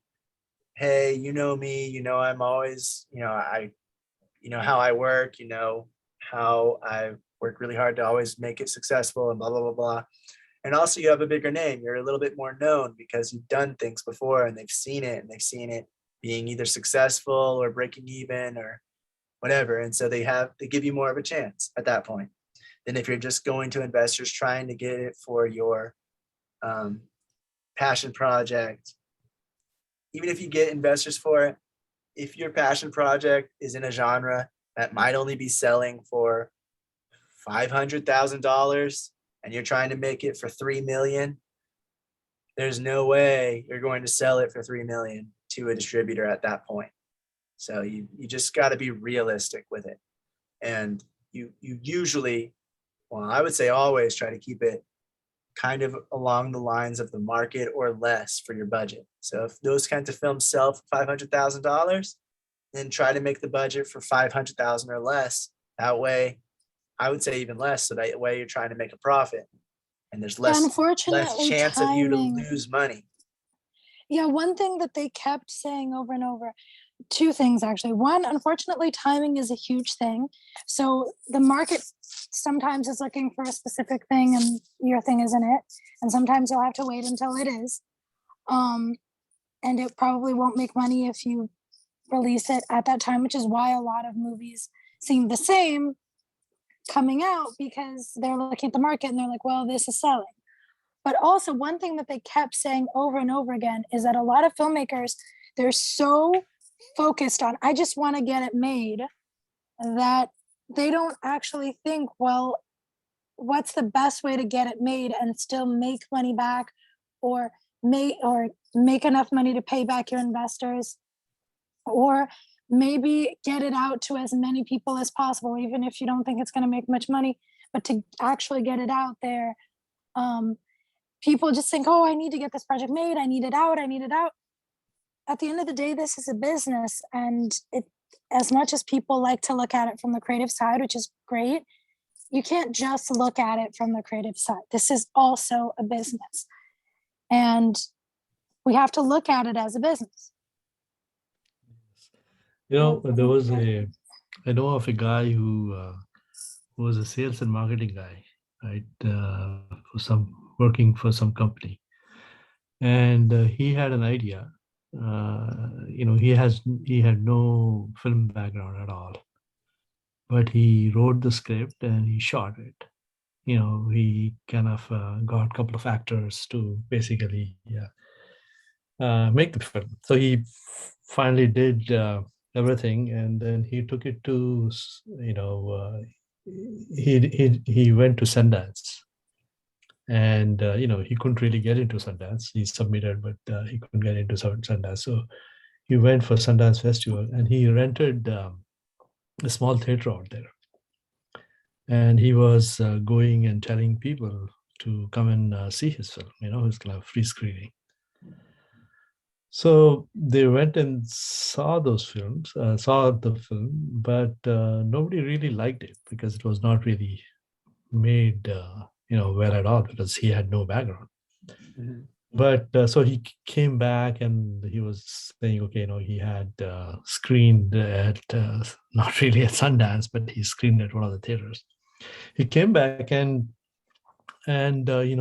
hey, you know me, you know, I'm always, you know how I work, you know how I work really hard to always make it successful, and blah, blah, blah, blah. And also you have a bigger name. You're a little bit more known because you've done things before and they've seen it being either successful or breaking even or whatever. And so they give you more of a chance at that point than if you're just going to investors trying to get it for your passion project. Even if you get investors for it, if your passion project is in a genre that might only be selling for $500,000 and you're trying to make it for 3 million, there's no way you're going to sell it for 3 million to a distributor at that point. So you just got to be realistic with it. And you usually, well, I would say always try to keep it kind of along the lines of the market or less for your budget. So if those kinds of films sell for $500,000, then try to make the budget for 500,000 or less. That way, I would say even less, so that way you're trying to make a profit and there's less chance of you to lose money. Yeah, one thing that they kept saying over and over, two things actually. One, unfortunately, timing is a huge thing. So the market sometimes is looking for a specific thing and your thing isn't it. And sometimes you'll have to wait until it is. And it probably won't make money if you release it at that time, which is why a lot of movies seem the same coming out, because they're looking at the market and they're like, well, this is selling. But also one thing that they kept saying over and over again is that a lot of filmmakers, they're so focused on, I just want to get it made, that they don't actually think, well, what's the best way to get it made and still make money back, or make enough money to pay back your investors, or maybe get it out to as many people as possible, even if you don't think it's going to make much money, but to actually get it out there. People just think, oh, I need to get this project made. I need it out. At the end of the day, this is a business. And as much as people like to look at it from the creative side, which is great, you can't just look at it from the creative side. This is also a business. And we have to look at it as a business. You know, I know of a guy who was a sales and marketing guy, right? Working for some company. And he had an idea. He had no film background at all, but he wrote the script and he shot it. He kind of got a couple of actors to basically make the film. So he finally did everything, and then he took it to, he went to Sundance, And he couldn't really get into Sundance. He submitted, but he couldn't get into Sundance. So he went for Sundance Festival, and he rented a small theater out there. And he was going and telling people to come and see his film. His kind of free screening. So they went and saw those films, saw the film, but nobody really liked it because it was not really made, well at all, because he had no background. Mhm. But so he came back and he was saying, okay, he had screened at, not really at Sundance, but he screened at one of the theaters. He came back and he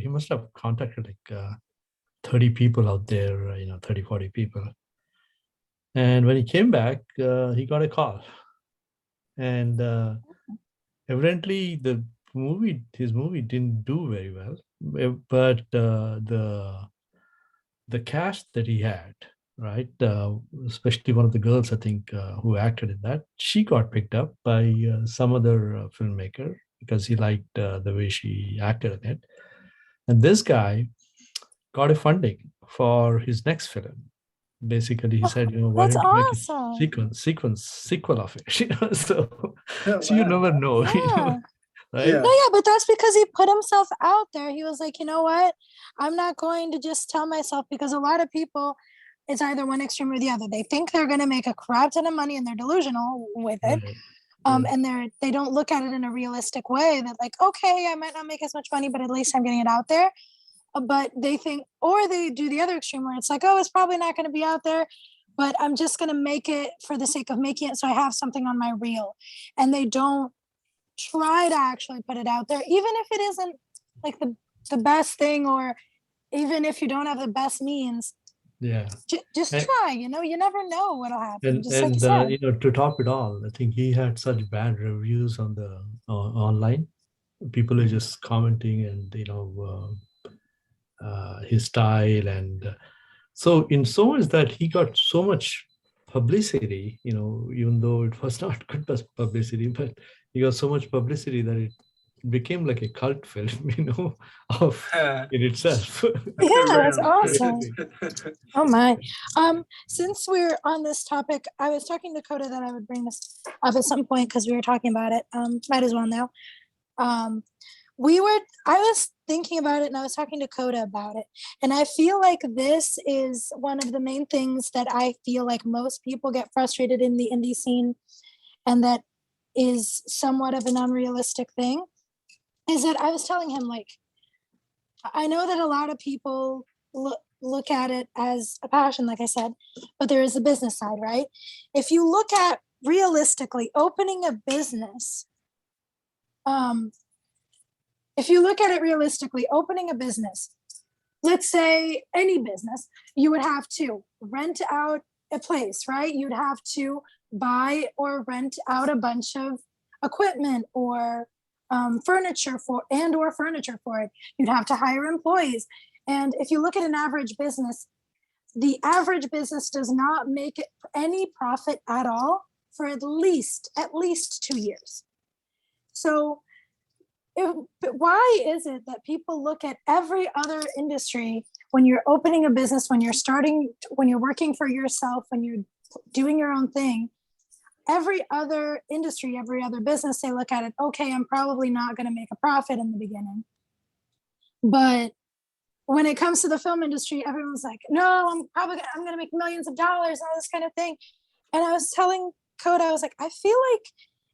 must have contacted like 30 people out there, 30, 40 people. And when he came back, he got a call. And evidently his movie didn't do very well, but the cast that he had, right, especially one of the girls, I think, who acted in that, she got picked up by some other filmmaker because he liked the way she acted in it. And this guy got a funding for his next film. Basically, he said, why That's don't you make awesome. a sequel of it? So Oh, you wow. never know, Yeah. right? Yeah. No, yeah, but that's because he put himself out there. He was like, you know what? I'm not going to just tell myself, because a lot of people, it's either one extreme or the other. They think they're going to make a crap ton of money and they're delusional with it. Right. And they don't look at it in a realistic way, that like, okay, I might not make as much money, but at least I'm getting it out there. But they think, or they do the other extreme where it's like, oh, it's probably not going to be out there, but I'm just going to make it for the sake of making it so I have something on my reel. And they don't try to actually put it out there, even if it isn't like the best thing, or even if you don't have the best means. Yeah. Just And- try, you never know what'll happen. And, Just like and you said. to top it all, I think he had such bad reviews on the online. People are just commenting and his style, and so in so much that he got so much publicity, even though it was not good publicity, but he got so much publicity that it became like a cult film, of in itself. Yeah, that's Really? awesome. Oh my. Since we're on this topic, I was talking to Coda that I would bring this up at some point because we were talking about it. Might as well now. I was thinking about it and I was talking to Coda about it. And I feel like this is one of the main things that I feel like most people get frustrated in the indie scene, and that is somewhat of an unrealistic thing, is that I was telling him, like, I know that a lot of people look at it as a passion, like I said, but there is a business side, right? If you look at realistically opening a business, let's say any business, you would have to rent out a place, right? You'd have to buy or rent out a bunch of equipment or furniture for it. You'd have to hire employees. And if you look at an average business, the average business does not make any profit at all for at least 2 years. So why is it that people look at every other industry, when you're opening a business, when you're working for yourself, when you're doing your own thing, every other industry, every other business, they look at it, okay, I'm probably not going to make a profit in the beginning. But when it comes to the film industry, everyone's like, no, I'm going to make millions of dollars, all this kind of thing. And I was telling Coda, I was like, I feel like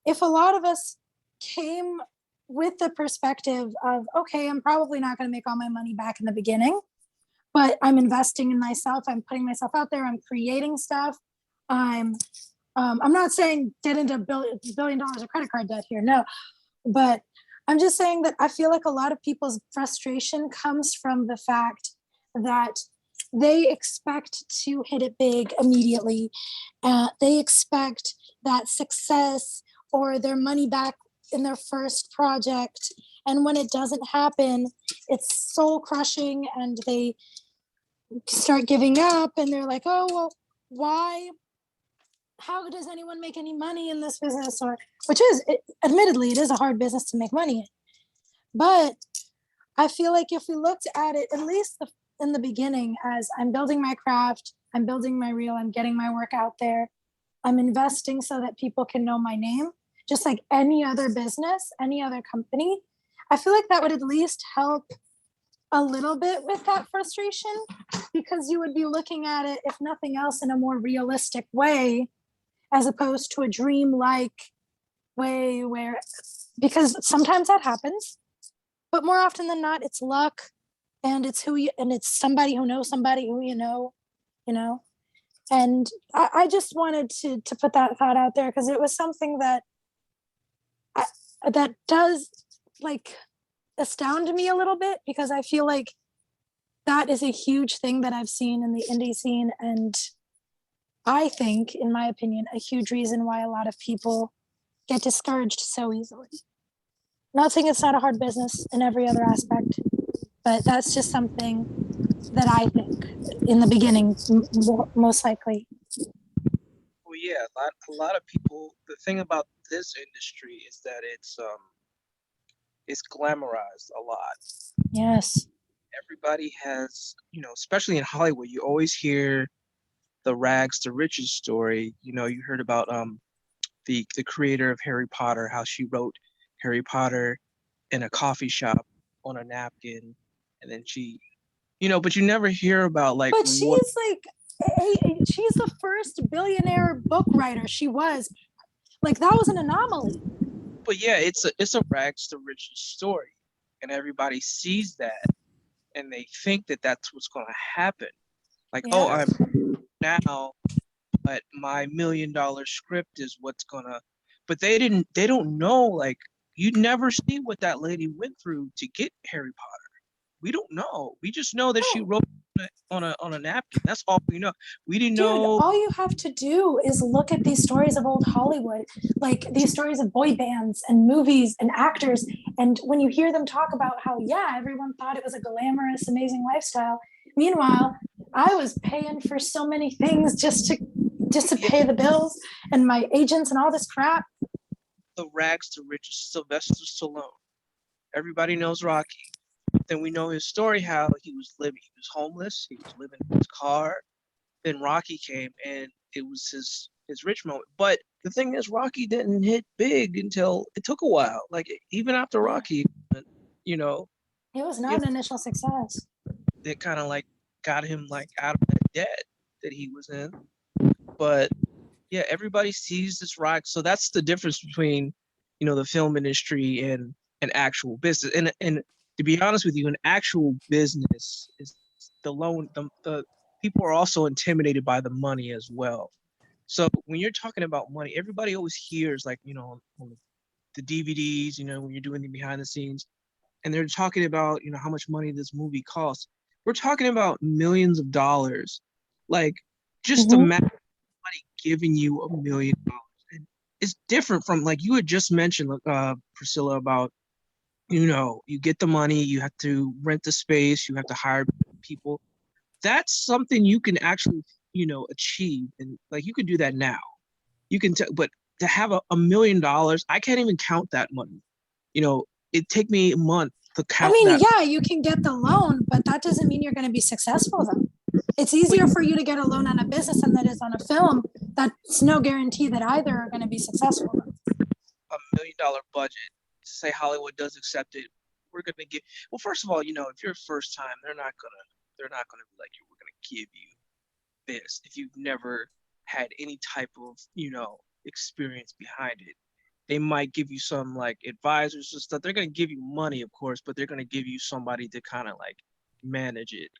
if a lot of us came with the perspective of, okay, I'm probably not going to make all my money back in the beginning, but I'm investing in myself. I'm putting myself out there. I'm creating stuff. I'm not saying get into $1 billion of credit card debt here. No, but I'm just saying that I feel like a lot of people's frustration comes from the fact that they expect to hit it big immediately. They expect that success or their money back in their first project. And when it doesn't happen, it's soul crushing and they start giving up and they're like, oh, well, why? How does anyone make any money in this business? Admittedly, it is a hard business to make money in. But I feel like if we looked at it, at least in the beginning, as I'm building my craft, I'm building my reel, I'm getting my work out there, I'm investing so that people can know my name, just like any other business, any other company. I feel like that would at least help a little bit with that frustration, because you would be looking at it, if nothing else, in a more realistic way, as opposed to a dream-like way where, because sometimes that happens, but more often than not, it's luck, and it's it's somebody who knows somebody who you know. And I just wanted to put that thought out there, because it was something that that does like astound me a little bit, because I feel like that is a huge thing that I've seen in the indie scene, and I think, in my opinion, a huge reason why a lot of people get discouraged so easily. Not saying it's not a hard business in every other aspect, but that's just something that I think in the beginning, most likely. Well, yeah, a lot of people. The thing about this industry is that it's glamorized a lot. Yes. Everybody has, especially in Hollywood, you always hear the rags to riches story. You heard about the creator of Harry Potter, how she wrote Harry Potter in a coffee shop on a napkin, and then she, but you never hear about like. But she's like, she's the first billionaire book writer. She was like, that was an anomaly. But yeah, it's a rags to riches story, and everybody sees that, and they think that that's what's going to happen. Like, Yeah. oh, I'm now, but my $1 million script is what's gonna. But they don't know. Like, you never see what that lady went through to get Harry Potter. We don't know. We just know that she wrote on a napkin. That's all we know. We didn't know. All you have to do is look at these stories of old Hollywood, like these stories of boy bands and movies and actors. And when you hear them talk about how, yeah, everyone thought it was a glamorous, amazing lifestyle. Meanwhile, I was paying for so many things just to pay the bills and my agents and all this crap. The rags to riches, Sylvester Stallone. Everybody knows Rocky. Then we know his story, how he was living. He was homeless. He was living in his car. Then Rocky came, and it was his rich moment. But the thing is, Rocky didn't hit big until it took a while. Like, even after Rocky, It was not an initial success. It kind of like got him like out of that debt that he was in. But yeah, everybody sees this rock. So that's the difference between, the film industry and an actual business. And to be honest with you, an actual business is the people are also intimidated by the money as well. So when you're talking about money, everybody always hears like, on the DVDs, when you're doing the behind the scenes, and they're talking about, how much money this movie costs. We're talking about millions of dollars. Like, just imagine somebody giving you $1 million. And it's different from, like you had just mentioned, Priscilla, about, you get the money, you have to rent the space, you have to hire people. That's something you can actually, achieve. And like, you can do that now. You can, but to have $1 million, I can't even count that money. It'd take me a month to count that. Yeah, you can get the loan, but that doesn't mean you're going to be successful though. It's easier for you to get a loan on a business than that is on a film. That's no guarantee that either are going to be successful. $1 million budget, say Hollywood does accept it, we're going to give. Well, first of all, if you're first time, they're not gonna be like, we're going to give you this if you've never had any type of experience behind it. They might give you some like advisors and stuff. They're going to give you money, of course, but they're going to give you somebody to kind of like manage it.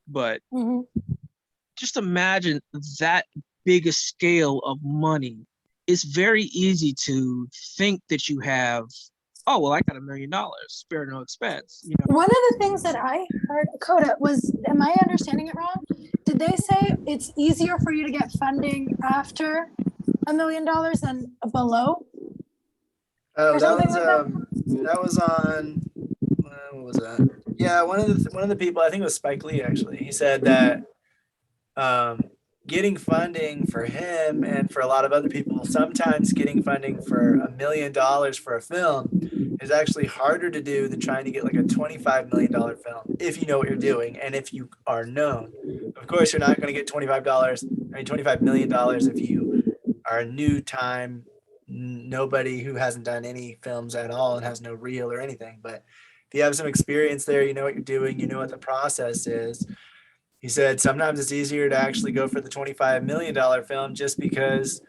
But just imagine that big a scale of money. It's very easy to think that you have, oh, well, I got $1 million, spare no expense. One of the things that I heard, Coda, was, am I understanding it wrong? Did they say it's easier for you to get funding after $1 million than below? Oh, that something was like that was on what was that? Yeah, one of the people, I think it was Spike Lee actually. He said that getting funding for him and for a lot of other people, sometimes getting funding for $1 million for a film is actually harder to do than trying to get like a $25 million film if you know what you're doing and if you are known. Of course, you're not going to get $25 million if you are a new time nobody who hasn't done any films at all and has no reel or anything. But if you have some experience there, you know what you're doing, you know what the process is. He said sometimes it's easier to actually go for the $25 million film just because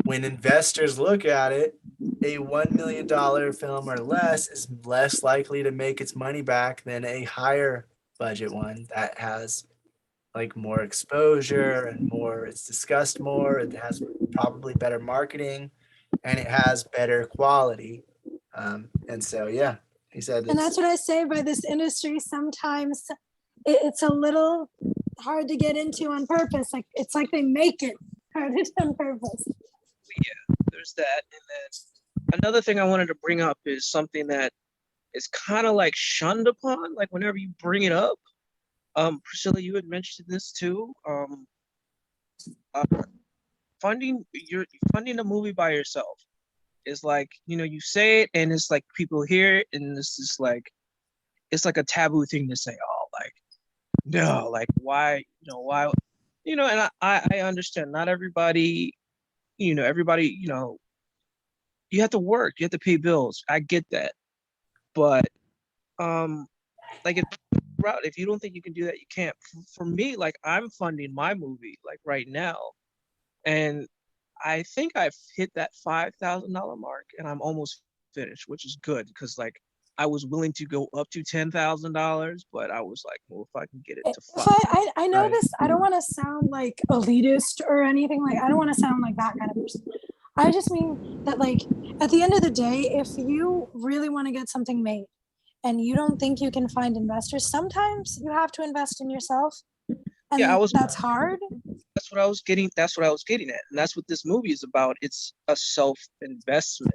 when investors look at it, a $1 million film or less is less likely to make its money back than a higher budget one that has like more exposure and more, it's discussed more, it has probably better marketing and it has better quality. And so, yeah, he said, And that's what I say by this industry. Sometimes it's a little hard to get into on purpose. Like it's like they make it hard on purpose. Yeah, there's that. And then another thing I wanted to bring up is something that is kind of like shunned upon, like whenever you bring it up. Priscilla, you had mentioned this too. Funding a movie by yourself is like, you say it and it's like people hear it and it's just like, it's like a taboo thing to say. Oh, like, no, like why, why, and I understand not everybody, everybody, you have to work, you have to pay bills. I get that. But like if you don't think you can do that, you can't. For me, like I'm funding my movie like right now, and I think I've hit that $5,000 mark, and I'm almost finished, which is good because like I was willing to go up to $10,000, but I was like, well, if I can get it to If $5,000. I know Right. this, I don't want to sound like elitist or anything. Like I don't want to sound like that kind of person. I just mean that like at the end of the day, if you really want to get something made and you don't think you can find investors, sometimes you have to invest in yourself. And Yeah, that's hard. That's what I was getting. That's what I was getting at, and that's what this movie is about. It's a self-investment.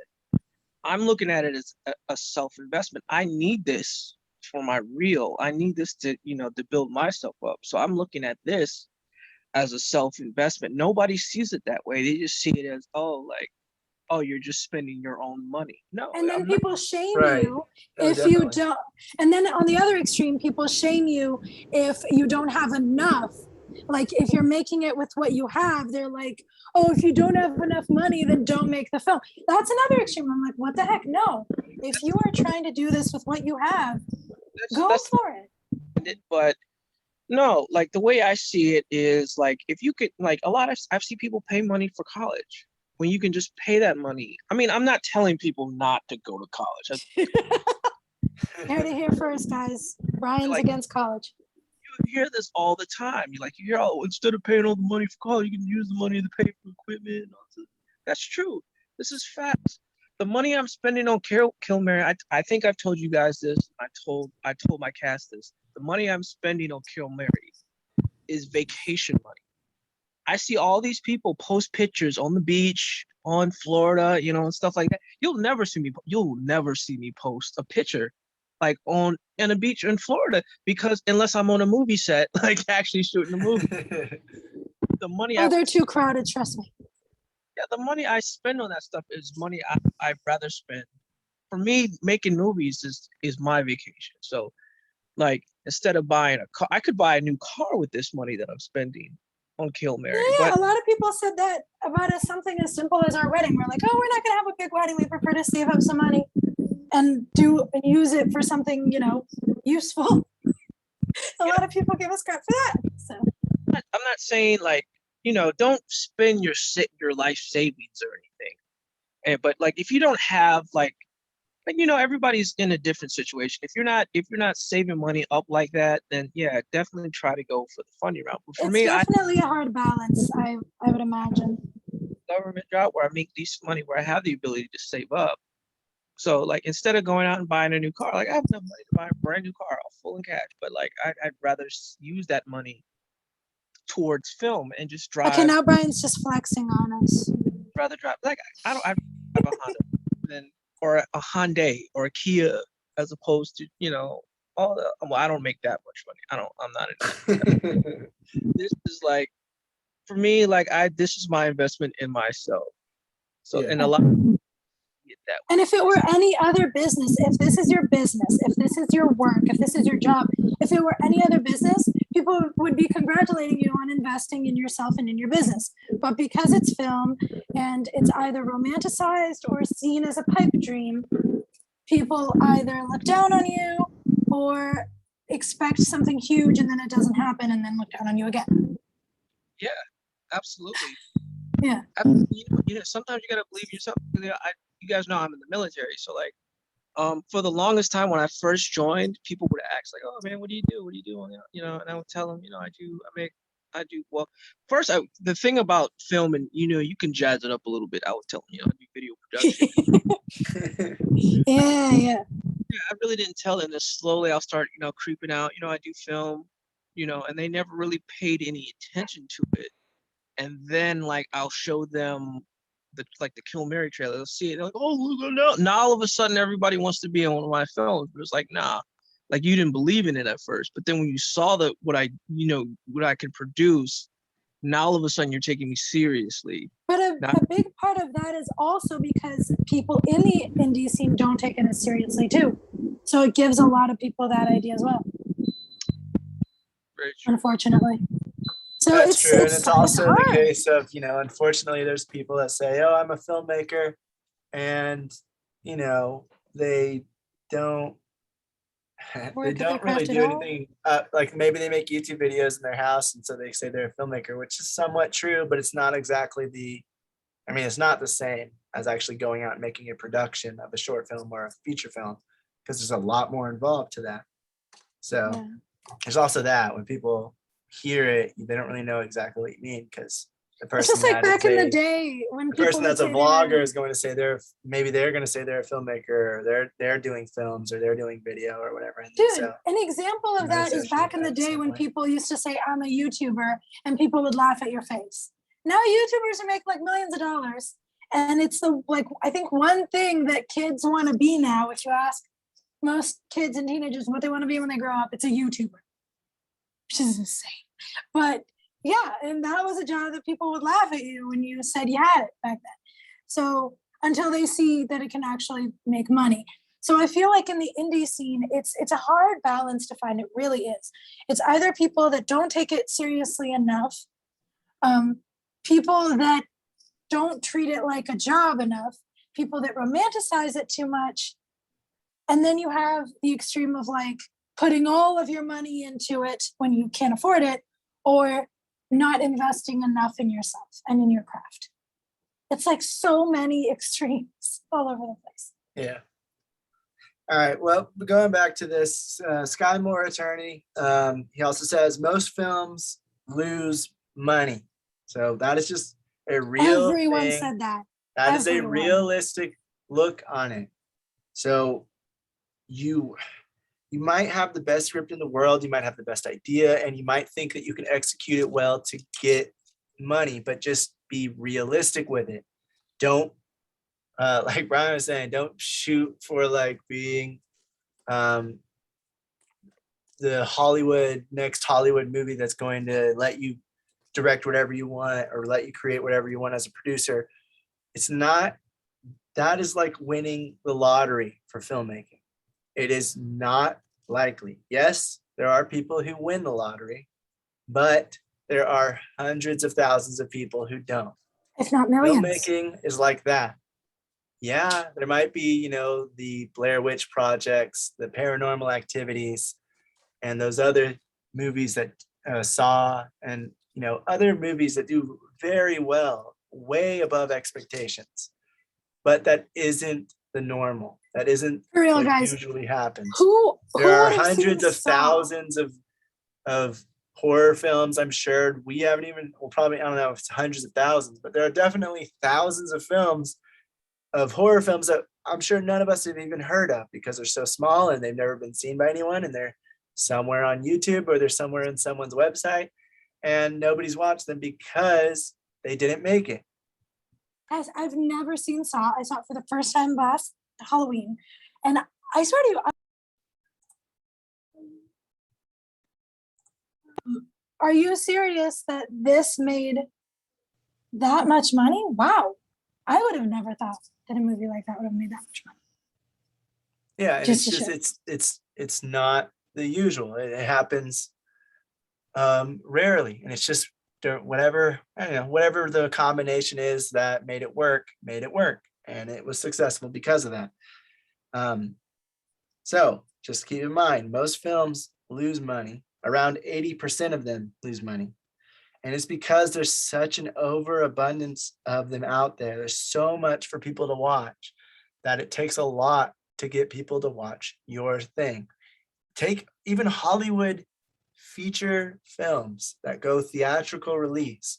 I'm looking at it as a self-investment. I need this for my reel. I need this to, to build myself up. So I'm looking at this as a self-investment. Nobody sees it that way. They just see it as, oh, you're just spending your own money. No. And then people shame Right. you No, if you definitely. don't. And then on the other extreme, people shame you if you don't have enough. Like if you're making it with what you have, they're like, oh, if you don't have enough money, then don't make the film. That's another extreme. I'm like, what the heck? No. If you are trying to do this with what you have, go for it. But no, like the way I see it is like if you could, like I've seen people pay money for college when you can just pay that money. I mean, I'm not telling people not to go to college. Heard it here first, guys. Brian's against college. You hear this all the time. You hear, oh, instead of paying all the money for college, you can use the money to pay for equipment. That's true. This is facts. The money I'm spending on Kill Mary, I think I've told you guys this. I told my cast this. The money I'm spending on Kill Mary is vacation money. I see all these people post pictures on the beach, on Florida, and stuff like that. You'll never see me post a picture like in a beach in Florida because unless I'm on a movie set, like actually shooting a movie. The money they're too crowded, trust me. Yeah, the money I spend on that stuff is money I'd rather spend. For me, making movies is my vacation. So like instead of buying a car, I could buy a new car with this money that I'm spending on Kill Mary. Yeah, but a lot of people said that about something as simple as our wedding. We're like, oh, we're not gonna have a big wedding. We prefer to save up some money and use it for something, useful. A lot of people give us crap for that. So I'm not saying like, don't spend your life savings or anything. But like if you don't have like everybody's in a different situation. If you're not saving money up like that, then yeah, definitely try to go for the funding route. But for it's me, definitely a hard balance, I would imagine. Government job where I make decent money, where I have the ability to save up. So like instead of going out and buying a new car, like I have enough money to buy a brand new car, full in cash. But like I'd rather use that money towards film and just drive. Okay, now Brian's just flexing on us. Rather drive I have a Honda than or a Hyundai or a Kia as opposed to I don't make that much money. I'm not in that. This is like for me, like this is my investment in myself. So Yeah. and a lot it that way. And if it were any other business, if this is your business, if this is your work, if this is your job, if it were any other business, people would be congratulating you on investing in yourself and in your business. But because it's film and it's either romanticized or seen as a pipe dream, people either look down on you or expect something huge and then it doesn't happen and then look down on you again. Yeah, absolutely. Yeah. Sometimes you gotta believe yourself. You guys know I'm in the military, so like, for the longest time when I first joined, people would ask like, "Oh man, what do you do? What do you do?" And I would tell them, I do. Well, first, the thing about film, and you can jazz it up a little bit. I would tell them, I do video production. Yeah. Yeah, I really didn't tell them. This slowly, I'll start, creeping out. I do film, and they never really paid any attention to it. And then like I'll show them the Kill Mary trailer. They'll see it. They're like, "Oh, look at that!" Now all of a sudden everybody wants to be in one of my films. But it's like, nah, like you didn't believe in it at first, but then when you saw what I could produce, now all of a sudden you're taking me seriously. But a big part of that is also because people in the indie scene don't take it as seriously too. So it gives a lot of people that idea as well. Very true. Unfortunately. So That's true. And it's also the hard. case of, unfortunately, there's people that say, "Oh, I'm a filmmaker," and, they don't really do anything. Like maybe they make YouTube videos in their house, and so they say they're a filmmaker, which is somewhat true, but it's not exactly it's not the same as actually going out and making a production of a short film or a feature film, because there's a lot more involved to that. So there's also that when people hear it, they don't really know exactly what you mean, because the person, it's just like back in the day when the person that's a vlogger is going to say they're going to say they're a filmmaker, or they're doing films, or they're doing video or whatever. And dude, so, an example of that is back in the day when people used to say I'm a YouTuber and people would laugh at your face. Now YouTubers are making like millions of dollars, and it's I think one thing that kids want to be now, if you ask most kids and teenagers what they want to be when they grow up, it's a YouTuber, which is insane. But yeah, and that was a job that people would laugh at you when you said you had it back then. So until they see that it can actually make money. So I feel like in the indie scene, it's a hard balance to find. It really is. It's either people that don't take it seriously enough, people that don't treat it like a job enough, people that romanticize it too much, and then you have the extreme of like putting all of your money into it when you can't afford it, or not investing enough in yourself and in your craft. It's like so many extremes all over the place. Yeah. All right. Well, going back to this, Sky Moore attorney, he also says most films lose money. So that is just a real Everyone thing. said that. That is a realistic look on it. So you might have the best script in the world, you might have the best idea, and you might think that you can execute it well to get money, but just be realistic with it. Don't, like Brian was saying, don't shoot for like being the next Hollywood movie that's going to let you direct whatever you want or let you create whatever you want as a producer. It's not, that is like winning the lottery for filmmaking. It is not likely. Yes, there are people who win the lottery, but there are hundreds of thousands of people who don't. If not millions. Filmmaking is like that. Yeah, there might be, the Blair Witch Projects, the Paranormal Activities, and those other movies that Saw, and other movies that do very well, way above expectations. But that isn't the normal. That isn't for real, what guys. usually happens. There are hundreds of thousands of horror films. I'm sure we haven't even, probably, I don't know if it's hundreds of thousands, but there are definitely thousands of horror films that I'm sure none of us have even heard of because they're so small and they've never been seen by anyone, and they're somewhere on YouTube or they're somewhere in someone's website and nobody's watched them because they didn't make it. Guys, I've never seen Saw. I saw it for the first time last Halloween, and I swear to you, are you serious that this made that much money? Wow. I would have never thought that a movie like that would have made that much money. Yeah, and Just it's to just show. it's not the usual. It happens rarely, and it's just whatever, I don't know, whatever the combination is that made it work, and it was successful because of that. So just keep in mind, most films lose money. Around 80% of them lose money. And it's because there's such an overabundance of them out there. There's so much for people to watch that it takes a lot to get people to watch your thing. Take even Hollywood feature films that go theatrical release.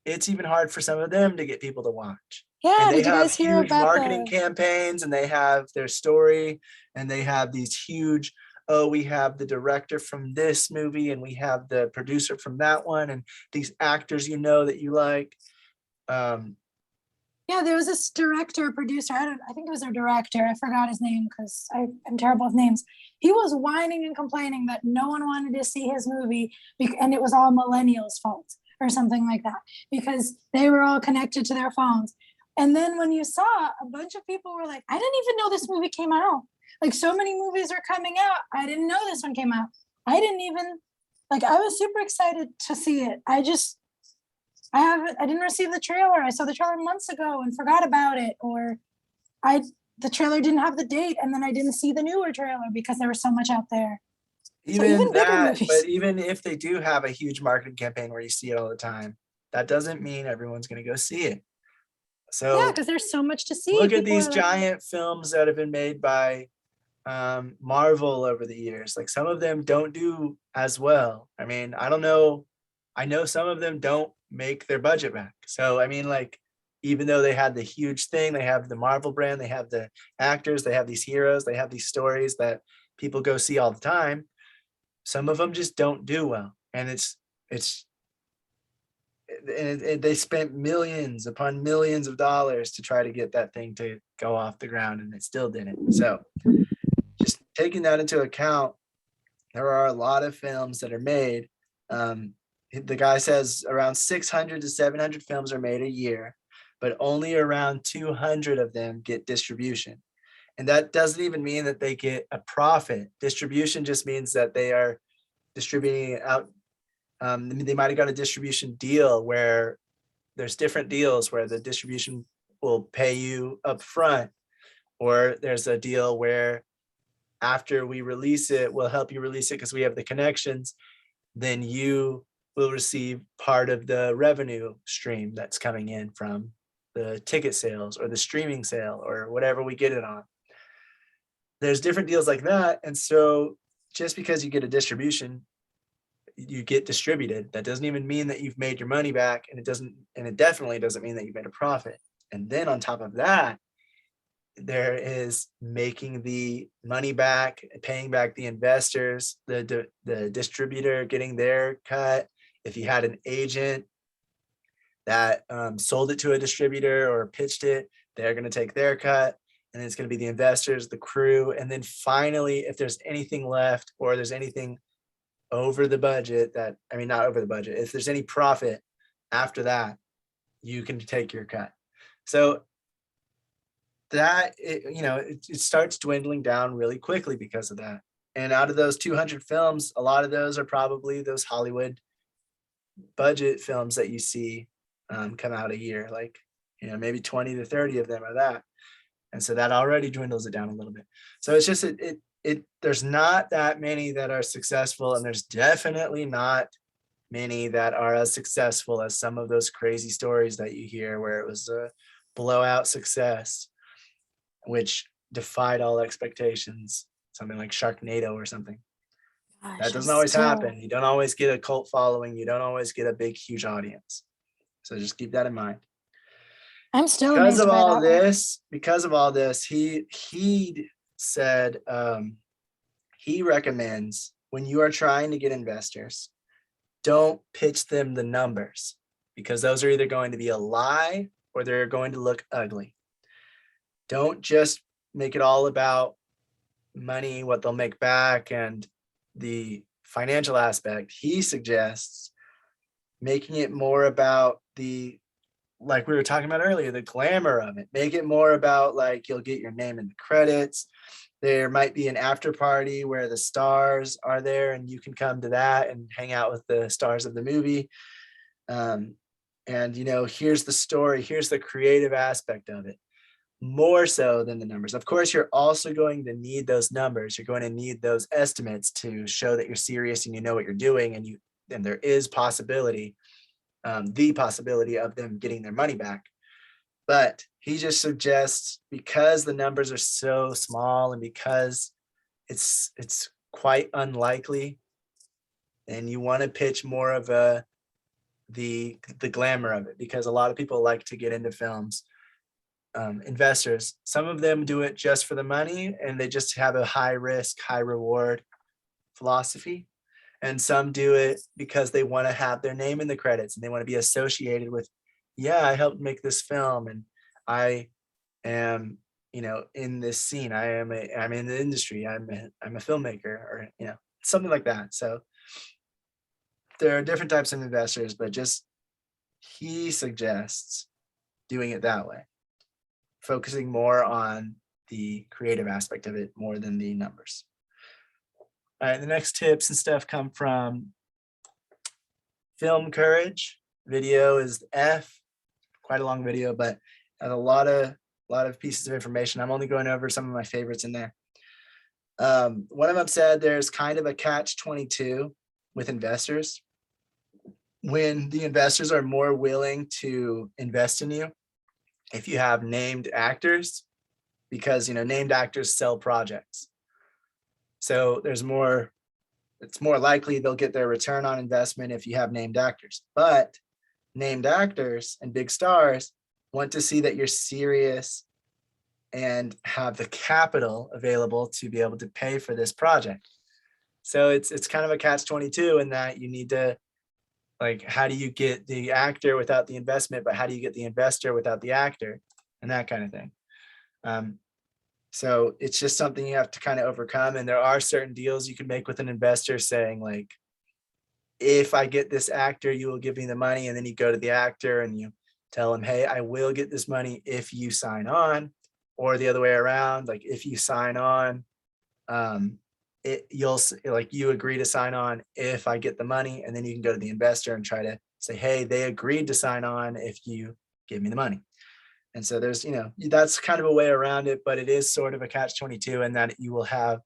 It's even hard for some of them to get people to watch. Yeah, And they did you have guys hear huge about marketing campaigns, and they have their story, and they have these huge, oh, we have the director from this movie, and we have the producer from that one, and these actors that you like. Yeah, there was this director, producer. I think it was a director. I forgot his name because I'm terrible with names. He was whining and complaining that no one wanted to see his movie, and it was all millennials' fault or something like that because they were all connected to their phones. And then when you saw, a bunch of people were like, I didn't even know this movie came out. Like, so many movies are coming out. I didn't know this one came out. I was super excited to see it. I didn't receive the trailer. I saw the trailer months ago and forgot about it, or the trailer didn't have the date, and then I didn't see the newer trailer because there was so much out there. Even bigger that, movies. but even if they do have a huge marketing campaign where you see it all the time, that doesn't mean everyone's going to go see it. So Yeah, because there's so much to see. look at People these are like, giant films that have been made by Marvel over the years. Like, some of them don't do as well. I mean, I don't know. I know some of them don't make their budget back. So, I mean, like, even though they had the huge thing, they have the Marvel brand, they have the actors, they have these heroes, they have these stories that people go see all the time. Some of them just don't do well. And they spent millions upon millions of dollars to try to get that thing to go off the ground, and it still didn't. So just taking that into account, there are a lot of films that are made. The guy says around 600 to 700 films are made a year, but only around 200 of them get distribution. And that doesn't even mean that they get a profit. Distribution just means that they are distributing it out. They might have got a distribution deal where there's different deals where the distribution will pay you up front, or there's a deal where after we release it, we'll help you release it because we have the connections. Then you will receive part of the revenue stream that's coming in from the ticket sales or the streaming sale or whatever we get it on. There's different deals like that. And so just because you get a distribution, you get distributed. That doesn't even mean that you've made your money back, and it definitely doesn't mean that you've made a profit. And then on top of that, there is making the money back, paying back the investors, the distributor getting their cut. If you had an agent that sold it to a distributor or pitched it, they're going to take their cut. And it's going to be the investors, the crew. And then finally, if there's anything left or there's anything over the budget not over the budget, if there's any profit after that, you can take your cut. So that, it starts dwindling down really quickly because of that. And out of those 200 films, a lot of those are probably those Hollywood budget films that you see come out a year, like, maybe 20 to 30 of them are that. And so that already dwindles it down a little bit. So it's just, there's not that many that are successful, and there's definitely not many that are as successful as some of those crazy stories that you hear where it was a blowout success, which defied all expectations, something like Sharknado or something. That doesn't always happen. You don't always get a cult following. You don't always get a big, huge audience. So just keep that in mind. I'm still Because amazed of by all that one. this, he said he recommends, when you are trying to get investors, don't pitch them the numbers, because those are either going to be a lie or they're going to look ugly. Don't just make it all about money, what they'll make back, and the financial aspect. He suggests making it more about the like we were talking about earlier, the glamour of it. Make it more about like you'll get your name in the credits. There might be an after party where the stars are there and you can come to that and hang out with the stars of the movie. And, you know, here's the story, here's the creative aspect of it, more so than the numbers. Of course, you're also going to need those numbers. You're going to need those estimates to show that you're serious and you know what you're doing, and there is possibility, the possibility of them getting their money back. But he just suggests, because the numbers are so small and because it's quite unlikely, and you want to pitch more of the glamour of it, because a lot of people like to get into films. Investors, some of them do it just for the money and they just have a high risk, high reward philosophy. And some do it because they want to have their name in the credits and they want to be associated with, yeah, I helped make this film and I am, you know, in this scene. I'm in the industry. I'm a filmmaker, or, you know, something like that. So there are different types of investors, but just he suggests doing it that way, focusing more on the creative aspect of it more than the numbers. All right, the next tips and stuff come from Film Courage. Video is F, quite a long video, but has a lot of pieces of information. I'm only going over some of my favorites in there. One of them said there's kind of a catch-22 with investors. When the investors are more willing to invest in you, if you have named actors, because, you know, named actors sell projects. So it's more likely they'll get their return on investment if you have named actors. But named actors and big stars want to see that you're serious and have the capital available to be able to pay for this project. So it's kind of a catch-22 in that you need to, like, how do you get the actor without the investment, but how do you get the investor without the actor, and that kind of thing. So it's just something you have to kind of overcome. And there are certain deals you can make with an investor saying, like, if I get this actor, you will give me the money. And then you go to the actor and you tell him, hey, I will get this money if you sign on, or the other way around. Like, if you sign on, you agree to sign on if I get the money, and then you can go to the investor and try to say, hey, they agreed to sign on if you give me the money. And so there's, you know, that's kind of a way around it, but it is sort of a catch-22 in that you will have,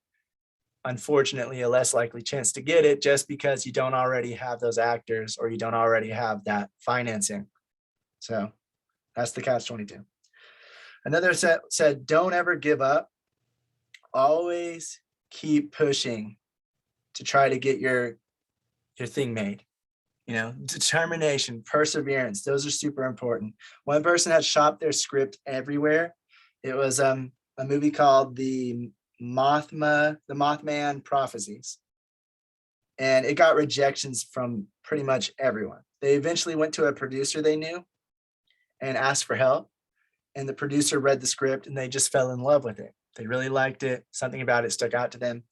unfortunately, a less likely chance to get it just because you don't already have those actors or you don't already have that financing. So that's the catch-22. Another said, don't ever give up. Always keep pushing to try to get your thing made. You know, determination, perseverance, those are super important. One person had shopped their script everywhere. It was a movie called The Mothman Prophecies. And it got rejections from pretty much everyone. They eventually went to a producer they knew and asked for help. And the producer read the script and they just fell in love with it. They really liked it. Something about it stuck out to them.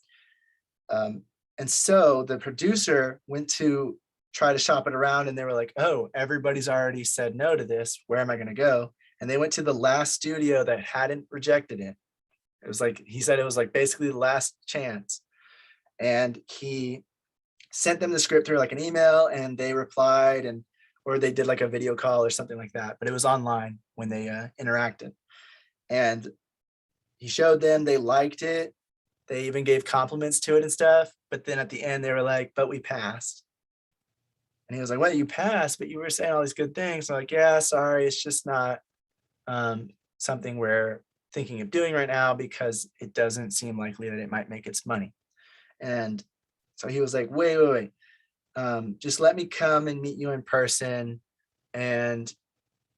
And so the producer went to try to shop it around and they were like, oh, everybody's already said no to this. Where am I going to go? And they went to the last studio that hadn't rejected it. It was like, he said it was like basically the last chance. And he sent them the script through like an email and they replied, or they did like a video call or something like that, but it was online when they interacted. And he showed them, they liked it. They even gave compliments to it and stuff. But then at the end they were like, but we passed. And he was like, well, you passed, but you were saying all these good things. I'm like, yeah, sorry, it's just not something we're thinking of doing right now because it doesn't seem likely that it might make its money. And so he was like, wait. Just let me come and meet you in person and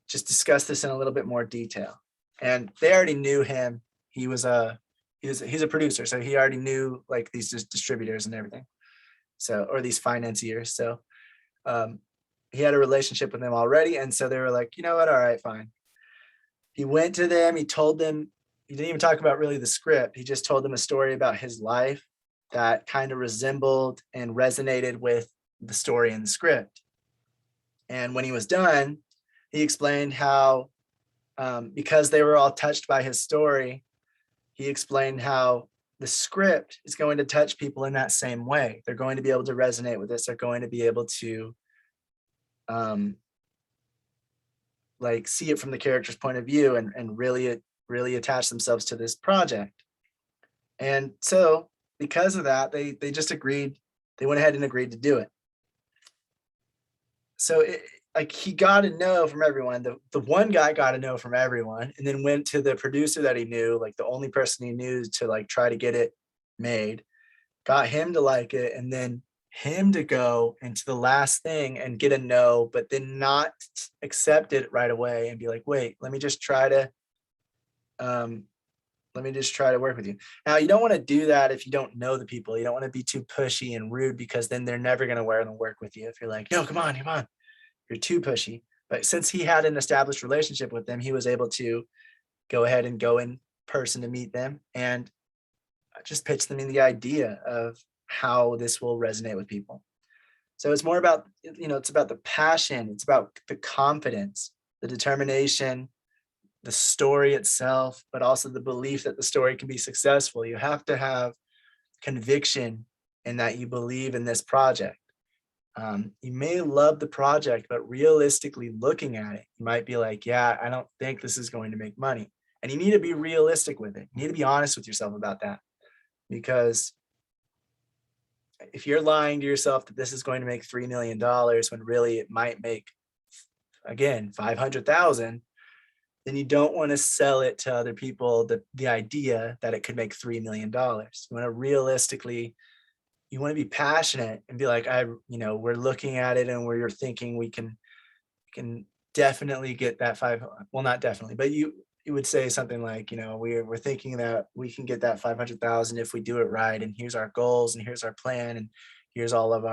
just discuss this in a little bit more detail. And they already knew him. He's a producer, so he already knew like these distributors and everything. So, or these financiers. So he had a relationship with them already. And so they were like, you know what? All right, fine. He went to them. He told them, he didn't even talk about really the script. He just told them a story about his life that kind of resembled and resonated with the story in the script. And when he was done, he explained how, because they were all touched by his story, he explained how the script is going to touch people in that same way. They're going to be able to resonate with this. They're going to be able to like see it from the character's point of view and really attach themselves to this project. And so because of that, they just agreed, they went ahead and agreed to do it. So like he got a no from everyone. The one guy got a no from everyone, and then went to the producer that he knew, like the only person he knew, to like try to get it made, got him to like it, and then him to go into the last thing and get a no, but then not accept it right away and be like, wait, let me just try to work with you. Now, you don't want to do that if you don't know the people. You don't want to be too pushy and rude, because then they're never going to want to work with you. If you're like, no, come on, you're too pushy. But since he had an established relationship with them, he was able to go ahead and go in person to meet them and just pitch them in the idea of how this will resonate with people. So it's more about, it's about the passion, it's about the confidence, the determination, the story itself, but also the belief that the story can be successful. You have to have conviction in that you believe in this project. You may love the project, but realistically looking at it, you might be like, yeah, I don't think this is going to make money. And you need to be realistic with it. You need to be honest with yourself about that. Because if you're lying to yourself that this is going to make $3 million when really it might make, again, 500,000, then you don't want to sell it to other people, the idea that it could make $3 million. You want to realistically, you want to be passionate and be like, we're looking at it and we're thinking we can definitely get that not definitely, but you would say something like, we're thinking that we can get that 500,000 if we do it right. And here's our goals and here's our plan. And here's all of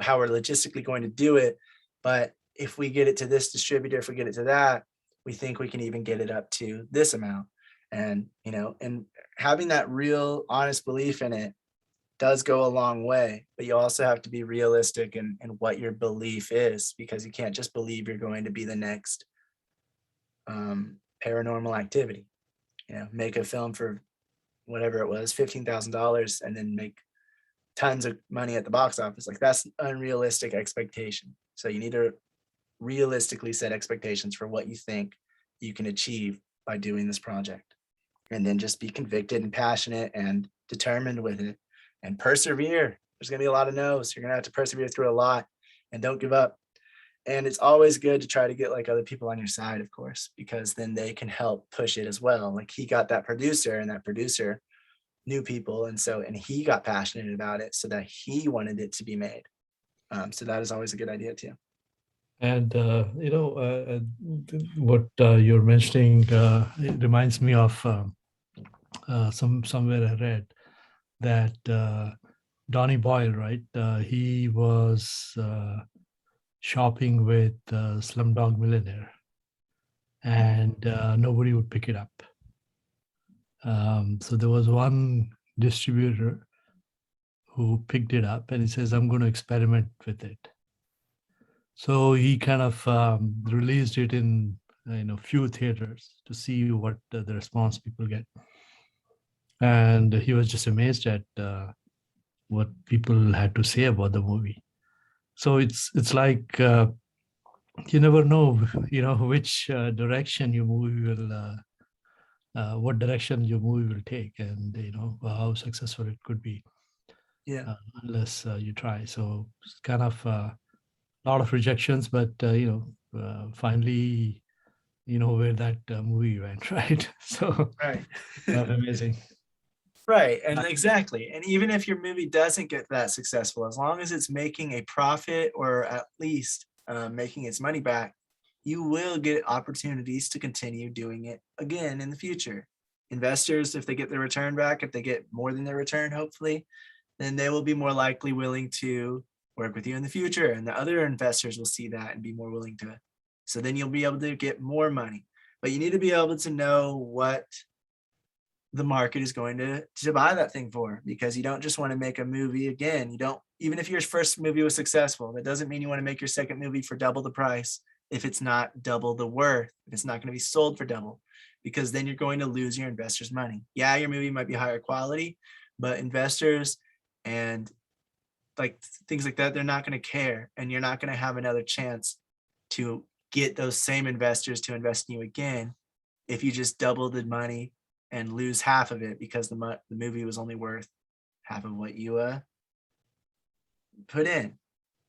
how we're logistically going to do it. But if we get it to this distributor, if we get it to that, we think we can even get it up to this amount. And, and having that real honest belief in it does go a long way, but you also have to be realistic in what your belief is, because you can't just believe you're going to be the next Paranormal Activity. Make a film for whatever it was, $15,000, and then make tons of money at the box office. Like, that's an unrealistic expectation. So you need to realistically set expectations for what you think you can achieve by doing this project, and then just be convicted and passionate and determined with it. And persevere. There's going to be a lot of no's. You're going to have to persevere through a lot, and don't give up. And it's always good to try to get like other people on your side, of course, because then they can help push it as well. Like, he got that producer, and that producer knew people. And he got passionate about it, so that he wanted it to be made. So that is always a good idea too. And, what you're mentioning, it reminds me of somewhere I read that Donny Boyle, right? He was shopping with Slumdog Millionaire, and nobody would pick it up. So there was one distributor who picked it up, and he says, I'm going to experiment with it. So he kind of released it in few theaters to see what the response people get. And he was just amazed at what people had to say about the movie. So it's like you never know, which direction your movie will, what direction your movie will take, and how successful it could be. Yeah. Unless you try. So it's kind of a lot of rejections, but finally, where that movie went, right? So Right. amazing. Right. And exactly. And even if your movie doesn't get that successful, as long as it's making a profit, or at least making its money back, you will get opportunities to continue doing it again in the future. Investors, if they get their return back, if they get more than their return, hopefully, then they will be more likely willing to work with you in the future. And the other investors will see that and be more willing to. So then you'll be able to get more money. But you need to be able to know what the market is going to buy that thing for, because you don't just want to make a movie again. You don't, even if your first movie was successful, that doesn't mean you want to make your second movie for double the price if it's not double the worth, if it's not going to be sold for double, because then you're going to lose your investors' money. Yeah, your movie might be higher quality, but investors and like things like that, they're not going to care, and you're not going to have another chance to get those same investors to invest in you again if you just double the money and lose half of it because the movie was only worth half of what you put in.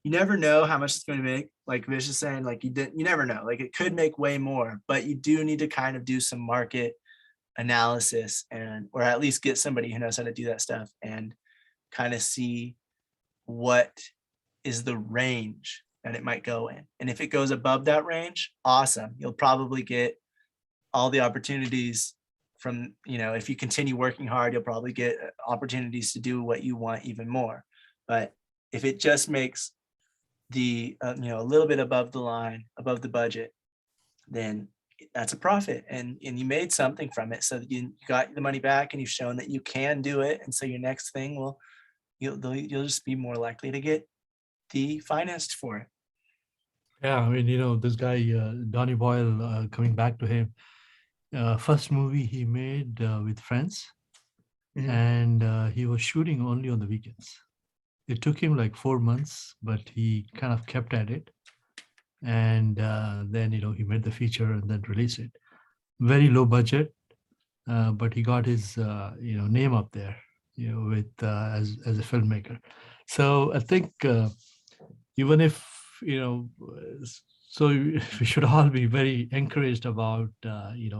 You never know how much it's going to make. Like Vish is saying, like you never know. Like it could make way more, but you do need to kind of do some market analysis, and or at least get somebody who knows how to do that stuff and kind of see what is the range that it might go in. And if it goes above that range, awesome. You'll probably get all the opportunities from, if you continue working hard, you'll probably get opportunities to do what you want even more. But if it just makes the, a little bit above the line, above the budget, then that's a profit, and you made something from it. So you got the money back, and you've shown that you can do it. And so your next thing will, you'll just be more likely to get the financed for it. Yeah, I mean, this guy, Donny Boyle, coming back to him, first movie he made with friends, Mhm. and he was shooting only on the weekends. It took him like 4 months, but he kind of kept at it. And then, he made the feature and then released it. Very low budget, but he got his, name up there, with as a filmmaker. So I think even if, so we should all be very encouraged about,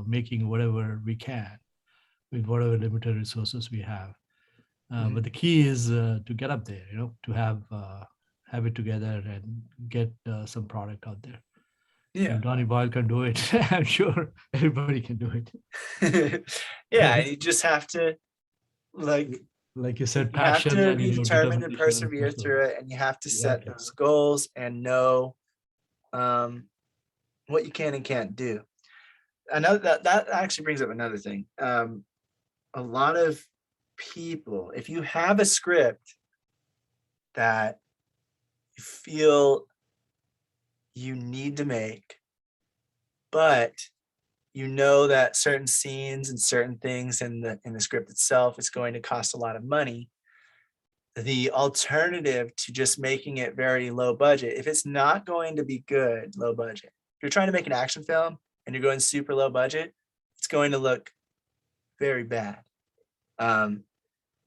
making whatever we can with whatever limited resources we have. But the key is to get up there, to have it together and get some product out there. Yeah. If Donny Boyle can do it, I'm sure everybody can do it. Yeah, you just have to, like Like you said, you have passion to and be determined and determination and persevere through perseverance. it, and you have to set Exactly. those goals and know what you can and can't do. Another that actually brings up another thing. A lot of people, if you have a script that you feel you need to make, but you know that certain scenes and certain things in the script itself is going to cost a lot of money, the alternative to just making it very low budget, if it's not going to be good low budget, if you're trying to make an action film and you're going super low budget, it's going to look very bad. And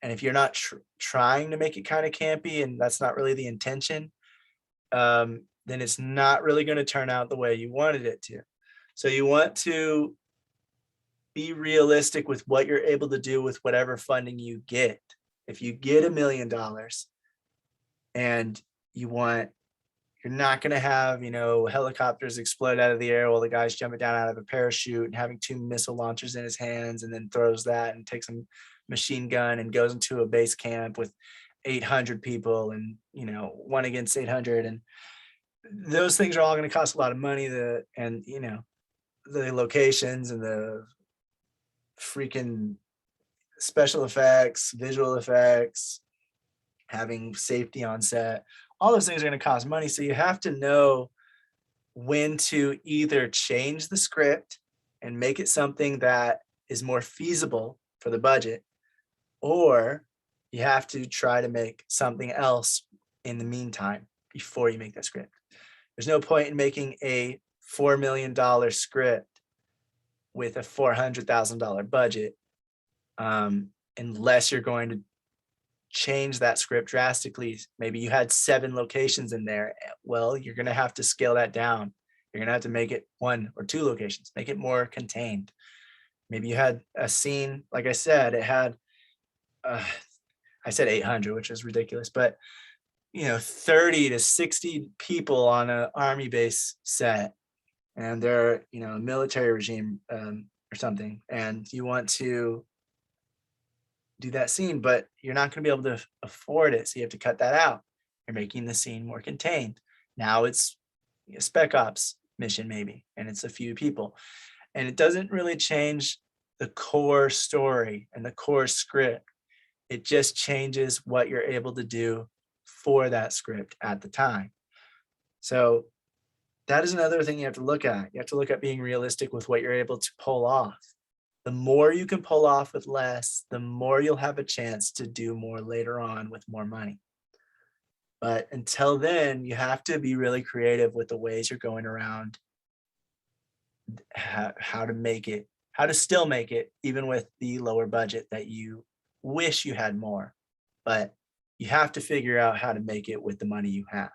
if you're not trying to make it kind of campy, and that's not really the intention, then it's not really going to turn out the way you wanted it to. So you want to be realistic with what you're able to do with whatever funding you get. If you get $1 million and you're not going to have, helicopters explode out of the air while the guy's jumping down out of a parachute and having 2 missile launchers in his hands, and then throws that and takes a machine gun and goes into a base camp with 800 people and, 1 against 800. And those things are all going to cost a lot of money. The locations and the freaking special effects, visual effects, having safety on set, all those things are going to cost money. So you have to know when to either change the script and make it something that is more feasible for the budget, or you have to try to make something else in the meantime before you make that script. There's no point in making a $4 million script with a $400,000 budget unless you're going to change that script drastically. Maybe you had 7 locations in there. Well, you're going to have to scale that down. You're going to have to make it 1 or 2 locations, make it more contained. Maybe you had a scene, like I said, it had, I said 800, which is ridiculous, but 30 to 60 people on an army base set, and they're, a military regime or something, and you want to do that scene, but you're not going to be able to afford it. So you have to cut that out. You're making the scene more contained. Now it's a spec ops mission maybe, and it's a few people, and it doesn't really change the core story and the core script. It just changes what you're able to do for that script at the time. So that is another thing you have to look at. You have to look at being realistic with what you're able to pull off. The more you can pull off with less, the more you'll have a chance to do more later on with more money. But until then, you have to be really creative with the ways you're going around how to make it, how to still make it, even with the lower budget that you wish you had more. But you have to figure out how to make it with the money you have,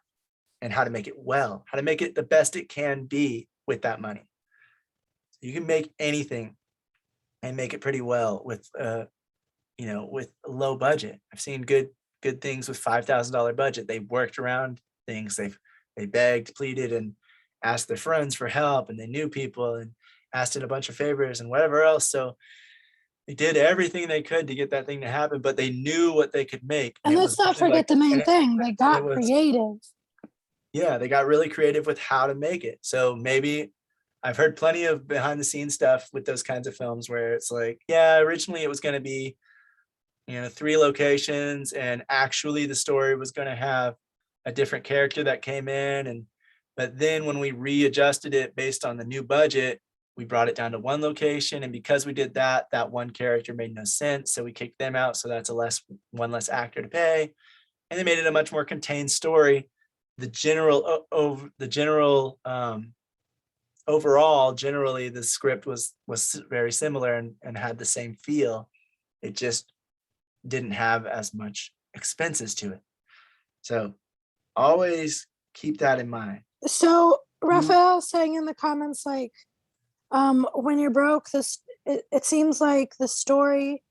and how to make it well, how to make it the best it can be with that money. You can make anything and make it pretty well with with a low budget. I've seen good things with $5,000 budget. They worked around things. They begged, pleaded, and asked their friends for help, and they knew people and asked in a bunch of favors and whatever else. So they did everything they could to get that thing to happen, but they knew what they could make. And it let's was not usually forget the main thing. They got was- creative. Yeah, they got really creative with how to make it. So maybe I've heard plenty of behind the scenes stuff with those kinds of films where it's like, yeah, originally it was going to be, 3 locations, and actually the story was going to have a different character that came in. But then when we readjusted it based on the new budget, we brought it down to 1 location. And because we did that, that one character made no sense. So we kicked them out. So that's one less actor to pay. And they made it a much more contained story. Overall, generally the script was very similar and had the same feel. It just didn't have as much expenses to it. So always keep that in mind. So Raphael saying in the comments, like, when you're broke, it seems like the story,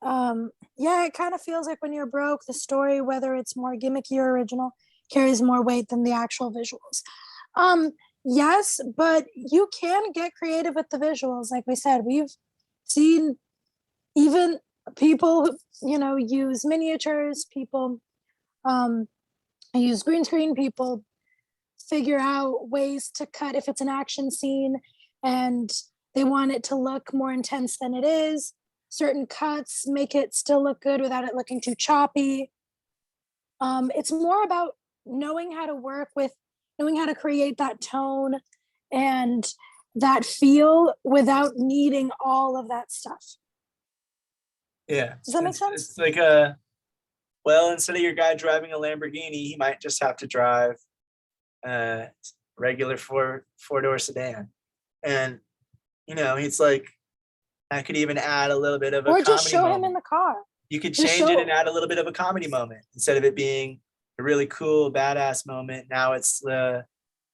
it kind of feels like when you're broke, the story, whether it's more gimmicky or original, carries more weight than the actual visuals. Yes, but you can get creative with the visuals. Like we said, we've seen even people, use miniatures, people use green screen, people figure out ways to cut if it's an action scene and they want it to look more intense than it is. Certain cuts make it still look good without it looking too choppy. It's more about knowing how to create that tone and that feel without needing all of that stuff. Yeah. Does that make sense? It's like instead of your guy driving a Lamborghini, he might just have to drive a regular four-door sedan. And, he's like, I could even add a little bit of a comedy Or just show moment. him in the car. You could Just change it show- and add a little bit of a comedy moment instead of it being a really cool, badass moment. Now it's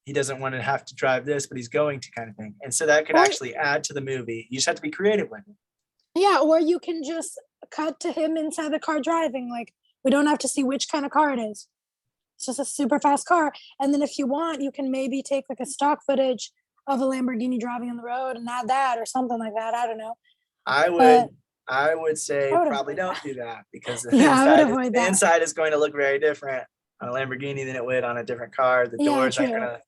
he doesn't want to have to drive this, but he's going to, kind of thing. And so that could Or- actually add to the movie. You just have to be creative with it. Yeah, or you can just cut to him inside the car driving. Like, we don't have to see which kind of car it is. It's just a super fast car. And then if you want, you can maybe take like a stock footage of a Lamborghini driving on the road and add that or something like that. I don't know. I would say I would probably avoid don't do that, because Yeah, I would avoid the that. inside is going to look very different on a Lamborghini than it would on a different car. The Yeah, doors aren't true. going to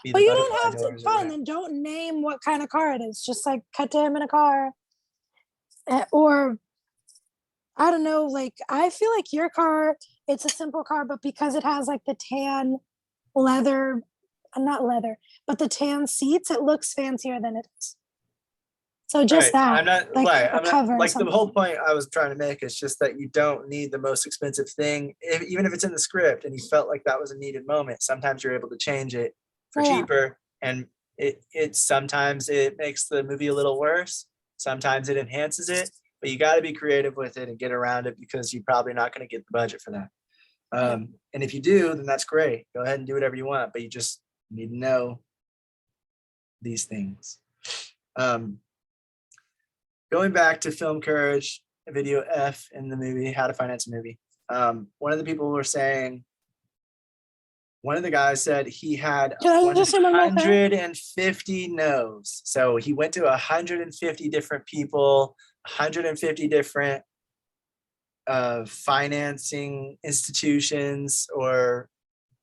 be But the you don't butterfly have to, doors or fine, whatever. then don't name what kind of car it is. Just like cut to him in a car. Or, I don't know, like, I feel like your car, it's a simple car, but because it has like the tan leather, not leather, but the tan seats, it looks fancier than it is. So just Right. that, I'm not like right. a I'm cover not or like the something. whole point I was trying to make is just that you don't need the most expensive thing, even if it's in the script and you felt like that was a needed moment. Sometimes you're able to change it for Oh, yeah. cheaper, and it sometimes it makes the movie a little worse. Sometimes it enhances it, but you got to be creative with it and get around it, because you're probably not going to get the budget for that. And if you do, then that's great. Go ahead and do whatever you want, but you just need to know these things. Going back to Film Courage, video F in the movie, How to Finance a Movie. One of the people were saying, one of the guys said he had Can I just say one more thing? 150 no's. So he went to 150 different people, 150 different financing institutions or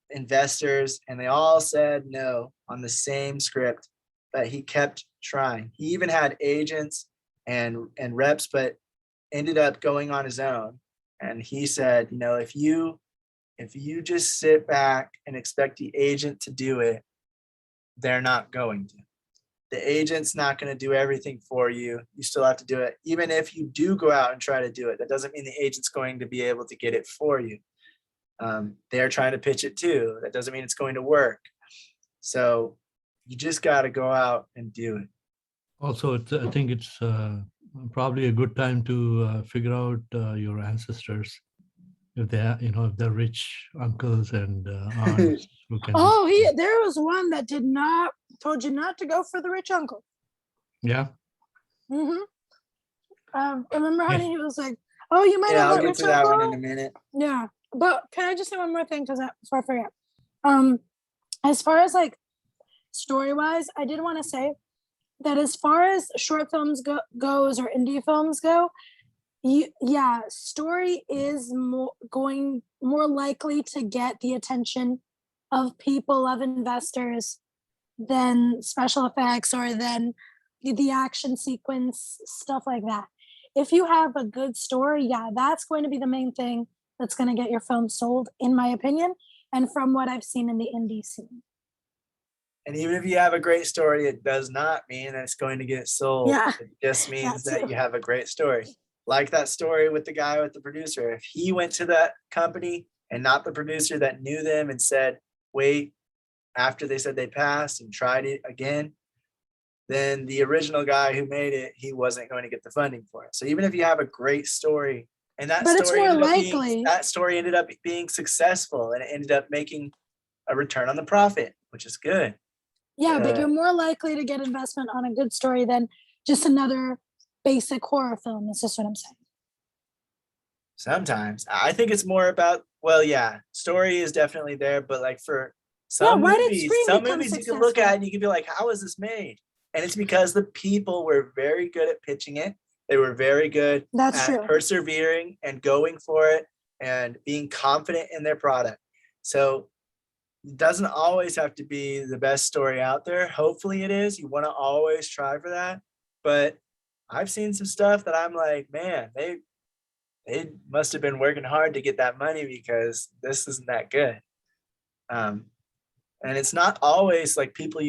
investors, and they all said no on the same script, but he kept trying. He even had agents and reps, but ended up going on his own. And he said, if you just sit back and expect the agent to do it, they're not going to. The agent's not going to do everything for you. You still have to do it. Even if you do go out and try to do it, that doesn't mean the agent's going to be able to get it for you. They're trying to pitch it too. That doesn't mean it's going to work. So you just got to go out and do it. Also, I think it's probably a good time to figure out your ancestors, if they're, if they're rich uncles and aunts who can. Oh, there was one that told you not to go for the rich uncle. Yeah. Remember, honey, he was like, "Oh, you might Yeah, have I'll that get rich to that one in uncle." a minute. Yeah, but can I just say one more thing before I forget? As far as like story-wise, I did want to say that as far as short films goes or indie films go, story is more likely to get the attention of people, of investors, than special effects or than the action sequence, stuff like that. If you have a good story, that's going to be the main thing that's going to get your film sold, in my opinion, and from what I've seen in the indie scene. And even if you have a great story, it does not mean that it's going to get sold. Yeah, It just means that that too. you have a great story. Like that story with the guy with the producer. If he went to that company and not the producer that knew them and said, wait, after they said they passed and tried it again, then the original guy who made it, he wasn't going to get the funding for it. So even if you have a great story, and that But it's story more ended up being successful, and it ended up making a return on the profit, which is good. Yeah, but you're more likely to get investment on a good story than just another basic horror film. That's just what I'm saying. Sometimes I think it's more about, story is definitely there, but like for some why did movies, Scream become you can look successful? at and you can be like, how is this made? And it's because the people were very good at pitching it. They were very good That's at true. persevering and going for it and being confident in their product. So it doesn't always have to be the best story out there. Hopefully it is. You want to always try for that. But I've seen some stuff that I'm like, man, they must have been working hard to get that money because this isn't that good. And it's not always like people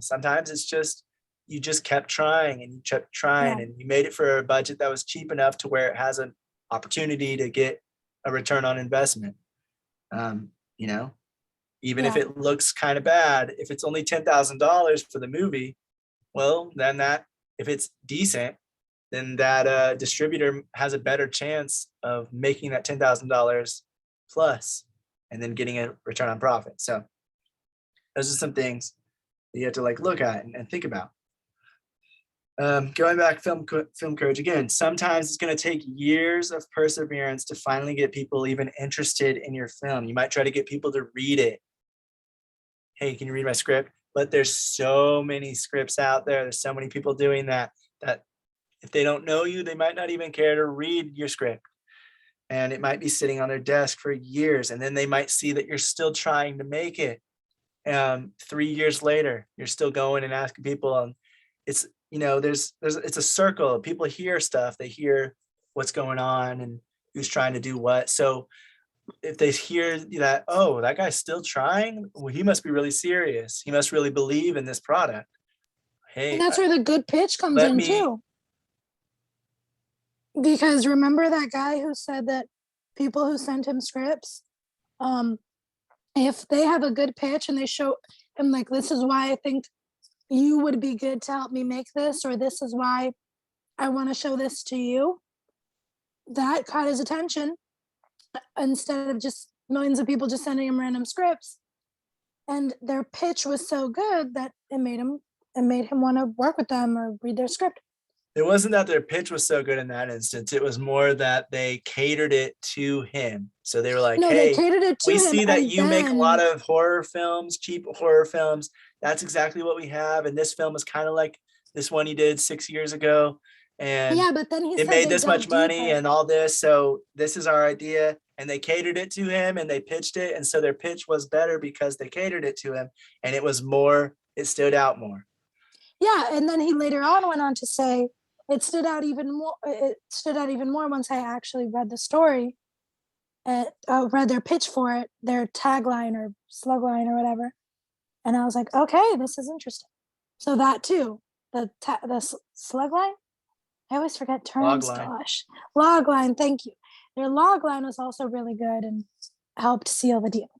Sometimes it's just you just kept trying and you kept trying and you made it for a budget that was cheap enough to where it has an opportunity to get a return on investment. Even if it looks kind of bad, if it's only $10,000 for the movie, well, then if it's decent, then that distributor has a better chance of making that $10,000 plus and then getting a return on profit. So those are some things that you have to look at and think about. Going back, film courage again. Sometimes it's going to take years of perseverance to finally get people even interested in your film. You might try to get people to read it. Hey, can you read my script? But there's so many scripts out there. There's so many people doing that if they don't know you, they might not even care to read your script. And it might be sitting on their desk for years. And then they might see that you're still trying to make it. 3 years later, you're still going and asking people. And it's, it's a circle. People hear stuff. They hear what's going on and who's trying to do what. So if they hear that, oh, that guy's still trying, well, he must be really serious. He must really believe in this product. Hey, and that's where the good pitch comes in too. Because remember that guy who said that people who sent him scripts, if they have a good pitch and they show him this is why I think you would be good to help me make this, or this is why I want to show this to you, that caught his attention instead of just millions of people just sending him random scripts. And their pitch was so good that it made him want to work with them or read their script. It wasn't that their pitch was so good in that instance. It was more that they catered it to him. So they were like, hey, we see that you make a lot of horror films, cheap horror films. That's exactly what we have. And this film is kind of like this one you did 6 years ago. And but then it made this much money and all this. So this is our idea. And they catered it to him and they pitched it. And so their pitch was better because they catered it to him. And it stood out more. Yeah. And then he later on went on to say, it stood out even more once I actually read the story and read their pitch for it, their tagline or slugline or whatever. And I was like, okay, this is interesting. So that too, the slug line. I always forget terms. Logline. Gosh, log line. Thank you. Their log line was also really good and helped seal the deal.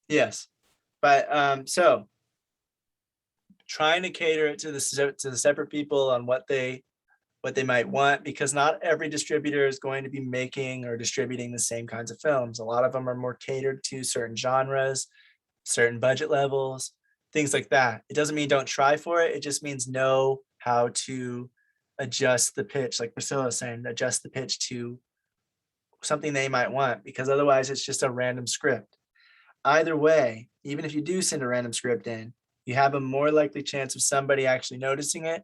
Yes, but so trying to cater it to the separate people on what they might want, because not every distributor is going to be making or distributing the same kinds of films. A lot of them are more catered to certain genres, certain budget levels, things like that. It doesn't mean don't try for it. It just means know how to adjust the pitch, like Priscilla was saying, adjust the pitch to something they might want, because otherwise it's just a random script. Either way, even if you do send a random script in, you have a more likely chance of somebody actually noticing it.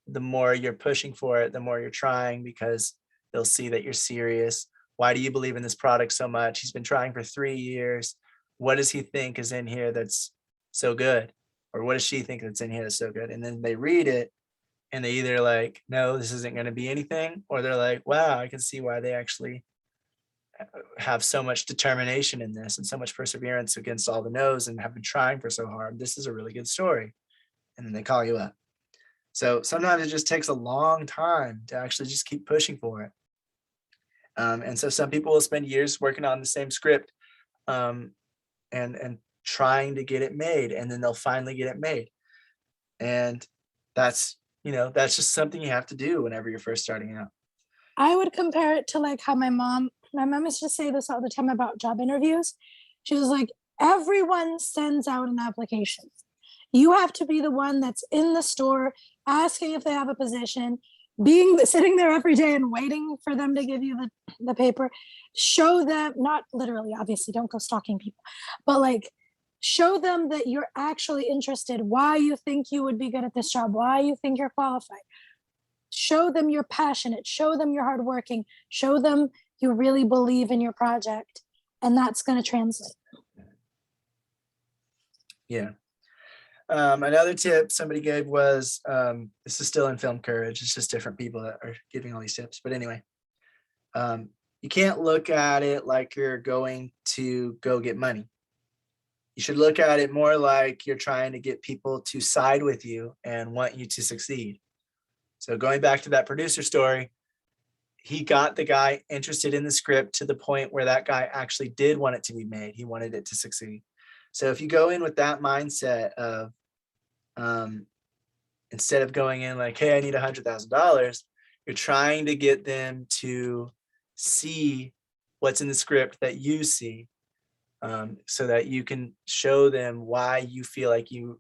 The more you're pushing for it, the more you're trying, because they'll see that you're serious. Why do you believe in this product so much? He's been trying for 3 years. What does he think is in here that's so good? Or what does she think that's in here that's so good? And then they read it and they either like, no, this isn't going to be anything, or they're like, wow, I can see why they actually have so much determination in this and so much perseverance against all the no's and have been trying for so hard. This is a really good story. And then they call you up. So sometimes it just takes a long time to actually just keep pushing for it. And so some people will spend years working on the same script and trying to get it made, and then they'll finally get it made. And that's just something you have to do whenever you're first starting out. I would compare it to like how my mom used to say this all the time about job interviews. She was like, everyone sends out an application. You have to be the one that's in the store asking if they have a position, sitting there every day and waiting for them to give you the paper. Show them, not literally, obviously, don't go stalking people, but like show them that you're actually interested, why you think you would be good at this job, why you think you're qualified. Show them you're passionate, show them you're hardworking, show them you really believe in your project, and that's going to translate. Yeah. Another tip somebody gave was, this is still in Film Courage, it's just different people that are giving all these tips. But anyway, you can't look at it like you're going to go get money. You should look at it more like you're trying to get people to side with you and want you to succeed. So going back to that producer story, he got the guy interested in the script to the point where that guy actually did want it to be made. He wanted it to succeed. So if you go in with that mindset of, instead of going in like, hey, I need $100,000, you're trying to get them to see what's in the script that you see, so that you can show them why you feel like you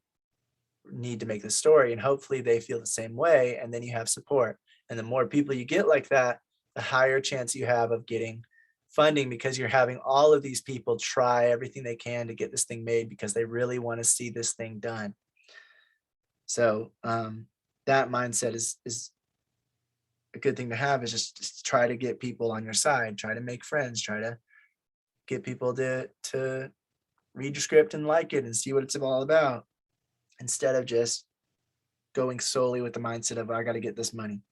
need to make the story, and hopefully they feel the same way, and then you have support. And the more people you get like that, the higher chance you have of getting funding, because you're having all of these people try everything they can to get this thing made because they really want to see this thing done. So that mindset is a good thing to have, is just try to get people on your side, try to make friends, try to get people to read your script and like it and see what it's all about, instead of just going solely with the mindset of, I got to get this money.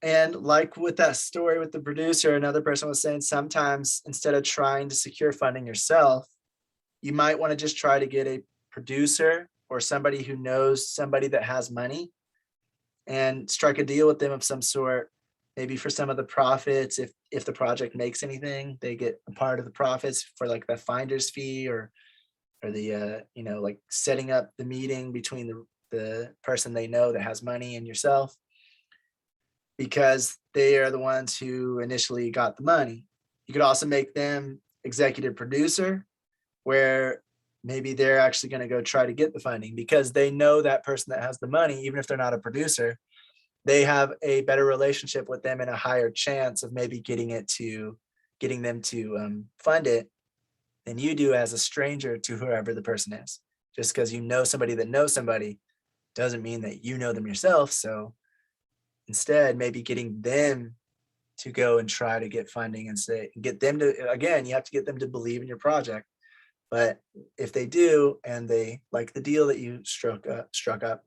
And like with that story with the producer, another person was saying, sometimes instead of trying to secure funding yourself, you might want to just try to get a producer or somebody who knows somebody that has money and strike a deal with them of some sort. Maybe for some of the profits, if the project makes anything, they get a part of the profits for like the finder's fee, or the like setting up the meeting between the person they know that has money and yourself, because they are the ones who initially got the money. You could also make them executive producer, where maybe they're actually going to go try to get the funding because they know that person that has the money, even if they're not a producer, they have a better relationship with them and a higher chance of maybe getting them to fund it than you do as a stranger to whoever the person is. Just because you know somebody that knows somebody doesn't mean that you know them yourself. So instead, maybe getting them to go and try to get funding and get them to, again, you have to get them to believe in your project. But if they do, and they like the deal that you struck up,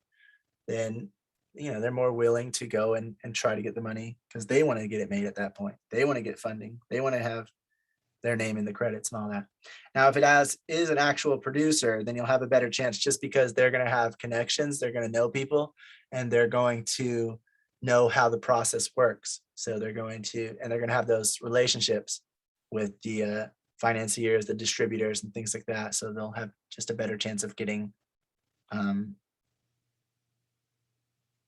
then they're more willing to go and try to get the money, because they want to get it made at that point. They want to get funding. They want to have their name in the credits and all that. Now, if it is an actual producer, then you'll have a better chance just because they're going to have connections, they're going to know people, and they're going to know how the process works. So they're going to have those relationships with the financiers, the distributors, and things like that. So they'll have just a better chance of getting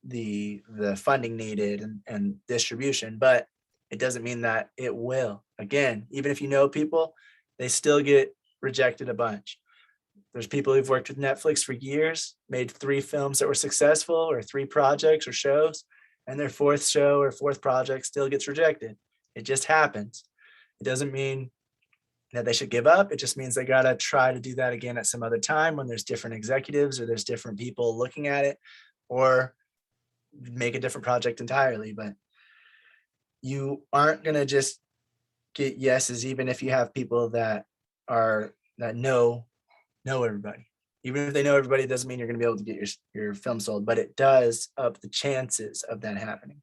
the funding needed and distribution. But it doesn't mean that it will. Again, even if you know people, they still get rejected a bunch. There's people who've worked with Netflix for years, made 3 films that were successful, or 3 projects or shows, and their 4th show or 4th project still gets rejected. It just happens. It doesn't mean that they should give up. It just means they gotta try to do that again at some other time when there's different executives or there's different people looking at it, or make a different project entirely. But you aren't gonna just get yeses, even if you have people that know everybody. Even if they know everybody, it doesn't mean you're gonna be able to get your film sold, but it does up the chances of that happening.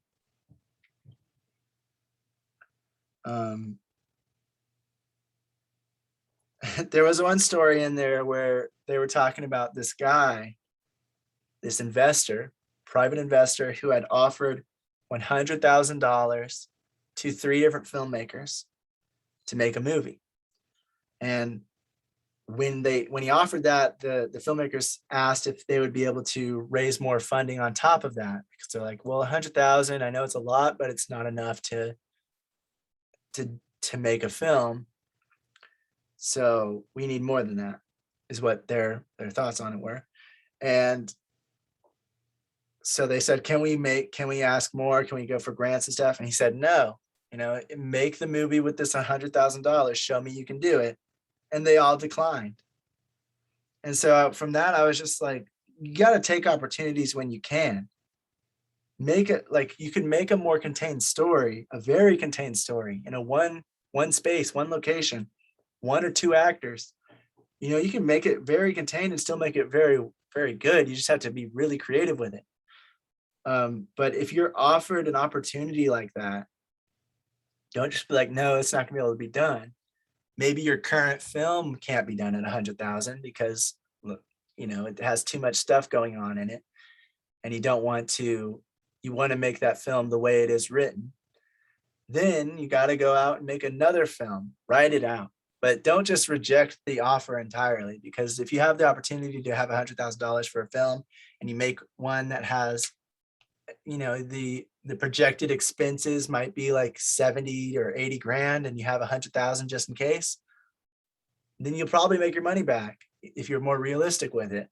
There was one story in there where they were talking about this guy, this investor, private investor, who had offered $100,000 to 3 different filmmakers to make a movie. And when he offered that, the filmmakers asked if they would be able to raise more funding on top of that, because they're like, well, 100,000, I know it's a lot, but it's not enough to make a film. So we need more than that, is what their thoughts on it were. And so they said, can we ask more? Can we go for grants and stuff? And he said, no, make the movie with this $100,000. Show me you can do it. And they all declined. And so from that, I was just like, you got to take opportunities when you can. Make it like you can make a more contained story, a very contained story in a one space, one location, 1 or 2 actors. You can make it very contained and still make it very, very good. You just have to be really creative with it. But if you're offered an opportunity like that, don't just be like, no, it's not gonna be able to be done. Maybe your current film can't be done at 100,000 because it has too much stuff going on in it, and you want to make that film the way it is written. Then you got to go out and make another film, write it out. But don't just reject the offer entirely, because if you have the opportunity to have $100,000 for a film and you make one that has, the projected expenses might be like 70 or 80 grand, and you have 100,000 just in case, then you'll probably make your money back if you're more realistic with it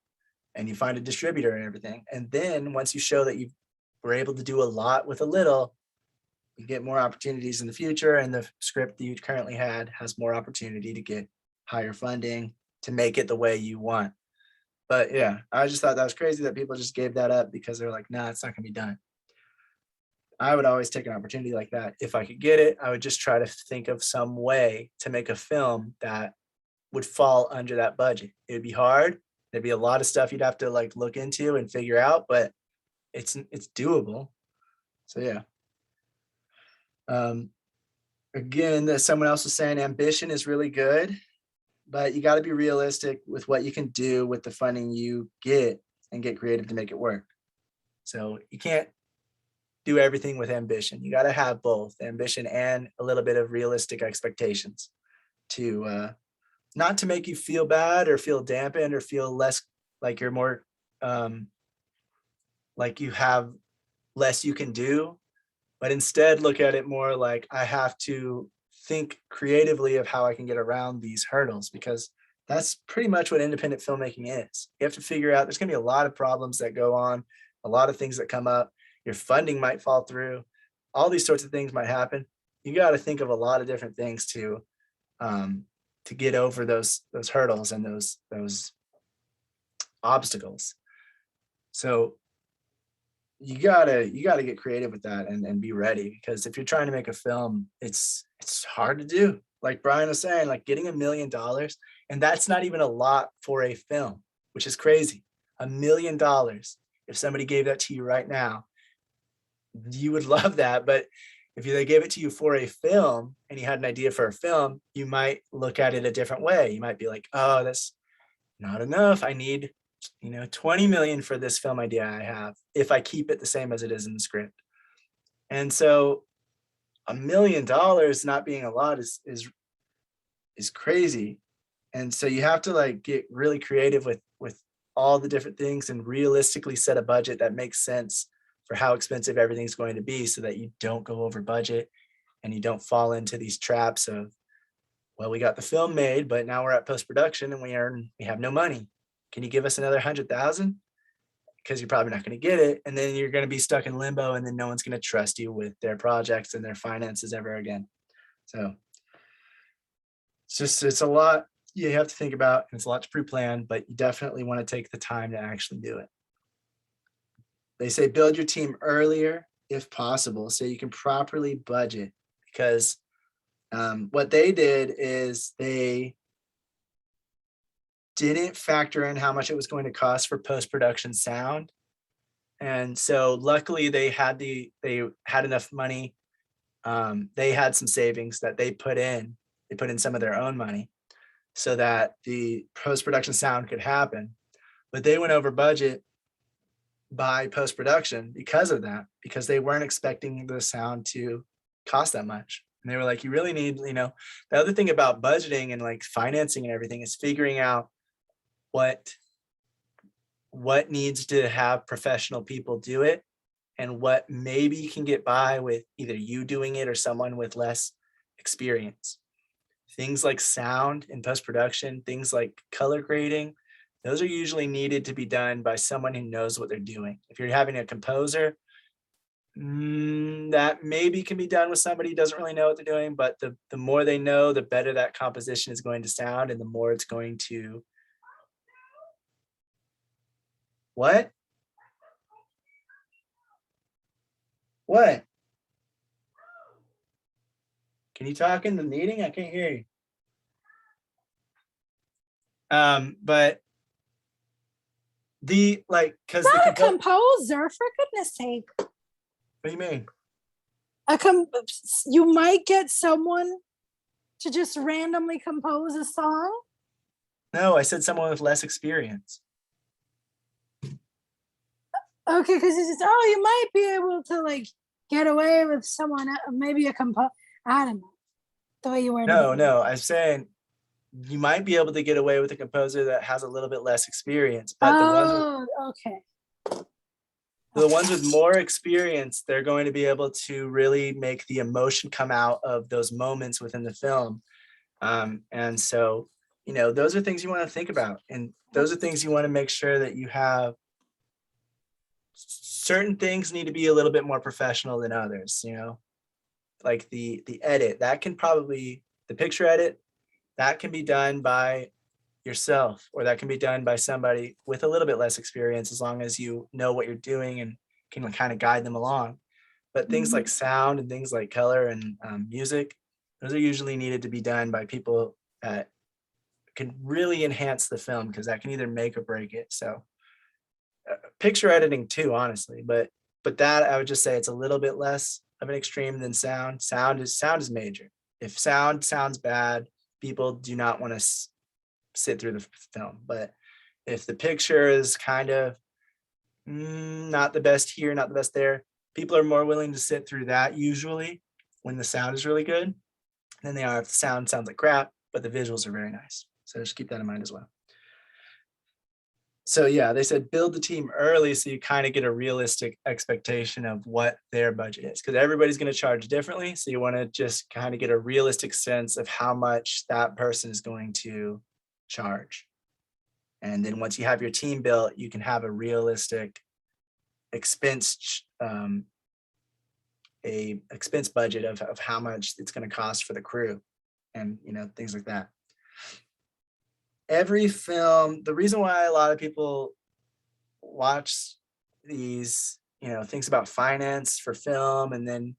and you find a distributor and everything. And then once you show that you were able to do a lot with a little, you get more opportunities in the future, and the script that you currently had has more opportunity to get higher funding to make it the way you want. But yeah, I just thought that was crazy that people just gave that up because they're like, nah, it's not gonna be done. I would always take an opportunity like that. If I could get it, I would just try to think of some way to make a film that would fall under that budget. It would be hard. There'd be a lot of stuff you'd have to look into and figure out, but it's doable. So yeah. Again, someone else was saying ambition is really good, but you got to be realistic with what you can do with the funding you get and get creative to make it work. So you can't do everything with ambition. You got to have both ambition and a little bit of realistic expectations to not to make you feel bad or feel dampened or feel less like you're more like you have less you can do, but instead look at it more like I have to think creatively of how I can get around these hurdles, because that's pretty much what independent filmmaking is. You have to figure out there's going to be a lot of problems that go on, a lot of things that come up. Your funding might fall through. All these sorts of things might happen. You got to think of a lot of different things to get over those hurdles and those obstacles. So you gotta get creative with that and be ready, because if you're trying to make a film, it's hard to do. Like Brian was saying, like getting $1 million, and that's not even a lot for a film, which is crazy. $1 million. If somebody gave that to you right now, you would love that, but If they gave it to you for a film and you had an idea for a film, you might look at it a different way. You might be like, oh, that's not enough. I need, 20 million for this film idea I have if I keep it the same as it is in the script. And so $1 million not being a lot is crazy. And so you have to like get really creative with all the different things and realistically set a budget that makes sense for how expensive everything's going to be, so that you don't go over budget and you don't fall into these traps of, well, we got the film made, but now we're at post-production and we have no money. Can you give us another 100,000? Because you're probably not going to get it. And then you're going to be stuck in limbo, and then no one's going to trust you with their projects and their finances ever again. So it's a lot you have to think about, and it's a lot to pre-plan, but you definitely want to take the time to actually do it. They say build your team earlier if possible, so you can properly budget, because what they did is they didn't factor in how much it was going to cost for post-production sound. And so luckily they had enough money. They had some savings that they put in some of their own money so that the post-production sound could happen. But they went over budget by post-production because of that, because they weren't expecting the sound to cost that much. And they were like, you really need, the other thing about budgeting and like financing and everything is figuring out what needs to have professional people do it, and what maybe you can get by with either you doing it or someone with less experience. Things like sound and post-production, things like color grading, those are usually needed to be done by someone who knows what they're doing. If you're having a composer, that maybe can be done with somebody who doesn't really know what they're doing, but the more they know, the better that composition is going to sound, and the more it's going to What? Can you talk in the meeting? I can't hear you. But because Not a composer, for goodness sake. What do you mean? You might get someone to just randomly compose a song. No, I said someone with less experience. Okay, because it's just, you might be able to like get away with someone, maybe a composer. I don't know. The way you were. No, I'm saying you might be able to get away with a composer that has a little bit less experience, but the ones with more experience, they're going to be able to really make the emotion come out of those moments within the film. And so, those are things you want to think about, and those are things you want to make sure that you have. Certain things need to be a little bit more professional than others, like the edit, the picture edit, that can be done by yourself, or that can be done by somebody with a little bit less experience, as long as you know what you're doing and can kind of guide them along. But things like sound and things like color and music, those are usually needed to be done by people that can really enhance the film, because that can either make or break it. So picture editing too, honestly, but that I would just say it's a little bit less of an extreme than sound. Sound is major. If sound sounds bad, people do not want to sit through the film. But if the picture is kind of not the best here, not the best there, people are more willing to sit through that usually when the sound is really good than they are if the sound sounds like crap, but the visuals are very nice. So just keep that in mind as well. So yeah, they said build the team early so you kind of get a realistic expectation of what their budget is, because everybody's going to charge differently. So you want to just kind of get a realistic sense of how much that person is going to charge. And then once you have your team built, you can have a realistic expense budget of how much it's going to cost for the crew, and things like that. Every film, the reason why a lot of people watch these, things about finance for film, and then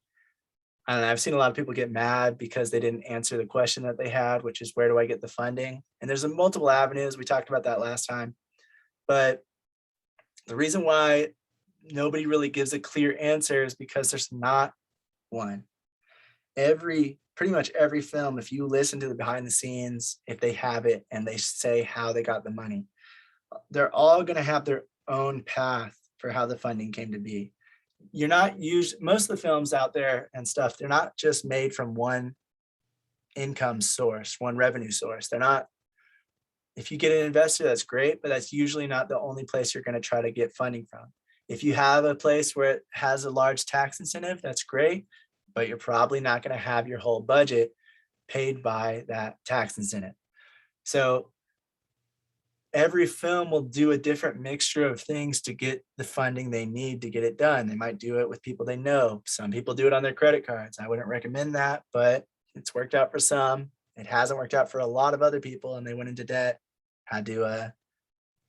I don't know, I've seen a lot of people get mad because they didn't answer the question that they had, which is, where do I get the funding? And there's multiple avenues. We talked about that last time. But the reason why nobody really gives a clear answer is because there's not one. pretty much every film, if you listen to the behind the scenes, if they have it and they say how they got the money, they're all going to have their own path for how the funding came to be. You're not most of the films out there and stuff, they're not just made from one income source, one revenue source. They're not, if you get an investor, that's great, but that's usually not the only place you're going to try to get funding from. If you have a place where it has a large tax incentive, that's great, but you're probably not going to have your whole budget paid by that tax incentive. So every film will do a different mixture of things to get the funding they need to get it done. They might do it with people they know. Some people do it on their credit cards. I wouldn't recommend that, but it's worked out for some. It hasn't worked out for a lot of other people, and they went into debt, had to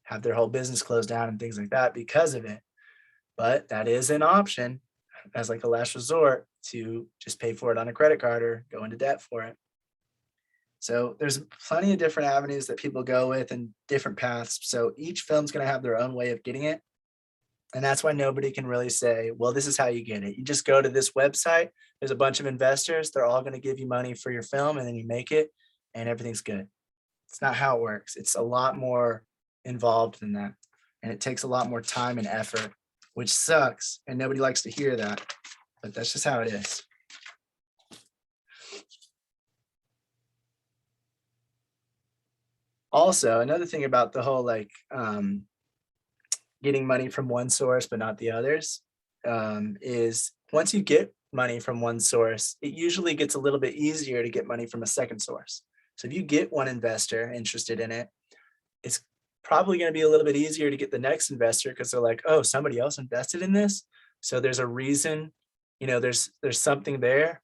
have their whole business closed down and things like that because of it. But that is an option as like a last resort to just pay for it on a credit card or go into debt for it. So there's plenty of different avenues that people go with and different paths. So each film's going to have their own way of getting it. And that's why nobody can really say, well, this is how you get it. You just go to this website. There's a bunch of investors. They're all going to give you money for your film, and then you make it and everything's good. It's not how it works. It's a lot more involved than that. And it takes a lot more time and effort, which sucks. And nobody likes to hear that, but that's just how it is. Also, another thing about the whole like getting money from one source but not the others is once you get money from one source, it usually gets a little bit easier to get money from a second source. So if you get one investor interested in it, it's probably going to be a little bit easier to get the next investor because they're like, oh, somebody else invested in this. So there's a reason, there's something there,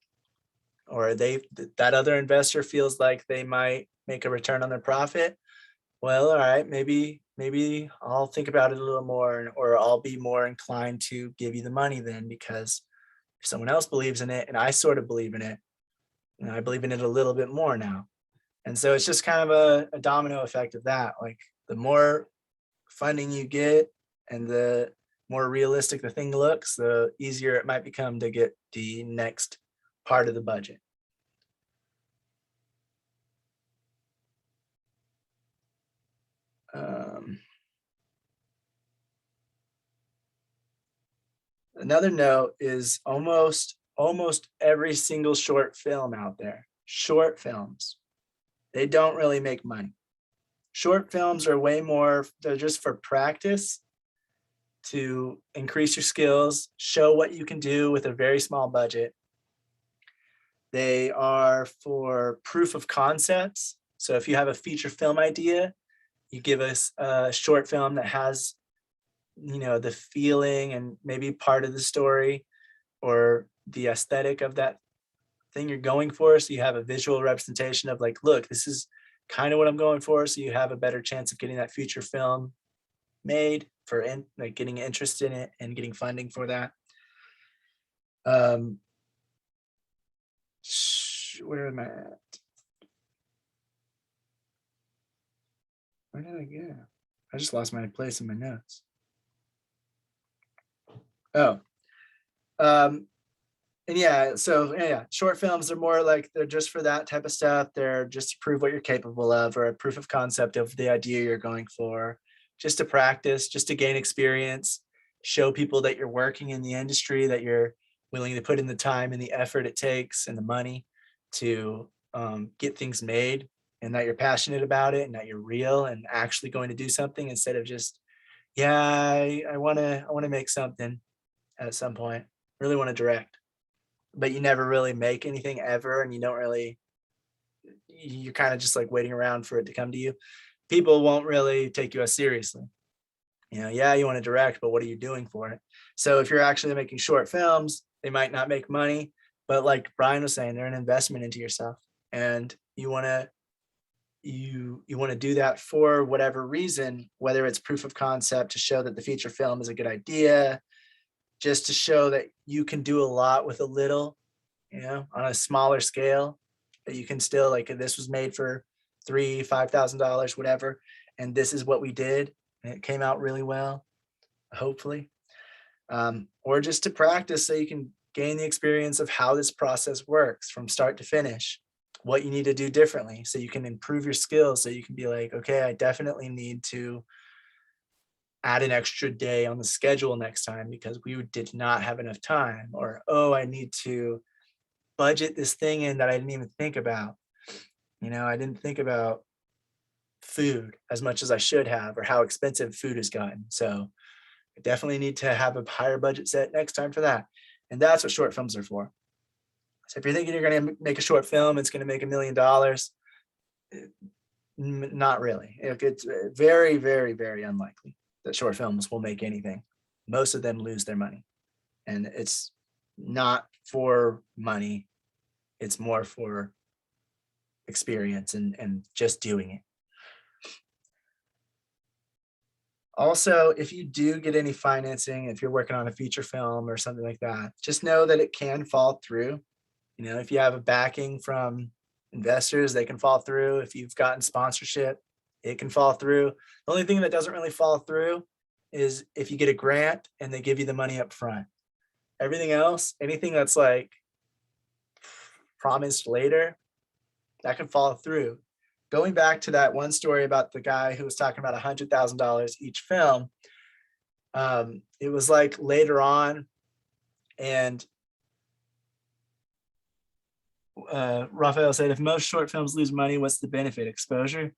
or that other investor feels like they might make a return on their profit. Well, all right, maybe I'll think about it a little more, or I'll be more inclined to give you the money then, because if someone else believes in it and I sort of believe in it, I believe in it a little bit more now. And so it's just kind of a domino effect of that. Like the more funding you get and the more realistic the thing looks, the easier it might become to get the next part of the budget. Another note is almost every single short film out there, short films, they don't really make money. Short films are way more, they're just for practice, to increase your skills, show what you can do with a very small budget. They are for proof of concepts. So if you have a feature film idea, you give us a short film that has, the feeling and maybe part of the story or the aesthetic of that thing you're going for. So you have a visual representation of like, look, this is kind of what I'm going for. So you have a better chance of getting that feature film made for like getting interest in it and getting funding for that. Where am I at? Where did I go? I just lost my place in my notes. Oh, and yeah, so yeah, short films are more like they're just for that type of stuff. They're just to prove what you're capable of, or a proof of concept of the idea you're going for, just to practice, just to gain experience, show people that you're working in the industry, that you're willing to put in the time and the effort it takes and the money to get things made, and that you're passionate about it and that you're real and actually going to do something instead of just, yeah, I want to make something at some point, really want to direct, but you never really make anything ever, and you don't really, you're kind of just like waiting around for it to come to you. People won't really take you as seriously. Yeah, you want to direct, but what are you doing for it? So if you're actually making short films, they might not make money, but like Brian was saying, they're an investment into yourself, and you want to do that for whatever reason, whether it's proof of concept to show that the feature film is a good idea, just to show that you can do a lot with a little, on a smaller scale, that you can still, like, this was made for $3,000-$5,000, whatever, and this is what we did, and it came out really well, hopefully. Or just to practice so you can gain the experience of how this process works from start to finish, what you need to do differently so you can improve your skills, so you can be like, okay, I definitely need to add an extra day on the schedule next time because we did not have enough time. Or, oh, I need to budget this thing in that I didn't even think about. I didn't think about food as much as I should have, or how expensive food has gotten. So I definitely need to have a higher budget set next time for that. And that's what short films are for. So if you're thinking you're going to make a short film, it's going to make $1 million. Not really. It's very, very, very unlikely that short films will make anything. Most of them lose their money. And it's not for money. It's more for experience and just doing it. Also, if you do get any financing, if you're working on a feature film or something like that, just know that it can fall through. If you have a backing from investors, they can fall through. If you've gotten sponsorship, it can fall through. The only thing that doesn't really fall through is if you get a grant and they give you the money up front. Everything else, anything that's like promised later, that can fall through. Going back to that one story about the guy who was talking about $100,000 each film, it was like later on, and Raphael said, if most short films lose money, what's the benefit? Exposure?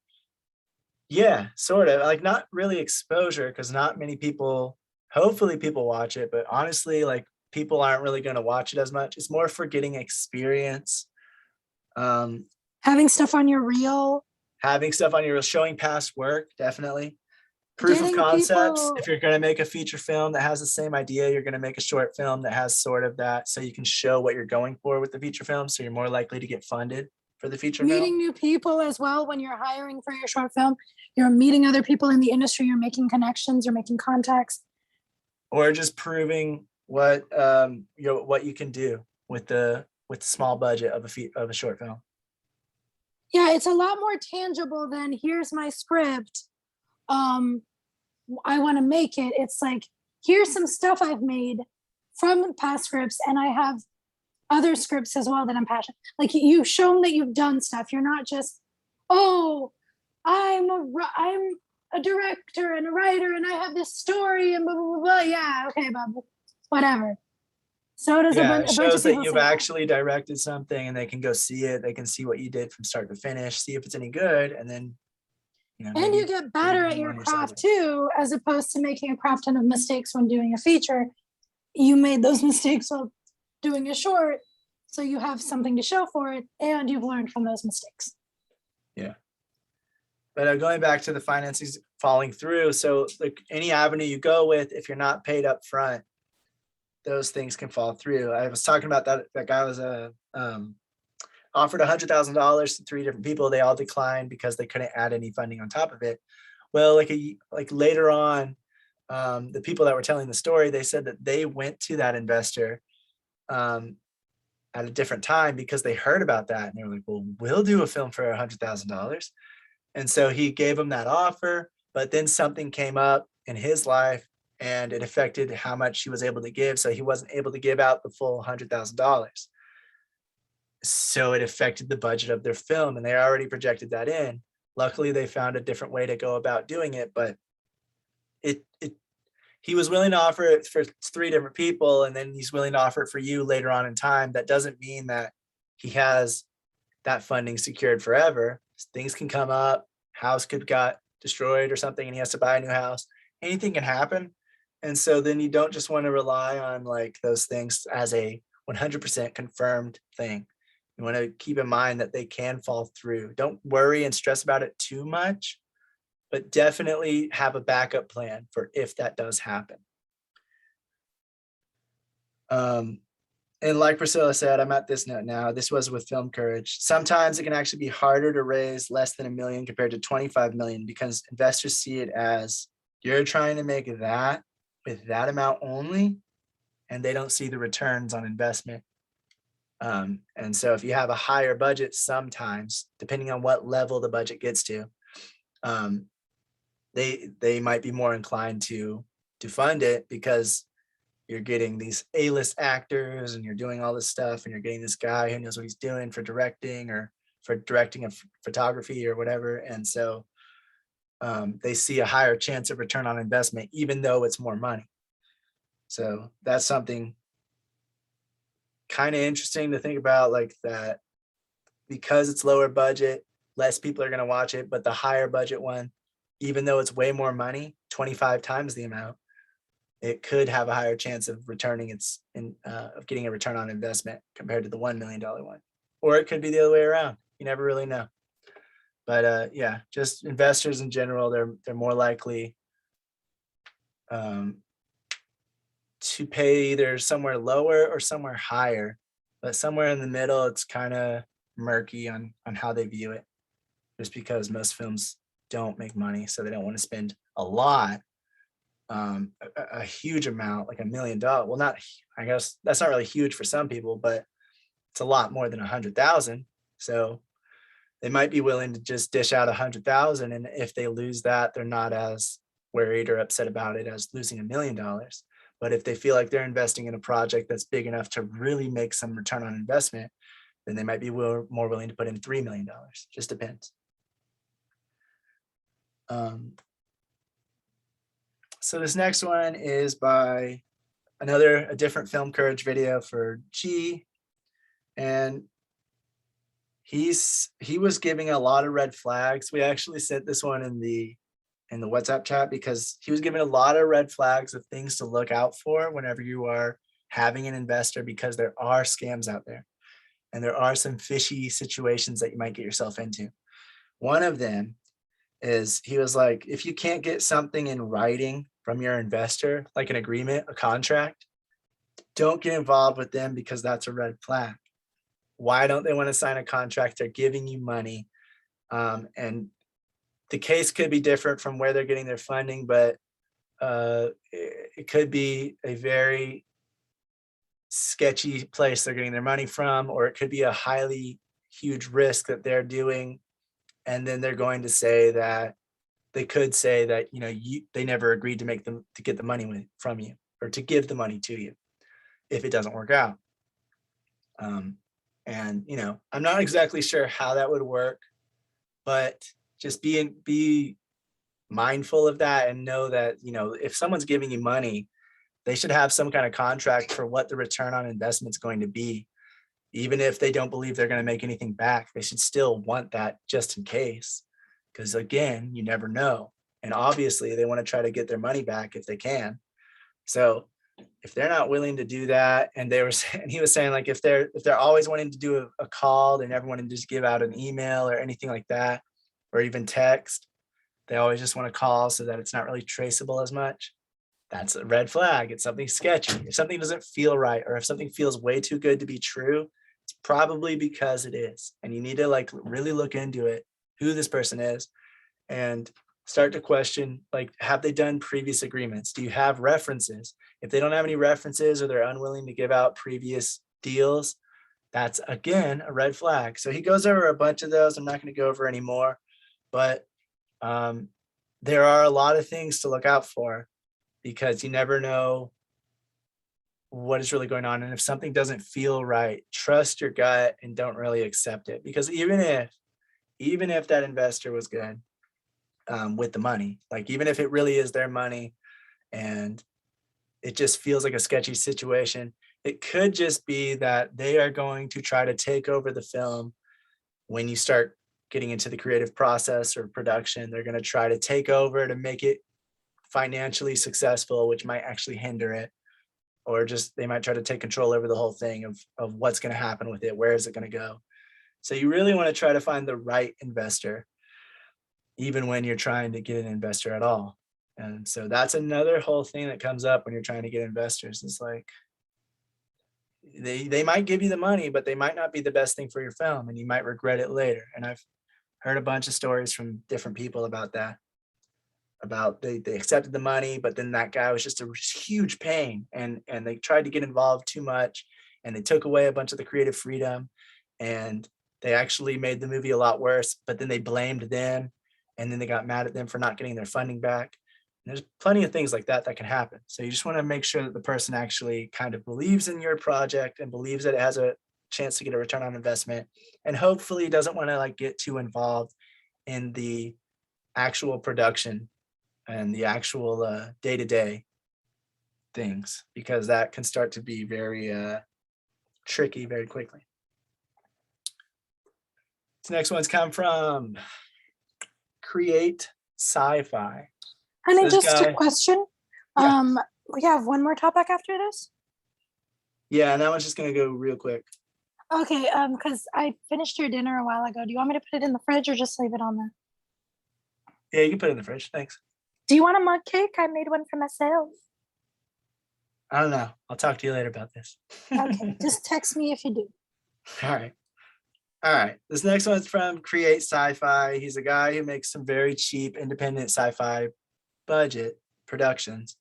Yeah, sort of. Like, not really exposure, because not many people, hopefully people watch it, but honestly, like, people aren't really going to watch it as much. It's more for getting experience. Having stuff on your reel. Having stuff on your reel, showing past work, definitely. Proof of Getting concepts. people- If you're going to make a feature film that has the same idea, you're going to make a short film that has sort of that, so you can show what you're going for with the feature film, so you're more likely to get funded for the feature Meeting film. new people as well when you're hiring for your short film. You're meeting other people in the industry. You're making connections. You're making contacts. Or just proving what what you can do with the small budget of a short film. Yeah, it's a lot more tangible than here's my script. I want to make it. It's like, here's some stuff I've made from past scripts, and I have other scripts as well that I'm passionate. Like, you've shown that you've done stuff. You're not just, oh, I'm a director and a writer, and I have this story and blah blah blah. Blah. Yeah, okay, Bob, whatever. So does Yeah, a it bunch shows of that people you've say that. actually directed something, and they can go see it. They can see what you did from start to finish, see if it's any good, and then And maybe you get better maybe at your on your craft side. too, as opposed to making a crap ton of mistakes when doing a feature. You made those mistakes while doing a short, so you have something to show for it, and you've learned from those mistakes. Yeah. But going back to the financings falling through, so like any avenue you go with, if you're not paid up front, those things can fall through. I was talking about that guy was offered $100,000 to 3 different people. They all declined because they couldn't add any funding on top of it. Well, like later on, the people that were telling the story, they said that they went to that investor at a different time because they heard about that, and they were like, well, we'll do a film for $100,000. And so he gave them that offer, but then something came up in his life and it affected how much he was able to give. So he wasn't able to give out the full $100,000. So it affected the budget of their film, and they already projected that in. Luckily, they found a different way to go about doing it, but he was willing to offer it for 3 different people, and then he's willing to offer it for you later on in time. That doesn't mean that he has that funding secured forever. Things can come up, house could got destroyed or something, and he has to buy a new house. Anything can happen. And so then you don't just want to rely on like those things as a 100% confirmed thing. You want to keep in mind that they can fall through. Don't worry and stress about it too much, but definitely have a backup plan for if that does happen. And like Priscilla said, I'm at this note now. This was with Film Courage. Sometimes it can actually be harder to raise less than $1 million compared to 25 million because investors see it as you're trying to make that with that amount only, and they don't see the returns on investment. And so if you have a higher budget, sometimes, depending on what level the budget gets to, they might be more inclined to fund it because you're getting these A-list actors and you're doing all this stuff and you're getting this guy who knows what he's doing for directing or for directing of photography or whatever. And so they see a higher chance of return on investment, even though it's more money. So that's something kind of interesting to think about, like that, because it's lower budget, less people are going to watch it, but the higher budget one, even though it's way more money, 25 times the amount, it could have a higher chance of returning of getting a return on investment compared to the $1 million one. Or it could be the other way around. You never really know. But yeah, just investors in general, they're more likely to pay either somewhere lower or somewhere higher, but somewhere in the middle, it's kind of murky on how they view it, just because most films don't make money, so they don't want to spend a lot, a huge amount, like $1 million. Well, not, I guess that's not really huge for some people, but it's a lot more than 100,000. So they might be willing to just dish out 100,000, and if they lose that, they're not as worried or upset about it as losing $1 million. But if they feel like they're investing in a project that's big enough to really make some return on investment, then they might be more willing to put in $3 million. Just depends. So this next one is by a different Film Courage video for G, and he was giving a lot of red flags. We actually sent this one in the WhatsApp chat because he was giving a lot of red flags of things to look out for whenever you are having an investor, because there are scams out there and there are some fishy situations that you might get yourself into. One of them is, he was like, if you can't get something in writing from your investor, like an agreement, a contract, don't get involved with them, because that's a red flag. Why don't they want to sign a contract? They're giving you money. And the case could be different from where they're getting their funding, but it could be a very sketchy place they're getting their money from, or it could be a highly huge risk that they're doing. And then they're going to say that, they could say that, they never agreed to get the money from you, or to give the money to you if it doesn't work out. And, I'm not exactly sure how that would work, but just be mindful of that and know that, if someone's giving you money, they should have some kind of contract for what the return on investment is going to be. Even if they don't believe they're going to make anything back, they should still want that just in case. Because again, you never know. And obviously they want to try to get their money back if they can. So if they're not willing to do that, and he was saying, like, if they're always wanting to do a call, they never want to just give out an email or anything like that, or even text. They always just want to call so that it's not really traceable as much. That's a red flag. It's something sketchy. If something doesn't feel right, or if something feels way too good to be true, it's probably because it is. And you need to really look into it, who this person is, and start to question, have they done previous agreements? Do you have references? If they don't have any references, or they're unwilling to give out previous deals, that's again a red flag. So he goes over a bunch of those. I'm not going to go over any more, but there are a lot of things to look out for, because you never know what is really going on. And if something doesn't feel right, trust your gut and don't really accept it. Because even if that investor was good with the money, even if it really is their money and it just feels like a sketchy situation, it could just be that they are going to try to take over the film. When you start getting into the creative process or production, they're going to try to take over to make it financially successful, which might actually hinder it, or just they might try to take control over the whole thing of what's going to happen with it. Where is it going to go? So you really want to try to find the right investor, even when you're trying to get an investor at all. And so that's another whole thing that comes up when you're trying to get investors. It's like, they might give you the money, but they might not be the best thing for your film, and you might regret it later. And I've heard a bunch of stories from different people about that, about they accepted the money, but then that guy was just a huge pain, and they tried to get involved too much, and they took away a bunch of the creative freedom, and they actually made the movie a lot worse. But then they blamed them, and then they got mad at them for not getting their funding back. There's plenty of things like that that can happen. So you just want to make sure that the person actually kind of believes in your project and believes that it has a chance to get a return on investment, and hopefully doesn't want to like get too involved in the actual production and the actual day-to-day things, because that can start to be very tricky very quickly. This next one's come from Create Sci-Fi. And This just guy- a question. Yeah. We have one more topic after this. Yeah, and that one's just gonna go real quick. Okay, because I finished your dinner a while ago. Do you want me to put it in the fridge or just leave it on there? Yeah, you can put it in the fridge. Thanks. Do you want a mug cake? I made one for myself. I don't know. I'll talk to you later about this. Okay, just text me if you do. All right. All right. This next one's from Create Sci-Fi. He's a guy who makes some very cheap independent sci-fi budget productions.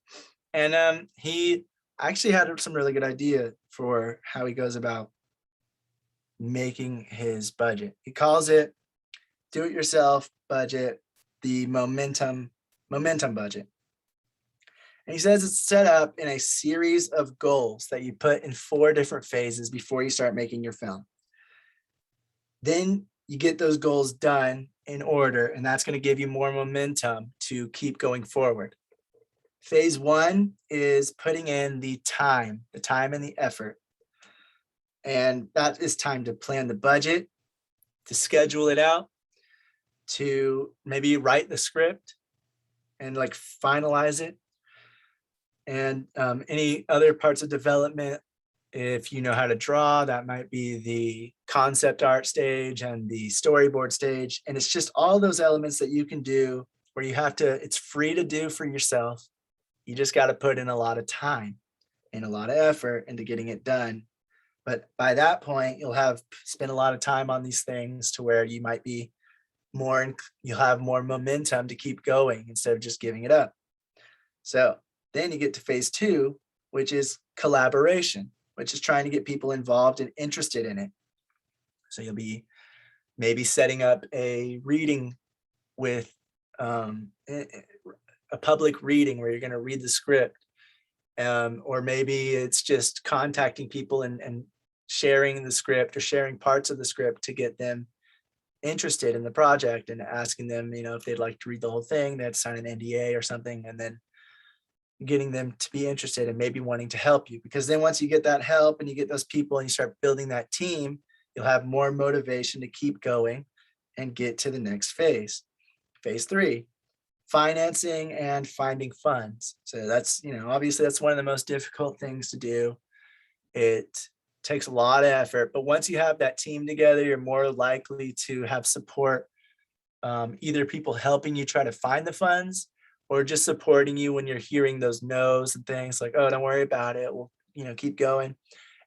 And he actually had some really good idea for how he goes about making his budget. He calls it do-it-yourself budget, the momentum budget. And he says it's set up in a series of goals that you put in 4 different phases before you start making your film. Then you get those goals done in order, and that's going to give you more momentum to keep going forward. Phase 1 is putting in the time and the effort. And that is time to plan the budget, to schedule it out, to maybe write the script and like finalize it. And any other parts of development, if you know how to draw, that might be the concept art stage and the storyboard stage. And it's just all those elements that you can do where you have to, it's free to do for yourself. You just got to put in a lot of time and a lot of effort into getting it done. But by that point, you'll have spent a lot of time on these things to where you might be more, you'll have more momentum to keep going instead of just giving it up. So then you get to phase 2, which is collaboration, which is trying to get people involved and interested in it. So you'll be maybe setting up a reading with a public reading where you're going to read the script. Or maybe it's just contacting people and sharing the script or sharing parts of the script to get them interested in the project and asking them, if they'd like to read the whole thing, they had to sign an NDA or something, and then getting them to be interested and maybe wanting to help you. Because then once you get that help and you get those people and you start building that team, you'll have more motivation to keep going and get to the next phase. Phase 3, financing and finding funds. So that's, obviously that's one of the most difficult things to do. It takes a lot of effort, but once you have that team together, you're more likely to have support, either people helping you try to find the funds or just supporting you when you're hearing those no's and things like, oh, don't worry about it. We'll, keep going.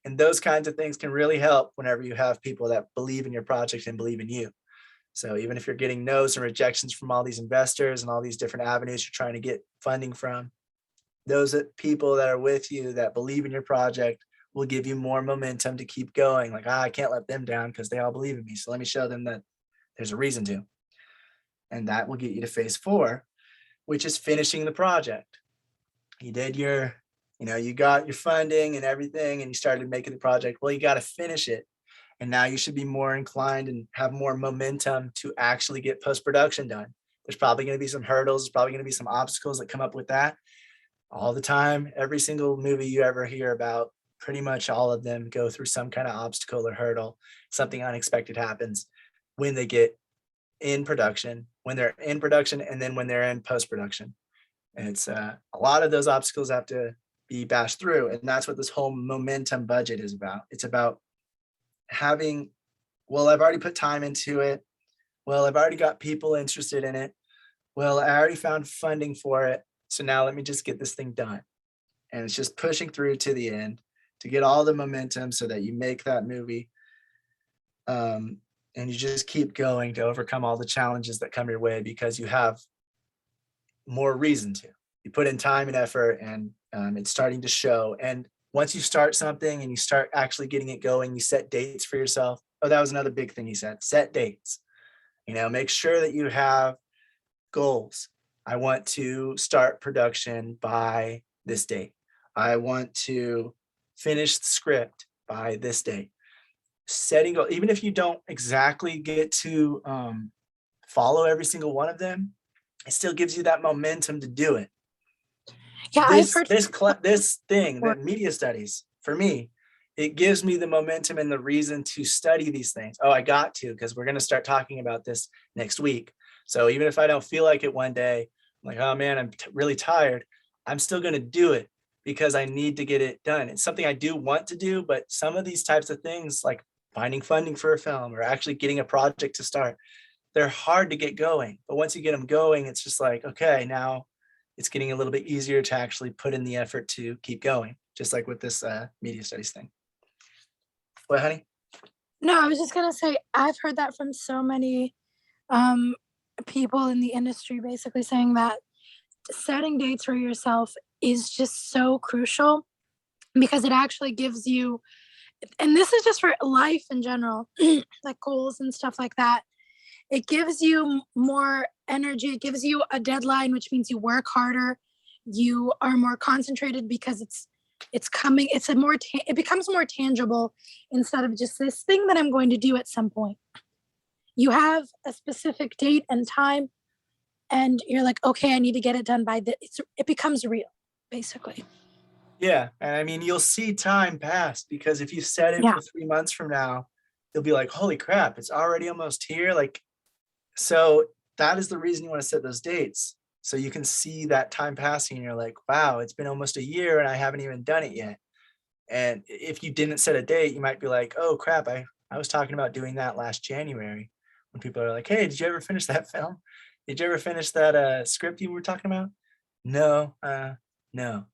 And those kinds of things can really help whenever you have people that believe in your project and believe in you. So even if you're getting no's and rejections from all these investors and all these different avenues you're trying to get funding from, those people that are with you that believe in your project will give you more momentum to keep going. Like, I can't let them down because they all believe in me. So let me show them that there's a reason to. And that will get you to phase 4, which is finishing the project. You did your, you got your funding and everything, and you started making the project. Well, you got to finish it. And now you should be more inclined and have more momentum to actually get post-production done. There's probably going to be some hurdles. There's probably going to be some obstacles that come up with that all the time. Every single movie you ever hear about, pretty much all of them go through some kind of obstacle or hurdle. Something unexpected happens when they get in production, when they're in production, and then when they're in post-production. And it's a lot of those obstacles have to be bashed through. And that's what this whole momentum budget is about. It's about having, well, I've already put time into it. Well, I've already got people interested in it. Well, I already found funding for it. So now let me just get this thing done. And it's just pushing through to the end to get all the momentum so that you make that movie. And you just keep going to overcome all the challenges that come your way because you have more reason to. You put in time and effort, and it's starting to show. And once you start something and you start actually getting it going, you set dates for yourself. Oh, that was another big thing he said, set dates. Make sure that you have goals. I want to start production by this date. I want to finish the script by this date. Setting goal, even if you don't exactly get to follow every single one of them, it still gives you that momentum to do it. Yeah, I've heard This thing, that media studies, for me, it gives me the momentum and the reason to study these things. Oh, I got to, because we're going to start talking about this next week. So even if I don't feel like it one day, I'm like, oh man, I'm really tired, I'm still going to do it because I need to get it done. It's something I do want to do, but some of these types of things, like finding funding for a film or actually getting a project to start, they're hard to get going. But once you get them going, it's just like, okay, now it's getting a little bit easier to actually put in the effort to keep going, just like with this media studies thing. What, honey? No, I was just gonna say, I've heard that from so many people in the industry, basically saying that setting dates for yourself is just so crucial, because it actually gives you, and this is just for life in general, like goals and stuff like that. It gives you more energy. It gives you a deadline, which means you work harder. You are more concentrated because it's coming. It becomes more tangible instead of just this thing that I'm going to do at some point. You have a specific date and time, and you're like, okay, I need to get it done by this. It becomes real, basically. Yeah, and I mean, you'll see time pass, because if you set it for 3 months from now, you'll be like, holy crap, it's already almost here. Like, so that is the reason you want to set those dates. So you can see that time passing and you're like, wow, it's been almost a year and I haven't even done it yet. And if you didn't set a date, you might be like, oh crap, I was talking about doing that last January, when people are like, hey, did you ever finish that film? Did you ever finish that script you were talking about? No, no.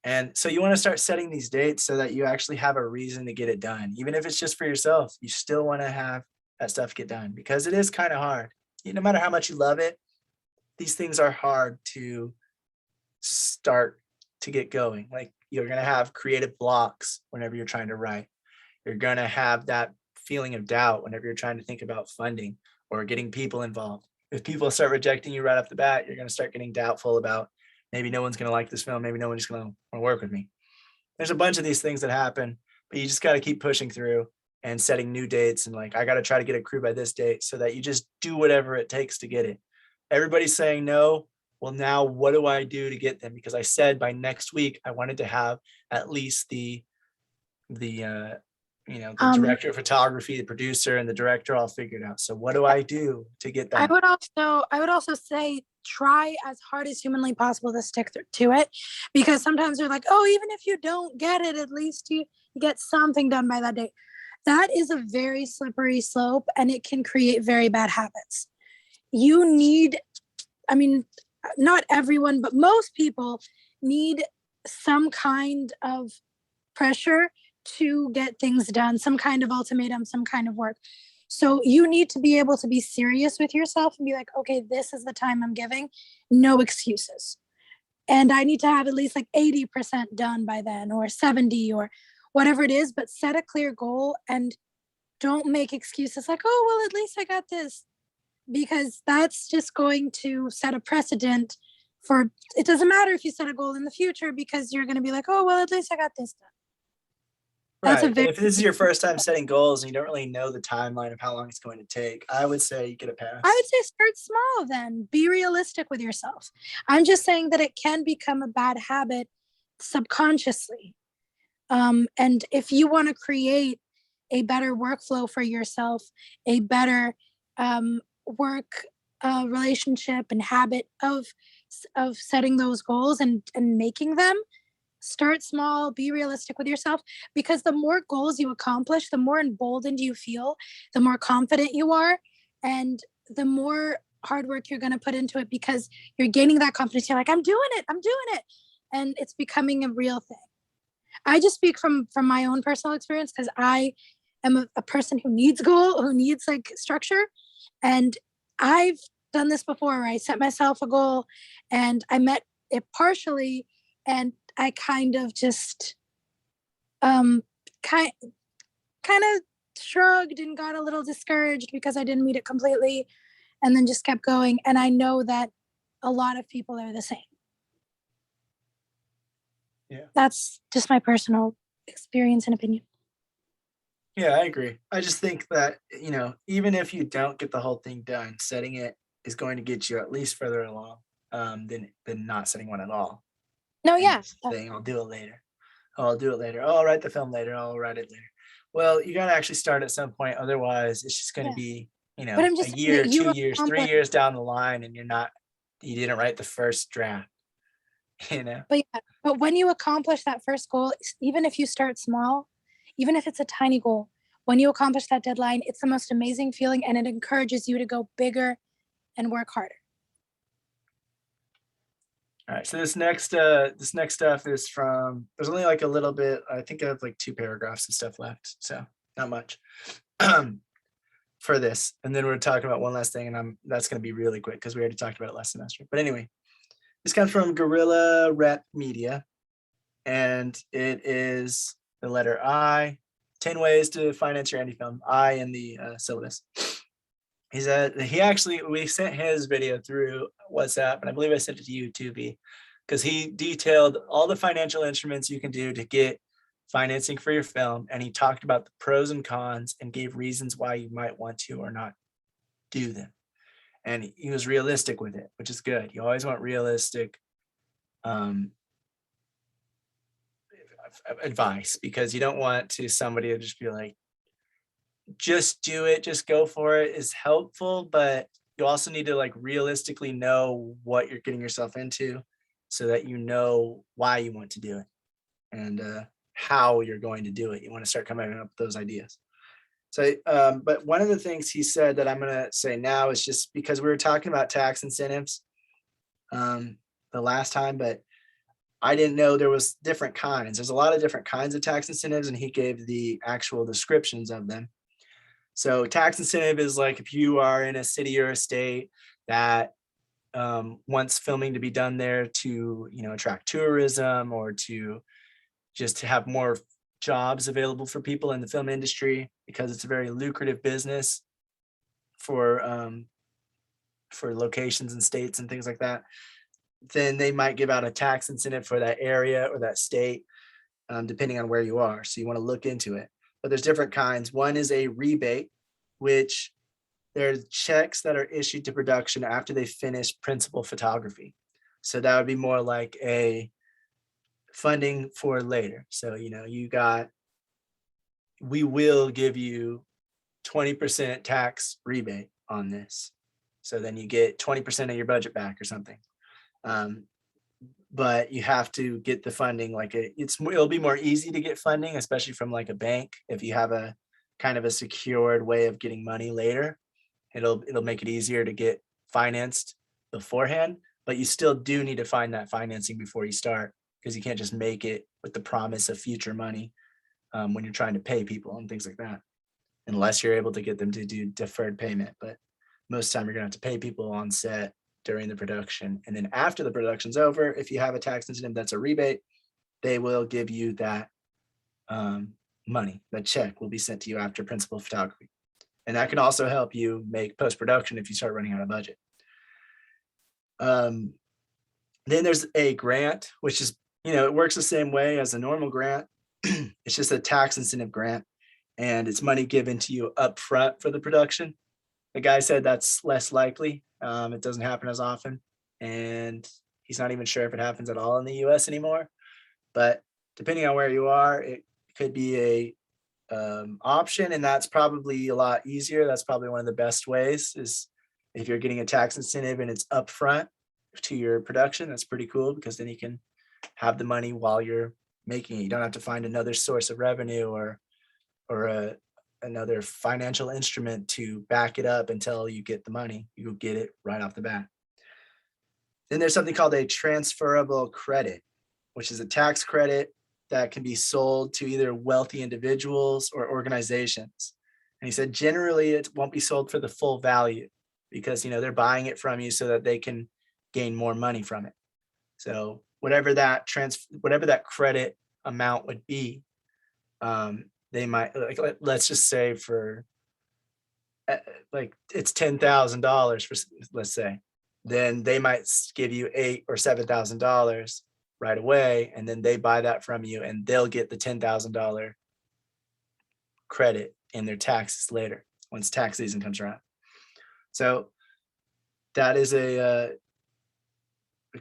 And so you want to start setting these dates so that you actually have a reason to get it done. Even if it's just for yourself, you still want to have that stuff get done, because it is kind of hard. No matter how much you love it, these things are hard to start to get going. Like, you're going to have creative blocks whenever you're trying to write. You're going to have that feeling of doubt whenever you're trying to think about funding or getting people involved. If people start rejecting you right off the bat, you're going to start getting doubtful about, maybe no one's going to like this film. Maybe no one's going to want to work with me. There's a bunch of these things that happen, but you just got to keep pushing through and setting new dates. And like, I got to try to get a crew by this date, so that you just do whatever it takes to get it. Everybody's saying no. Well, now what do I do to get them? Because I said by next week, I wanted to have at least the director of photography, the producer, and the director all figured out. So what do I do to get that? I would also say, try as hard as humanly possible to stick to it, because sometimes they're like, oh, even if you don't get it, at least you get something done by that date. That is a very slippery slope, and it can create very bad habits. You need, I mean, not everyone, but most people need some kind of pressure to get things done, some kind of ultimatum, some kind of work. So you need to be able to be serious with yourself and be like, okay, this is the time I'm giving, no excuses. And I need to have at least like 80% done by then, or 70, or whatever it is, but set a clear goal and don't make excuses like, oh, well, at least I got this, because that's just going to set a precedent for, it doesn't matter if you set a goal in the future, because you're going to be like, oh, well, at least I got this done. Right. If this is your first time setting goals and you don't really know the timeline of how long it's going to take, I would say you get a pass. I would say start small then. Be realistic with yourself. I'm just saying that it can become a bad habit subconsciously. And if you want to create a better workflow for yourself, a better work relationship and habit of setting those goals and making them, start small, be realistic with yourself, because the more goals you accomplish, the more emboldened you feel, the more confident you are, and the more hard work you're going to put into it, because you're gaining that confidence. You're like, I'm doing it. And it's becoming a real thing. I just speak from my own personal experience, because I am a person who needs who needs like structure. And I've done this before, where I set myself a goal and I met it partially, and I kind of just kind of shrugged and got a little discouraged because I didn't meet it completely, and then just kept going. And I know that a lot of people are the same. Yeah. That's just my personal experience and opinion. Yeah, I agree. I just think that, even if you don't get the whole thing done, setting it is going to get you at least further along than not setting one at all. No, And yeah. just saying, I'll do it later. Oh, I'll do it later. Oh, I'll write the film later. I'll write it later. Well, you got to actually start at some point. Otherwise, it's just going to Yeah. be, But I'm a just saying year, that you 2 years, 3 accomplish- years down the line, and you didn't write the first draft, But yeah, but when you accomplish that first goal, even if you start small, even if it's a tiny goal, when you accomplish that deadline, it's the most amazing feeling, and it encourages you to go bigger and work harder. All right, so this next stuff is from, there's only like a little bit, I think I have like 2 paragraphs of stuff left, so not much for this. And then we're talking about one last thing, and that's going to be really quick because we already talked about it last semester. But anyway, this comes from Guerrilla Rep Media, and it is the letter I, 10 ways to finance your indie film, I in the syllabus. We sent his video through WhatsApp, and I believe I sent it to you too, B, because he detailed all the financial instruments you can do to get financing for your film, and he talked about the pros and cons and gave reasons why you might want to or not do them. And he was realistic with it, which is good. You always want realistic advice, because you don't want somebody to just be like, just do it, just go for it is helpful, but you also need to like realistically know what you're getting yourself into so that you know why you want to do it and how you're going to do it. You want to start coming up with those ideas. So, but one of the things he said that I'm going to say now is just because we were talking about tax incentives the last time, but I didn't know there was different kinds. There's a lot of different kinds of tax incentives, and he gave the actual descriptions of them. So tax incentive is like if you are in a city or a state that wants filming to be done there to, attract tourism or to just to have more jobs available for people in the film industry, because it's a very lucrative business for locations and states and things like that. Then they might give out a tax incentive for that area or that state, depending on where you are. So you want to look into it. But there's different kinds. One is a rebate, which there's checks that are issued to production after they finish principal photography. So that would be more like a funding for later. So, we will give you 20% tax rebate on this. So then you get 20% of your budget back or something. But you have to get the funding it'll be more easy to get funding, especially from like a bank. If you have a kind of a secured way of getting money later, it'll make it easier to get financed beforehand, but you still do need to find that financing before you start, because you can't just make it with the promise of future money when you're trying to pay people and things like that, unless you're able to get them to do deferred payment. But most of the time you're gonna have to pay people on set during the production. And then after the production's over, if you have a tax incentive that's a rebate, they will give you that money. That check will be sent to you after principal photography. And that can also help you make post-production if you start running out of budget. Then there's a grant, which is, it works the same way as a normal grant. It's just a tax incentive grant, and it's money given to you up front for the production. The guy said that's less likely. It doesn't happen as often, and he's not even sure if it happens at all in the US anymore. But depending on where you are, it could be a option, and that's probably a lot easier. That's probably one of the best ways, is if you're getting a tax incentive and it's upfront to your production. That's pretty cool, because then you can have the money while you're making it. You don't have to find another source of revenue or another financial instrument to back it up until you get the money. You get it right off the bat. Then there's something called a transferable credit, which is a tax credit that can be sold to either wealthy individuals or organizations. And he said, generally it won't be sold for the full value, because they're buying it from you so that they can gain more money from it. So whatever that credit amount would be, they might, let's just say for it's $10,000 for, let's say, then they might give you $8,000 or $7,000 right away, and then they buy that from you, and they'll get the $10,000 credit in their taxes later once tax season comes around. So that is a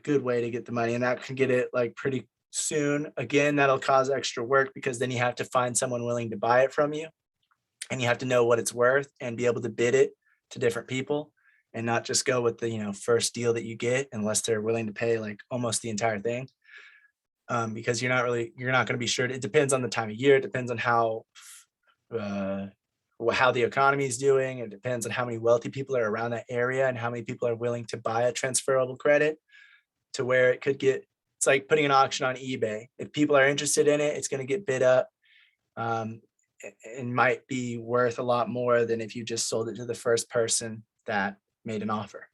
good way to get the money, and that can get it like pretty soon. Again, that'll cause extra work because then you have to find someone willing to buy it from you, and you have to know what it's worth and be able to bid it to different people, and not just go with the first deal that you get unless they're willing to pay like almost the entire thing. Because you're not going to be sure. It depends on the time of year. It depends on how the economy is doing. It depends on how many wealthy people are around that area and how many people are willing to buy a transferable credit, to where it could get, it's like putting an auction on eBay. If people are interested in it, it's going to get bid up. It might be worth a lot more than if you just sold it to the first person that made an offer.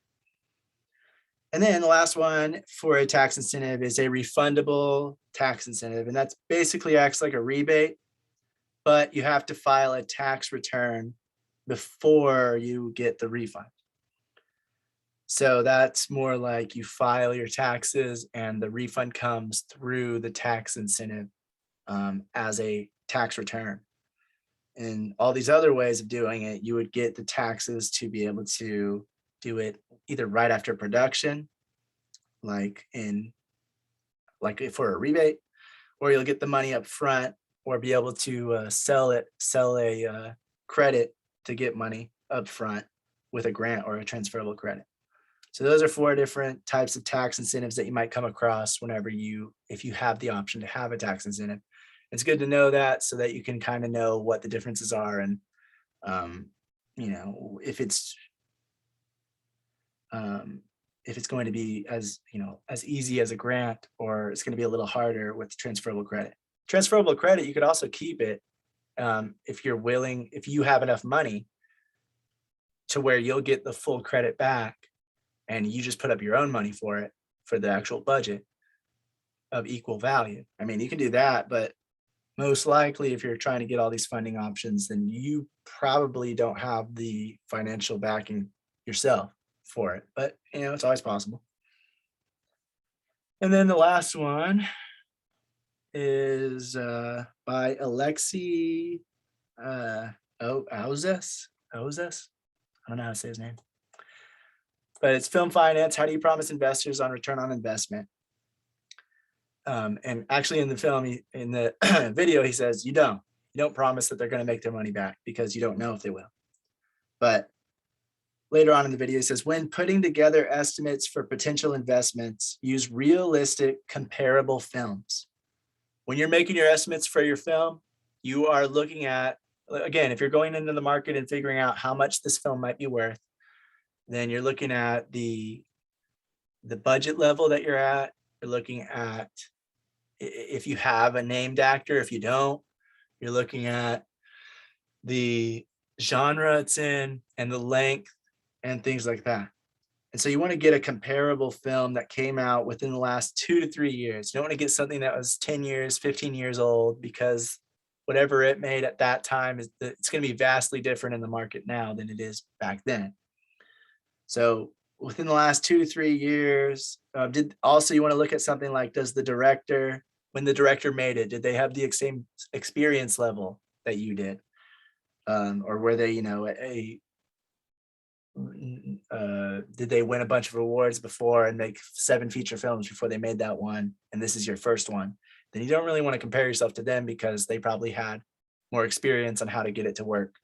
And then the last one for a tax incentive is a refundable tax incentive. And that's basically acts like a rebate, but you have to file a tax return before you get the refund. So that's more like you file your taxes and the refund comes through the tax incentive as a tax return. And all these other ways of doing it, you would get the taxes to be able to do it either right after production, like for a rebate, or you'll get the money up front, or be able to sell a credit to get money up front with a grant or a transferable credit. So those are 4 different types of tax incentives that you might come across if you have the option to have a tax incentive. It's good to know that so that you can kind of know what the differences are, and if it's going to be as easy as a grant, or it's going to be a little harder with transferable credit. Transferable credit, you could also keep it if you have enough money to where you'll get the full credit back, and you just put up your own money for it, for the actual budget of equal value. I mean, you can do that, but most likely if you're trying to get all these funding options, then you probably don't have the financial backing yourself for it, but it's always possible. And then the last one is by Alexei Ozes. I don't know how to say his name, but it's Film Finance: How do you promise investors on return on investment? And actually in the film, in the video, he says, you don't promise that they're going to make their money back because you don't know if they will. But later on in the video, he says, when putting together estimates for potential investments, use realistic comparable films. When you're making your estimates for your film, you are looking at, again, if you're going into the market and figuring out how much this film might be worth, then you're looking at the budget level that you're at. You're looking at if you have a named actor. If you don't, you're looking at the genre it's in and the length and things like that. And so you want to get a comparable film that came out within the last 2 to 3 years. You don't want to get something that was 10 years, 15 years old, because whatever it made at that time, it's going to be vastly different in the market now than it is back then. So within the last 2 to 3 years, you want to look at something like, when the director made it, did they have the same experience level that you did? Or were they, did they win a bunch of awards before and make 7 feature films before they made that one, and this is your first one? Then you don't really want to compare yourself to them because they probably had more experience on how to get it to work,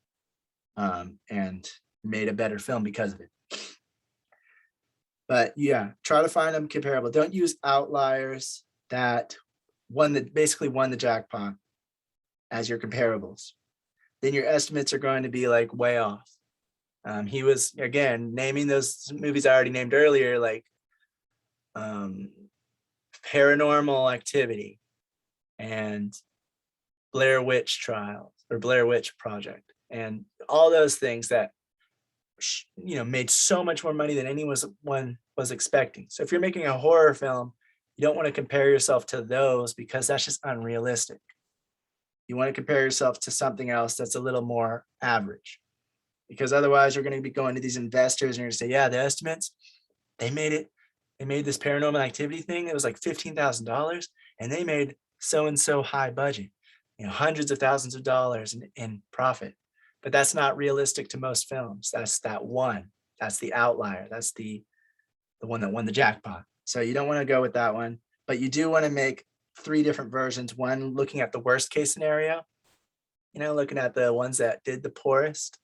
and made a better film because of it. But yeah, try to find them comparable. Don't use outliers that basically won the jackpot as your comparables. Then your estimates are going to be like way off. He was, again, naming those movies I already named earlier, like Paranormal Activity and Blair Witch Trials or Blair Witch Project, and all those things that made so much more money than anyone was expecting. So if you're making a horror film, you don't want to compare yourself to those because that's just unrealistic. You want to compare yourself to something else that's a little more average, because otherwise you're going to be going to these investors and you're going to say, yeah, the estimates, they made this paranormal activity thing. It was like $15,000 and they made so-and-so high budget, hundreds of thousands of dollars in profit. But that's not realistic to most films. That's that one. That's the outlier. That's the one that won the jackpot. So you don't want to go with that one, but you do want to make 3 different versions. One looking at the worst case scenario, looking at the ones that did the poorest,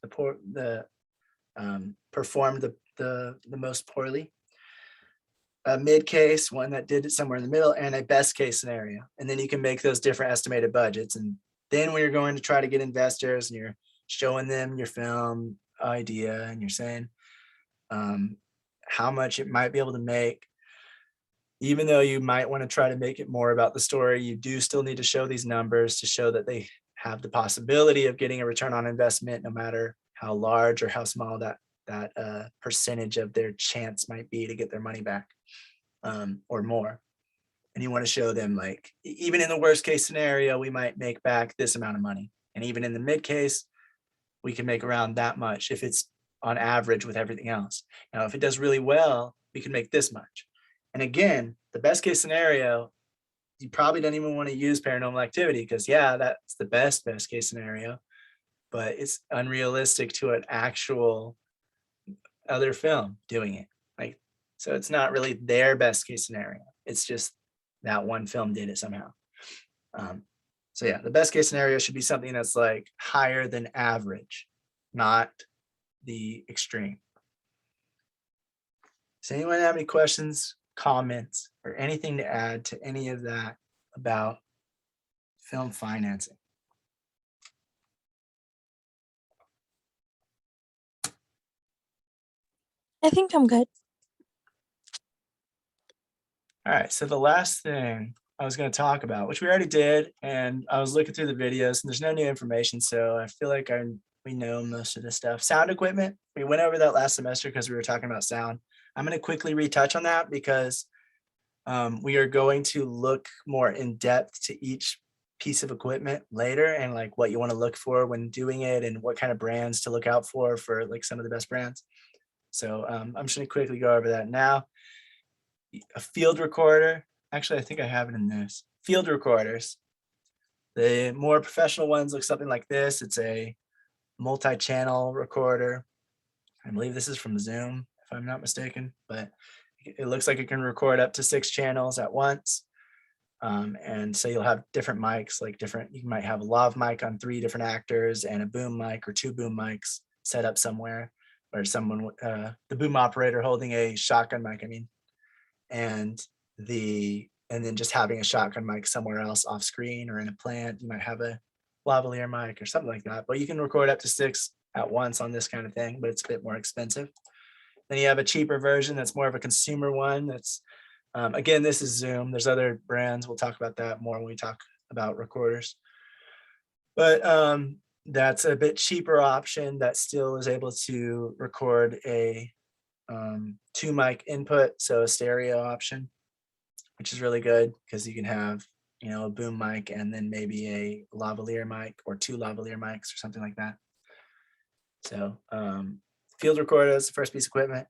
performed the most poorly. A mid case, one that did it somewhere in the middle, and a best case scenario. And then you can make those different estimated budgets. And then when you're going to try to get investors and you're showing them your film idea and you're saying how much it might be able to make, even though you might want to try to make it more about the story, you do still need to show these numbers to show that they have the possibility of getting a return on investment, no matter how large or how small that percentage of their chance might be to get their money back, or more. And you want to show them, like, even in the worst case scenario, we might make back this amount of money. And even in the mid case, we can make around that much if it's on average with everything else. Now, if it does really well, we can make this much. And again, the best case scenario, you probably don't even want to use Paranormal Activity because, yeah, that's the best case scenario, but it's unrealistic to an actual other film doing it. Like, so it's not really their best case scenario. It's just that one film did it somehow. So yeah, the best case scenario should be something that's like higher than average, not the extreme. Does anyone have any questions, comments, or anything to add to any of that about film financing? I think I'm good. All right, so the last thing I was going to talk about, which we already did, and I was looking through the videos and there's no new information, so I feel like we know most of this stuff. Sound equipment, we went over that last semester because we were talking about sound. I'm going to quickly retouch on that because we are going to look more in depth to each piece of equipment later, and like what you want to look for when doing it and what kind of brands to look out for like some of the best brands. So I'm just going to quickly go over that now. A field recorder. Actually, I think I have it in this. Field recorders. The more professional ones look something like this. It's a multi-channel recorder. I believe this is from Zoom, if I'm not mistaken, but it looks like it can record up to 6 channels at once. And so you'll have different mics, like you might have a lav mic on 3 different actors and a boom mic or 2 boom mics set up somewhere, or someone, the boom operator holding a shotgun mic, and then just having a shotgun mic somewhere else off screen or in a plant. You might have a lavalier mic or something like that, but you can record up to 6 at once on this kind of thing, but it's a bit more expensive. Then you have a cheaper version that's more of a consumer one. That's again, this is Zoom. There's other brands. We'll talk about that more when we talk about recorders. But that's a bit cheaper option that still is able to record a 2 mic input, so a stereo option, which is really good because you can have a boom mic and then maybe a lavalier mic or 2 lavalier mics or something like that. So field recorder is the first piece of equipment.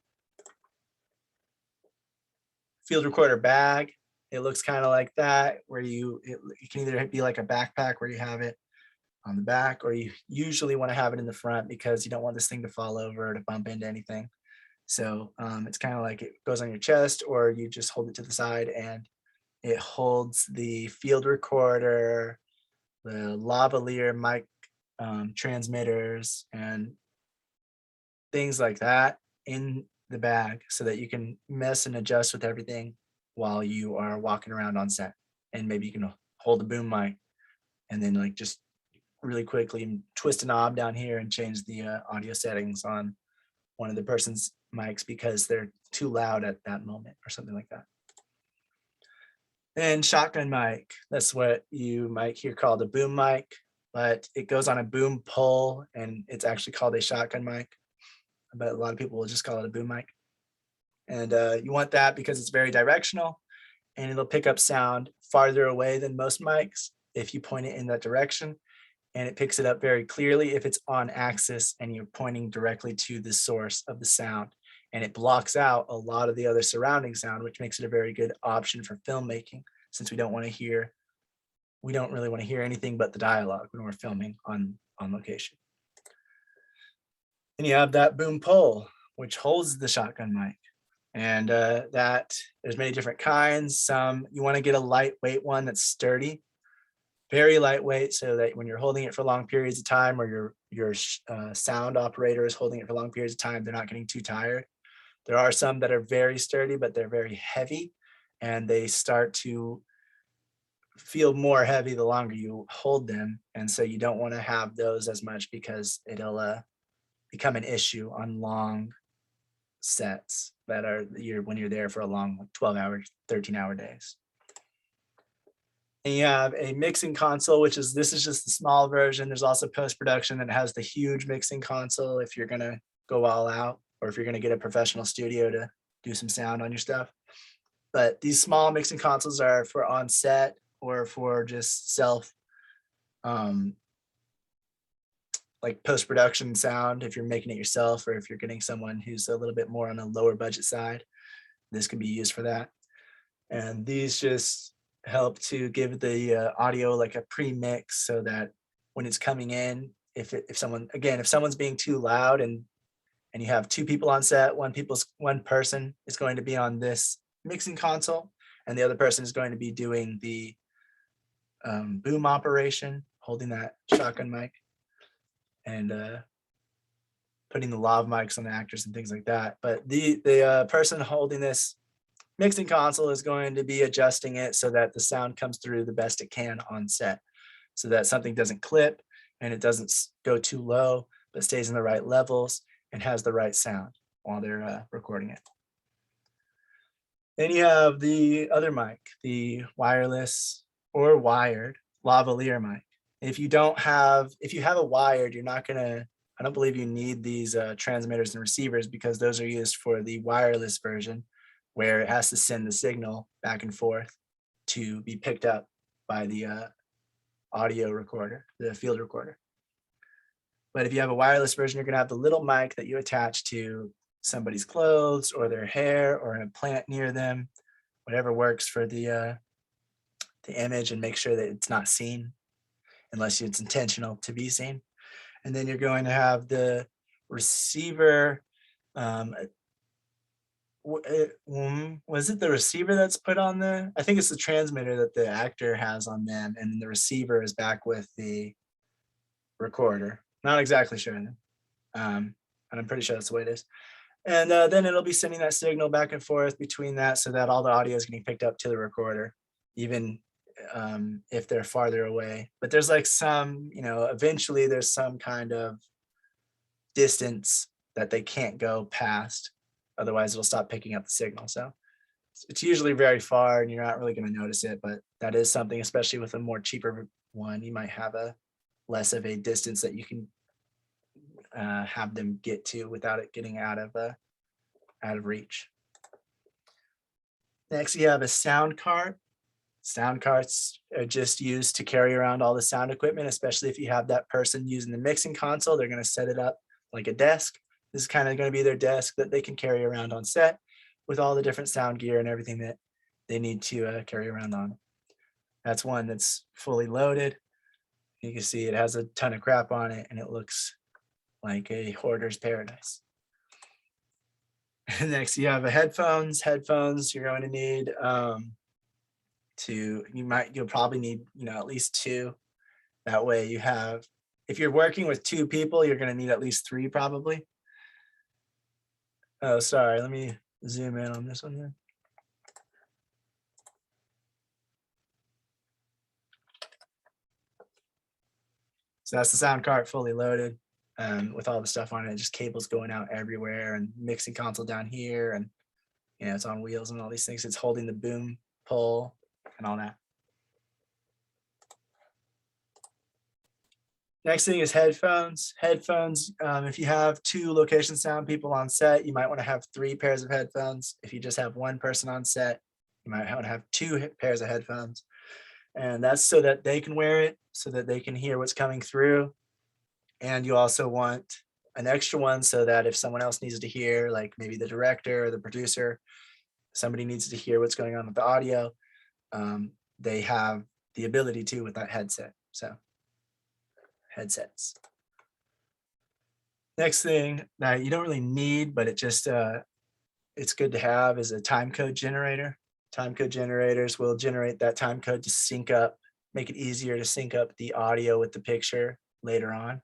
Field recorder bag. It looks kind of like that, where it can either be like a backpack where you have it on the back, or you usually want to have it in the front because you don't want this thing to fall over or to bump into anything. So it's kind of like it goes on your chest, or you just hold it to the side and it holds the field recorder, the lavalier mic transmitters, and things like that in the bag so that you can mess and adjust with everything while you are walking around on set. And maybe you can hold the boom mic and then like just really quickly twist a knob down here and change the audio settings on one of the person's mics because they're too loud at that moment or something like that. And shotgun mic, that's what you might hear called a boom mic, but it goes on a boom pole and it's actually called a shotgun mic, but a lot of people will just call it a boom mic. And you want that because it's very directional and it'll pick up sound farther away than most mics if you point it in that direction. And it picks it up very clearly if it's on axis and you're pointing directly to the source of the sound. and it blocks out a lot of the other surrounding sound, which makes it a very good option for filmmaking, since we don't really want to hear anything but the dialogue when we're filming on location. And you have that boom pole, which holds the shotgun mic. And that there's many different kinds. Some you want to get a lightweight one that's sturdy, very lightweight, so that when you're holding it for long periods of time, or your sound operator is holding it for long periods of time, they're not getting too tired. There are some that are very sturdy, but they're very heavy, and they start to feel more heavy the longer you hold them. And so you don't want to have those as much, because it'll become an issue on long sets that are when you're there for a long 12-hour, 13-hour days. And you have a mixing console, this is just the small version. There's also post-production that has the huge mixing console if you're gonna go all out, or if you're gonna get a professional studio to do some sound on your stuff. But these small mixing consoles are for on set, or for just self, like post-production sound, if you're making it yourself, or if you're getting someone who's a little bit more on a lower budget side, this can be used for that. And these just help to give the audio like a pre-mix, so that when it's coming in, if someone's being too loud and you have two people on set, one person is going to be on this mixing console, and the other person is going to be doing the boom operation, holding that shotgun mic, and putting the lav mics on the actors and things like that. But the person holding this mixing console is going to be adjusting it so that the sound comes through the best it can on set, so that something doesn't clip and it doesn't go too low, but stays in the right levels and has the right sound while they're recording it. Then you have the other mic, the wireless or wired lavalier mic. If you have a wired, I don't believe you need these transmitters and receivers, because those are used for the wireless version, where it has to send the signal back and forth to be picked up by the audio recorder, the field recorder. But if you have a wireless version, you're gonna have the little mic that you attach to somebody's clothes or their hair or a plant near them, whatever works for the image, and make sure that it's not seen unless it's intentional to be seen. And then you're going to have the receiver. Was it the receiver that's put on there? I think it's the transmitter that the actor has on them, and then the receiver is back with the recorder. Not exactly sure. And I'm pretty sure that's the way it is. And then it'll be sending that signal back and forth between that, so that all the audio is getting picked up to the recorder, even if they're farther away. But there's like some, eventually there's some kind of distance that they can't go past, otherwise it'll stop picking up the signal. So it's usually very far and you're not really going to notice it, but that is something, especially with a more cheaper one, you might have a less of a distance that you can have them get to without it getting out of reach. Next, you have a sound cart. Sound carts are just used to carry around all the sound equipment, especially if you have that person using the mixing console. They're going to set it up like a desk. This is kind of going to be their desk that they can carry around on set, with all the different sound gear and everything that they need to carry around on it. That's one that's fully loaded. You can see it has a ton of crap on it, and it looks like a hoarder's paradise. Next, you have a headphones. Headphones you're going to need you'll probably need at least two. That way you have, if you're working with two people, you're going to need at least three probably. Oh, sorry, let me zoom in on this one here. So that's the sound cart fully loaded, with all the stuff on it, just cables going out everywhere, and mixing console down here, and it's on wheels and all these things. It's holding the boom pole and all that. Next thing is headphones. Headphones, if you have two location sound people on set, you might want to have 3 pairs of headphones. If you just have one person on set, you might want to have 2 pairs of headphones. And that's so that they can wear it, so that they can hear what's coming through. And you also want an extra one so that if someone else needs to hear, like maybe the director or the producer, somebody needs to hear what's going on with the audio, they have the ability to with that headset. So headsets. Next thing that you don't really need, but it just it's good to have, is a time code generator. Time code generators will generate that time code to sync up, make it easier to sync up the audio with the picture later on.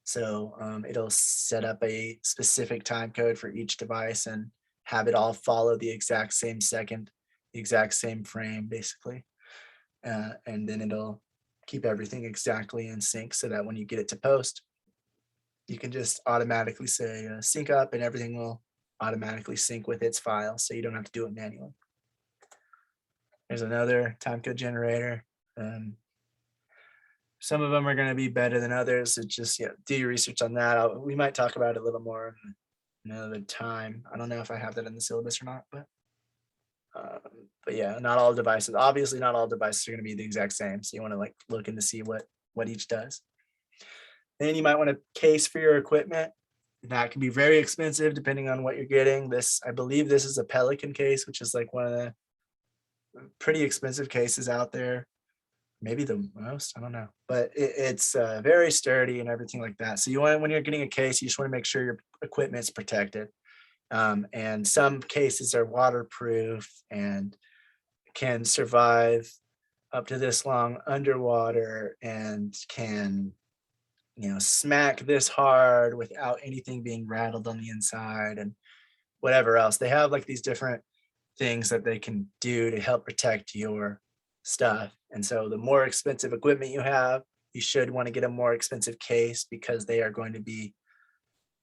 So it'll set up a specific time code for each device and have it all follow the exact same second, the exact same frame, basically. And then it'll keep everything exactly in sync so that when you get it to post, you can just automatically say sync up and everything will automatically sync with its file. So you don't have to do it manually. There's another time code generator. Some of them are going to be better than others. It's just, yeah, do your research on that. We might talk about it a little more another time. I don't know if I have that in the syllabus or not, but yeah, not all devices. Obviously, not all devices are going to be the exact same. So you want to like look in to see what each does. Then you might want a case for your equipment. That can be very expensive depending on what you're getting. This, I believe, this is a Pelican case, which is like one of the pretty expensive cases out there. Maybe the most, I don't know, but it's very sturdy and everything like that. So you want, when you're getting a case, you just want to make sure your equipment's protected. And some cases are waterproof and can survive up to this long underwater and can, you know, smack this hard without anything being rattled on the inside and whatever else. They have like these different things that they can do to help protect your stuff. And so the more expensive equipment you have, you should want to get a more expensive case because they are going to be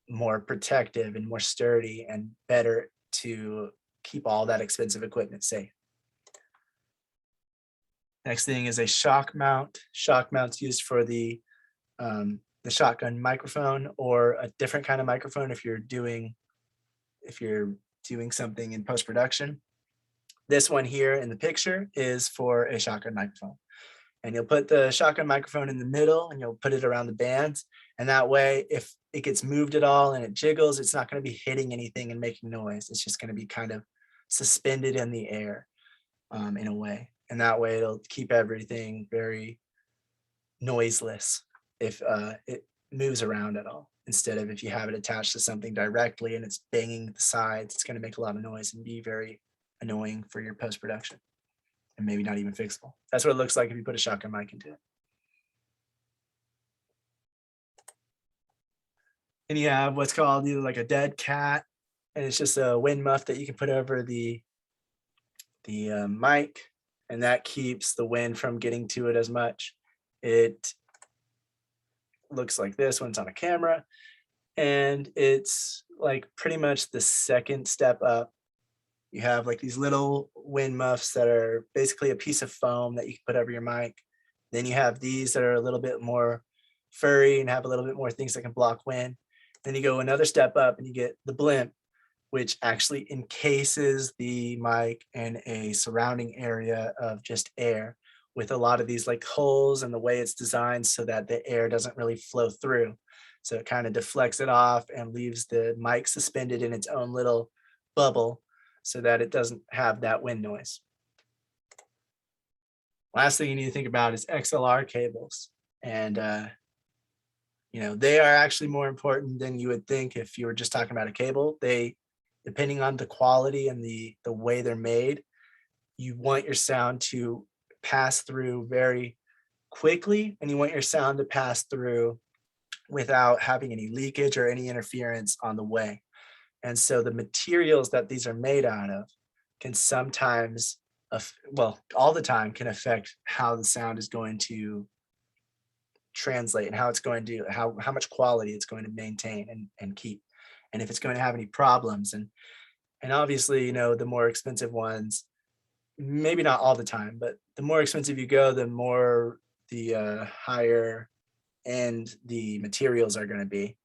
more protective and more sturdy and better to keep all that expensive equipment safe. Next thing is a shock mount. Shock mount's used for the shotgun microphone or a different kind of microphone if you're doing something in post-production. This one here in the picture is for a shotgun microphone. And you'll put the shotgun microphone in the middle and you'll put it around the bands. And that way, if it gets moved at all and it jiggles, it's not going to be hitting anything and making noise. It's just going to be kind of suspended in the air in a way. And that way it'll keep everything very noiseless if it moves around at all. Instead of if you have it attached to something directly and it's banging the sides, it's going to make a lot of noise and be very annoying for your post-production and maybe not even fixable. That's what it looks like if you put a shotgun mic into it. And you have what's called either like a dead cat, and it's just a wind muff that you can put over the mic, and that keeps the wind from getting to it as much. It looks like this when it's on a camera, and it's like pretty much the second step up. You have like these little wind muffs that are basically a piece of foam that you can put over your mic. Then you have these that are a little bit more furry and have a little bit more things that can block wind. Then you go another step up and you get the blimp, which actually encases the mic in a surrounding area of just air with a lot of these like holes and the way it's designed so that the air doesn't really flow through. So it kind of deflects it off and leaves the mic suspended in its own little bubble so that it doesn't have that wind noise. Last thing you need to think about is XLR cables. And, you know, they are actually more important than you would think if you were just talking about a cable. They, depending on the quality and the way they're made, you want your sound to pass through very quickly, and you want your sound to pass through without having any leakage or any interference on the way. And so the materials that these are made out of can sometimes, well, all the time can affect how the sound is going to translate and how it's going to, how much quality it's going to maintain and keep. And if it's going to have any problems. And obviously, you know, the more expensive ones, maybe not all the time, but the more expensive you go, the more the higher end the materials are going to be.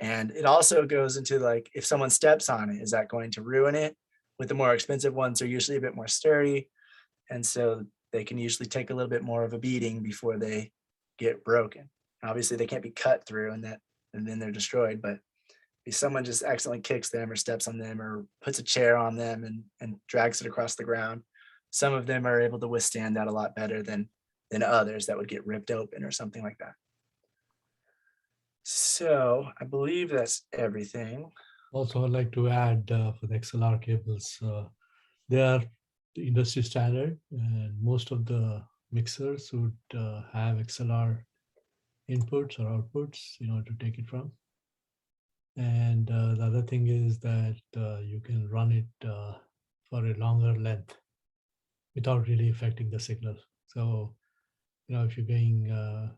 And it also goes into like, if someone steps on it, is that going to ruin it? With the more expensive ones, they're usually a bit more sturdy. And so they can usually take a little bit more of a beating before they get broken. Obviously they can't be cut through, and and then they're destroyed. But if someone just accidentally kicks them or steps on them or puts a chair on them and drags it across the ground, some of them are able to withstand that a lot better than others that would get ripped open or something like that. So I believe that's everything. Also, I'd like to add for the XLR cables, they are the industry standard, and most of the mixers would have XLR inputs or outputs, to take it from. And the other thing is that you can run it for a longer length without really affecting the signal. So, if you're going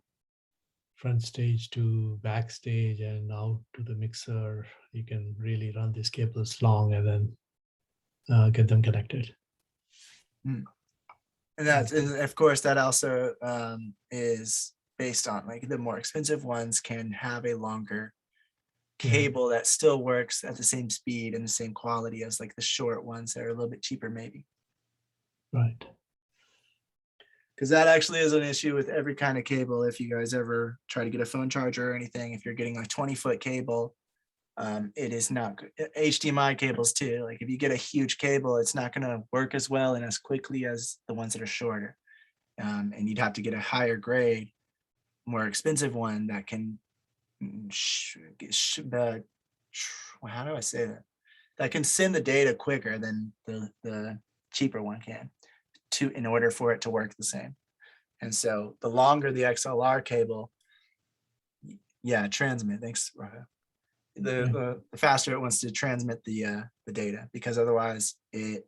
front stage to backstage and out to the mixer, you can really run these cables long and then get them connected. And of course, that also is based on like the more expensive ones can have a longer cable that still works at the same speed and the same quality as like the short ones that are a little bit cheaper, maybe. Right. Because that actually is an issue with every kind of cable. If you guys ever try to get a phone charger or anything, if you're getting a 20-foot cable, it is not good. HDMI cables too. Like if you get a huge cable, it's not going to work as well and as quickly as the ones that are shorter. And you'd have to get a higher grade, more expensive one that can, how do I say that? That can send the data quicker than the cheaper one can, in order for it to work the same. And so the longer the XLR cable, transmit. Thanks, Rafa. The faster it wants to transmit the data, because otherwise it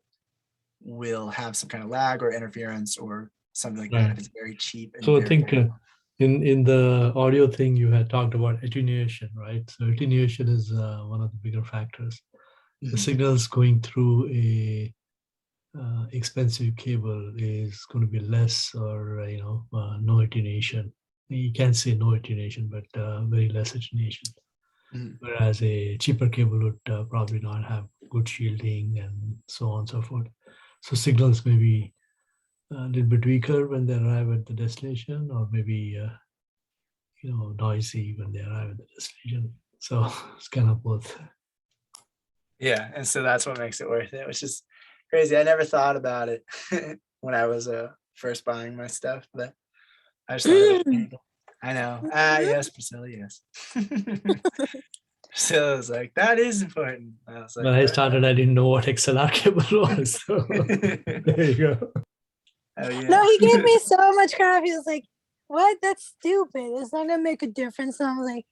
will have some kind of lag or interference or something like that if it's very cheap. And so I think in the audio thing you had talked about attenuation, right? So attenuation is one of the bigger factors. The signals going through a expensive cable is going to be less or no attenuation. You can't say no attenuation, but very less attenuation. Whereas a cheaper cable would probably not have good shielding and so on and so forth. So signals may be a little bit weaker when they arrive at the destination, or maybe noisy when they arrive at the destination. So it's kind of both. Yeah, and so that's what makes it worth it, which is crazy. I never thought about it when I was first buying my stuff, but I just thought it was cable. I know. Yes, Priscilla, yes. So I was like, that is important. I was like, when I started, I didn't know what XLR cable was. So there you go. Oh, yeah. No, he gave me so much crap. He was like, what? That's stupid. It's not going to make a difference. And I was like,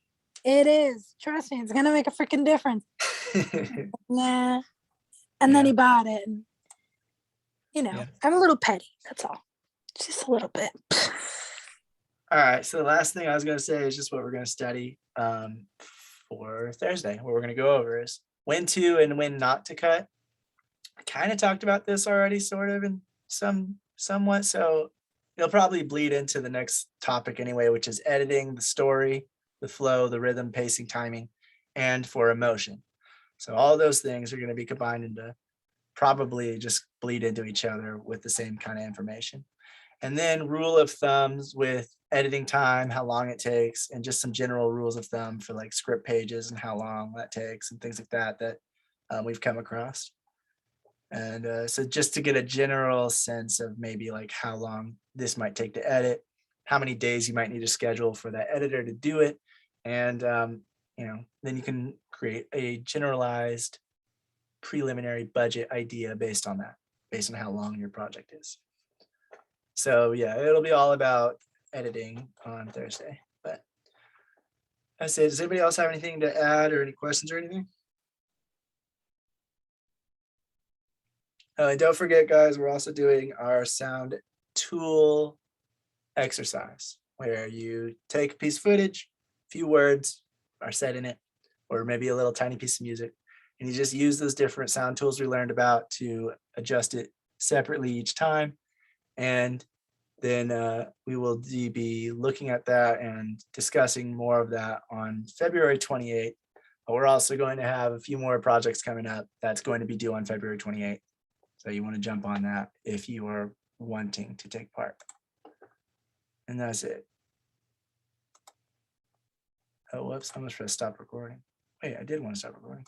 it is. Trust me, it's going to make a freaking difference. Nah. And then he bought it. And, I'm a little petty. That's all. Just a little bit. All right. So the last thing I was going to say is just what we're going to study for Thursday. What we're going to go over is when to and when not to cut. I kind of talked about this already, sort of, in somewhat. So it'll probably bleed into the next topic anyway, which is editing, the story, the flow, the rhythm, pacing, timing, and for emotion. So all those things are going to be combined into probably just bleed into each other with the same kind of information. And then rule of thumbs with editing time, how long it takes, and just some general rules of thumb for like script pages and how long that takes and things like that we've come across. And so just to get a general sense of maybe like how long this might take to edit, how many days you might need to schedule for that editor to do it. And, then you can create a generalized preliminary budget idea based on that, based on how long your project is. So yeah, it'll be all about editing on Thursday, but that's it. Does anybody else have anything to add or any questions or anything? And don't forget, guys, we're also doing our sound tool exercise where you take a piece of footage, a few words are said in it, or maybe a little tiny piece of music, and you just use those different sound tools we learned about to adjust it separately each time. And then we will be looking at that and discussing more of that on February 28th. But we're also going to have a few more projects coming up that's going to be due on February 28th. So you want to jump on that if you are wanting to take part. And that's it. Oh, whoops, I almost pressed stop recording. Wait, I did want to stop recording.